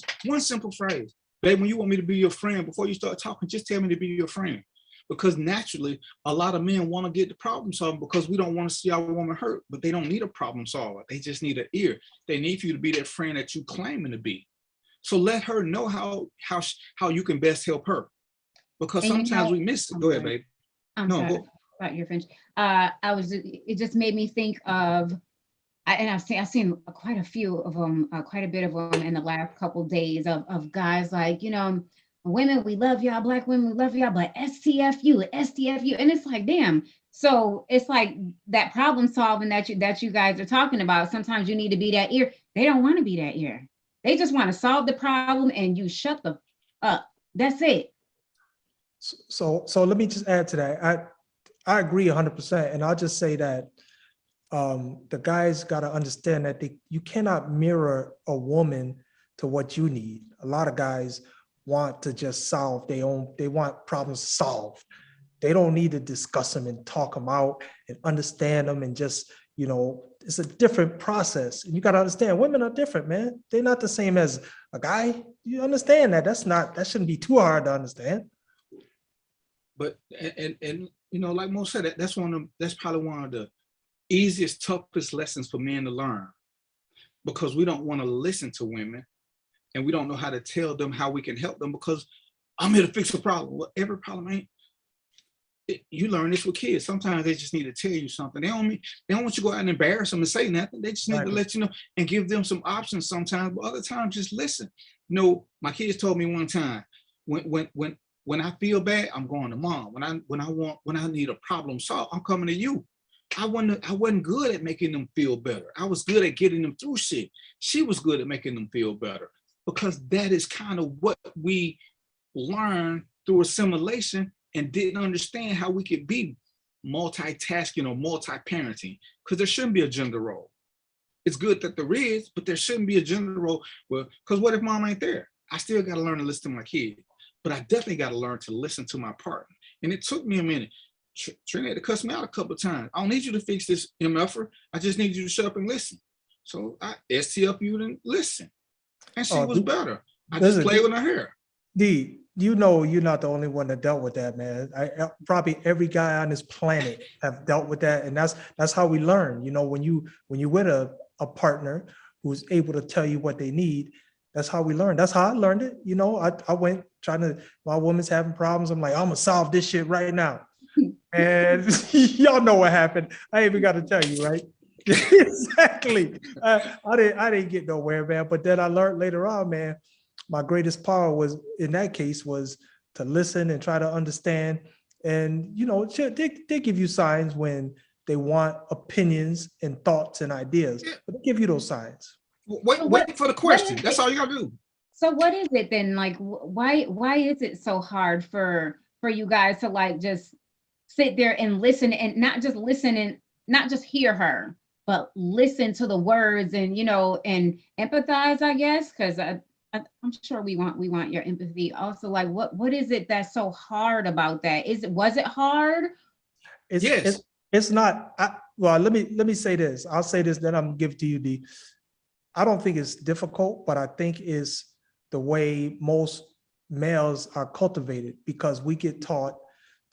Babe, when you want me to be your friend, before you start talking, just tell me to be your friend. Because naturally, a lot of men want to get the problem solved because we don't want to see our woman hurt, but they don't need a problem solver. They just need an ear. They need for you to be that friend that you claiming to be. So let her know how you can best help her. Because sometimes we miss it. Go ahead, babe. I'm sorry about your French. It just made me think of, and I've seen quite a few of them, quite a bit of them in the last couple of days of guys like, you know, women, we love y'all, Black women, we love y'all, but STFU, and it's like, damn. So it's like that problem solving that you guys are talking about. Sometimes you need to be that ear. They don't want to be that ear. They just want to solve the problem, and you shut the up. That's it. So let me just add to that. I agree 100%, and I'll just say that the guys got to understand that you cannot mirror a woman to what you need. A lot of guys want to just solve they want problems solved. They don't need to discuss them and talk them out and understand them, and just, you know, it's a different process. And you got to understand, women are different, man. They're not the same as a guy. You understand that. That shouldn't be too hard to understand. But and you know, like Mo said, that's probably one of the easiest, toughest lessons for men to learn, because we don't want to listen to women, and we don't know how to tell them how we can help them, because I'm here to fix a problem. Well, every problem ain't. You learn this with kids. Sometimes they just need to tell you something. They don't want you to go out and embarrass them and say nothing. They just need to let you know and give them some options sometimes. But other times, just listen. You know, my kids told me one time, when I feel bad, I'm going to mom. When I need a problem solved, I'm coming to you. I wasn't good at making them feel better. I was good at getting them through shit. She was good at making them feel better, because that is kind of what we learned through assimilation, and didn't understand how we could be multitasking or multi-parenting, because there shouldn't be a gender role. It's good that there is, but there shouldn't be a gender role. Well, because what if mom ain't there? I still got to learn to listen to my kid, but I definitely got to learn to listen to my partner. And it took me a minute. Trina had to cuss me out a couple of times. I don't need you to fix this, MFer. I just need you to shut up and listen. So I STFU'd and listen. And she was better. I just played with her hair. D, you know you're not the only one that dealt with that, man. Probably every guy on this planet have dealt with that, and that's how we learn. You know, when you with a partner who's able to tell you what they need, that's how we learn. That's how I learned it. You know, I went my woman's having problems. I'm like, I'm gonna solve this shit right now. And y'all know what happened. I ain't even got to tell you, right? Exactly. I didn't get nowhere, man. But then I learned later on, man, my greatest power was, in that case, was to listen and try to understand. And, you know, they give you signs when they want opinions and thoughts and ideas, but they give you those signs. Wait for the question. That's all you gotta do. So what is it then? Like, why is it so hard for you guys to like just sit there and listen, and not just listen and not just hear her, but listen to the words and, you know, and empathize, I guess, because I'm sure we want your empathy also. Like, what is it that's so hard about that? Was it hard? Yes. It's not. Well, let me say this. I'll say this, then I'm gonna give it to you, D. I don't think it's difficult, but I think it's the way most males are cultivated, because we get taught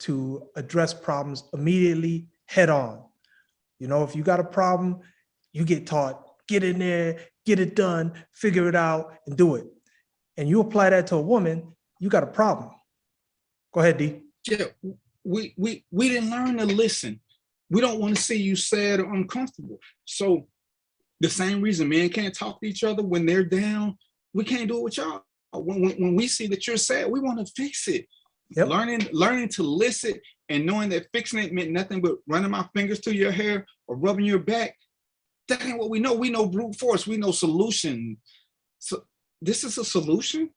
to address problems immediately, head on. You know, if you got a problem, you get taught, get in there, get it done, figure it out, and do it. And you apply that to a woman, you got a problem. Go ahead, D. Yeah, we didn't learn to listen. We don't want to see you sad or uncomfortable. So the same reason men can't talk to each other when they're down, we can't do it with y'all. When we see that you're sad, we want to fix it. Yep. Learning to listen and knowing that fixing it meant nothing but running my fingers through your hair or rubbing your back. That ain't what we know. We know brute force. We know solution. So this is a solution.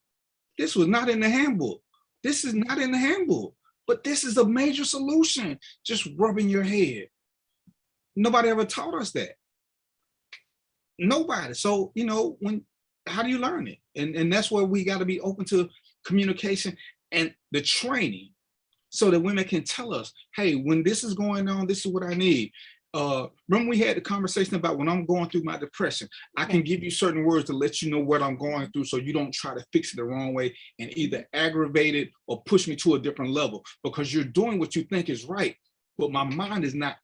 This was not in the handbook. This is not in the handbook, but this is a major solution. Just rubbing your head. Nobody ever taught us that. Nobody. So, you know, when how do you learn it? And that's where we got to be open to communication and the training, so that women can tell us, hey, when this is going on, this is what I need. Remember we had the conversation about when I'm going through my depression, I can give you certain words to let you know what I'm going through, so you don't try to fix it the wrong way and either aggravate it or push me to a different level, because you're doing what you think is right, but my mind is not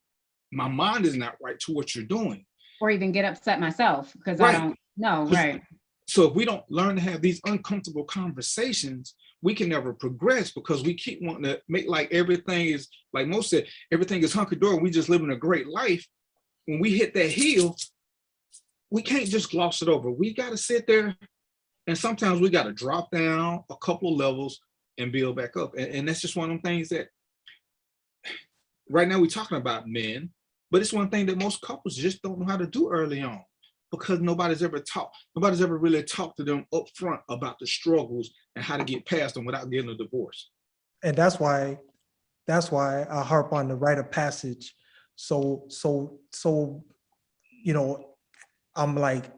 right to what you're doing. Or even get upset myself because Right. I don't know, right. So if we don't learn to have these uncomfortable conversations, we can never progress, because we keep wanting to make like everything is, like most said, everything is hunky-dory. We just living a great life. When we hit that hill, we can't just gloss it over. We got to sit there, and sometimes we got to drop down a couple of levels and build back up. And that's just one of them things that right now we're talking about men, but it's one thing that most couples just don't know how to do early on, because nobody's ever really talked to them up front about the struggles and how to get past them without getting a divorce. And that's why I harp on the rite of passage. So, you know, I'm like,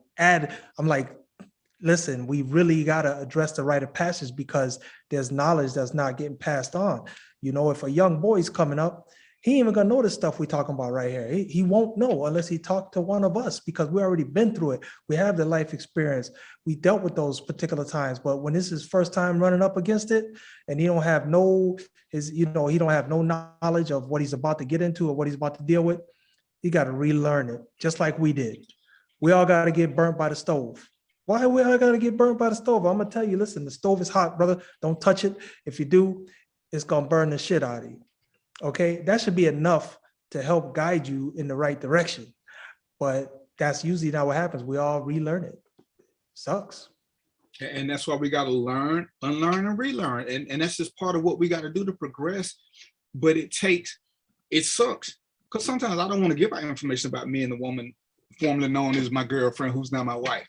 listen, we really got to address the rite of passage, because there's knowledge that's not getting passed on. You know, if a young boy's coming up, he ain't even gonna know the stuff we're talking about right here. He won't know unless he talked to one of us, because we already been through it. We have the life experience. We dealt with those particular times. But when this is first time running up against it, and he don't have no knowledge of what he's about to get into or what he's about to deal with, he got to relearn it, just like we did. We all got to get burnt by the stove. Why we all got to get burnt by the stove? I'm gonna tell you, listen, the stove is hot, brother. Don't touch it. If you do, it's gonna burn the shit out of you. Okay, that should be enough to help guide you in the right direction. But that's usually not what happens. We all relearn it. Sucks. And that's why we got to learn, unlearn, and relearn. And that's just part of what we got to do to progress. But it sucks. Because sometimes I don't want to give out information about me and the woman formerly known as my girlfriend, who's now my wife.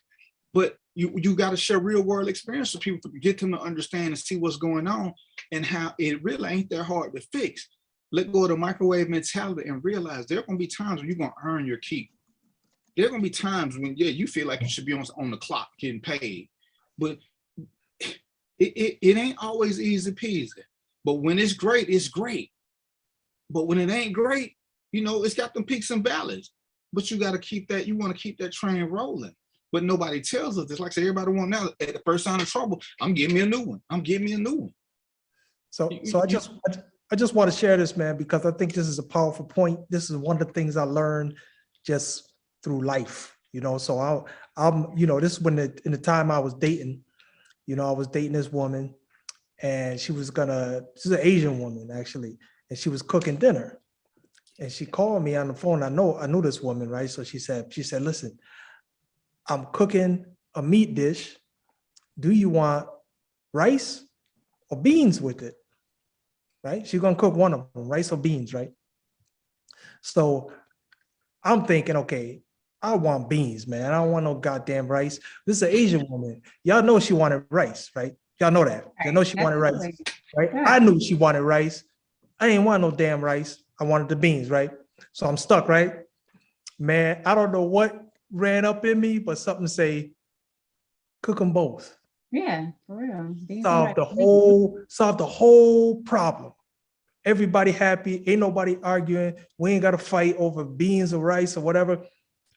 But you got to share real world experience with people to get them to understand and see what's going on, and how it really ain't that hard to fix. Let go of the microwave mentality and realize there are going to be times when you're going to earn your keep. There are going to be times when, yeah, you feel like you should be on the clock getting paid. But it ain't always easy peasy. But when it's great, it's great. But when it ain't great, you know, it's got them peaks and valleys. But you got to keep that, you want to keep that train rolling. But nobody tells us this. Like I say, everybody want now, at the first sign of trouble, I'm getting me a new one. I'm getting me a new one. So I just want to share this, man, because I think this is a powerful point. This is one of the things I learned just through life, you know. So I'm, you know, this is when in the time I was dating, you know, I was dating this woman, and she's an Asian woman actually, and she was cooking dinner, and she called me on the phone. I knew this woman, right? So she said, listen, I'm cooking a meat dish. Do you want rice or beans with it? Right? She's gonna cook one of them, rice or beans, right? So I'm thinking, okay, I want beans, man. I don't want no goddamn rice. This is an Asian woman. Y'all know she wanted rice, right? Y'all know that. Y'all know she wanted rice, right? I knew she wanted rice. I didn't want no damn rice. I wanted the beans, right? So I'm stuck, right? Man, I don't know what ran up in me, but something say, cook them both. Yeah, for real. Solve the whole problem. Everybody happy. Ain't nobody arguing. We ain't got to fight over beans or rice or whatever.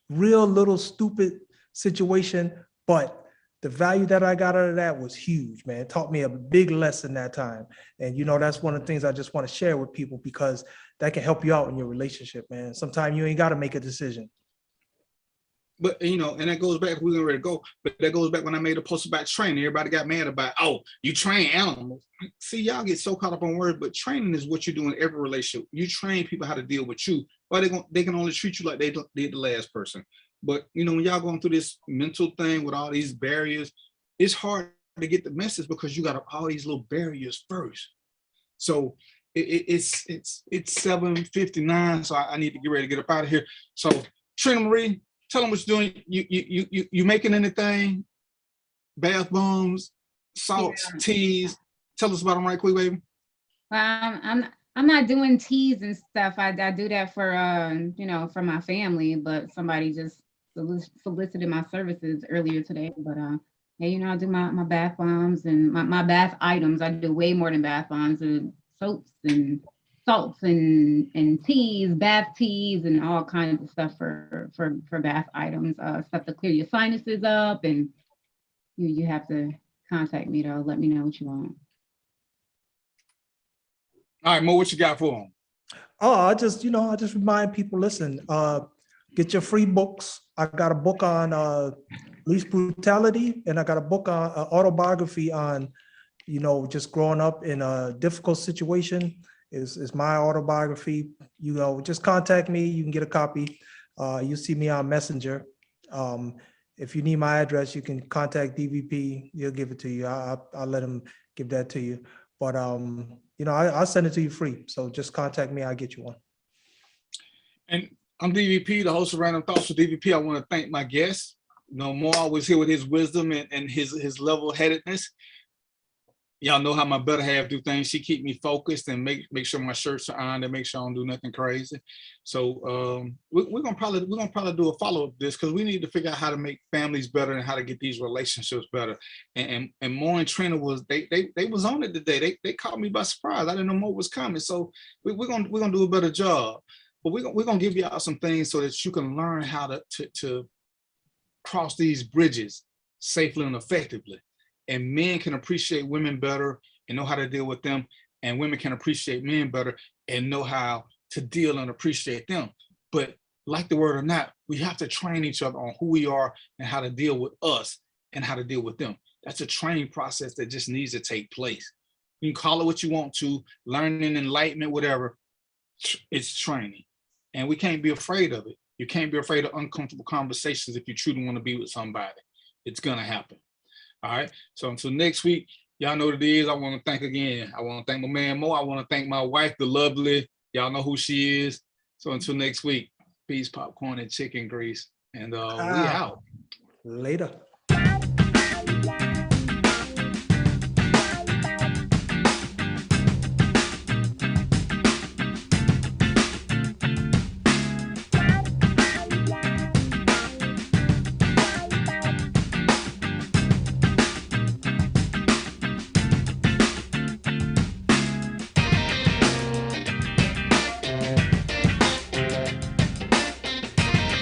Real little stupid situation, but the value that I got out of that was huge, man. It taught me a big lesson that time. And you know, that's one of the things I just want to share with people, because that can help you out in your relationship, man. Sometimes you ain't got to make a decision. But, you know, and that goes back, we're ready to go, but that goes back when I made a post about training. Everybody got mad about, oh, you train animals. See, y'all get so caught up on words, but training is what you do in every relationship. You train people how to deal with you, or they can only treat you like they did the last person. But, you know, when y'all going through this mental thing with all these barriers, it's hard to get the message because you got all these little barriers first. So it's 7:59, so I need to get ready to get up out of here. So, Trina Marie, tell them what you're doing. You making anything? Bath bombs, salts, teas. Tell us about them right quick, baby. I'm not doing teas and stuff. I do that for you know, for my family, but somebody just solicited my services earlier today, but yeah, you know, I do my bath bombs and my bath items. I do way more than bath bombs and soaps and salts and teas, bath teas, and all kinds of stuff for bath items, stuff to clear your sinuses up. And you have to contact me though. Let me know what you want. All right, Mo, what you got for them? Oh, I just remind people, listen, get your free books. I got a book on police brutality, and I got a book on autobiography on, you know, just growing up in a difficult situation. Is my autobiography. You know, just contact me. You can get a copy. You see me on Messenger. If you need my address, you can contact DVP. He'll give it to you. I'll let him give that to you. But you know, I'll send it to you free. So just contact me. I'll get you one. And I'm DVP, the host of Random Thoughts with DVP. I want to thank my guest. You know, Mo always here with his wisdom and his level-headedness. Y'all know how my better half do things. She keep me focused and make sure my shirts are on and make sure I don't do nothing crazy. So we're gonna probably do a follow-up this because we need to figure out how to make families better and how to get these relationships better. And Mo and Trina was they was on it today. They caught me by surprise. I didn't know Mo was coming. So we're gonna do a better job. But we're gonna give y'all some things so that you can learn how to cross these bridges safely and effectively. And men can appreciate women better and know how to deal with them. And women can appreciate men better and know how to deal and appreciate them. But like the word or not, we have to train each other on who we are and how to deal with us and how to deal with them. That's a training process that just needs to take place. You can call it what you want to, learning, enlightenment, whatever. It's training. And we can't be afraid of it. You can't be afraid of uncomfortable conversations if you truly want to be with somebody. It's gonna happen. All right, so until next week, y'all know what it is. I want to thank again. I want to thank my man Mo. I want to thank my wife, the lovely. Y'all know who she is. So until next week, peace, popcorn, and chicken grease. And we out. Later.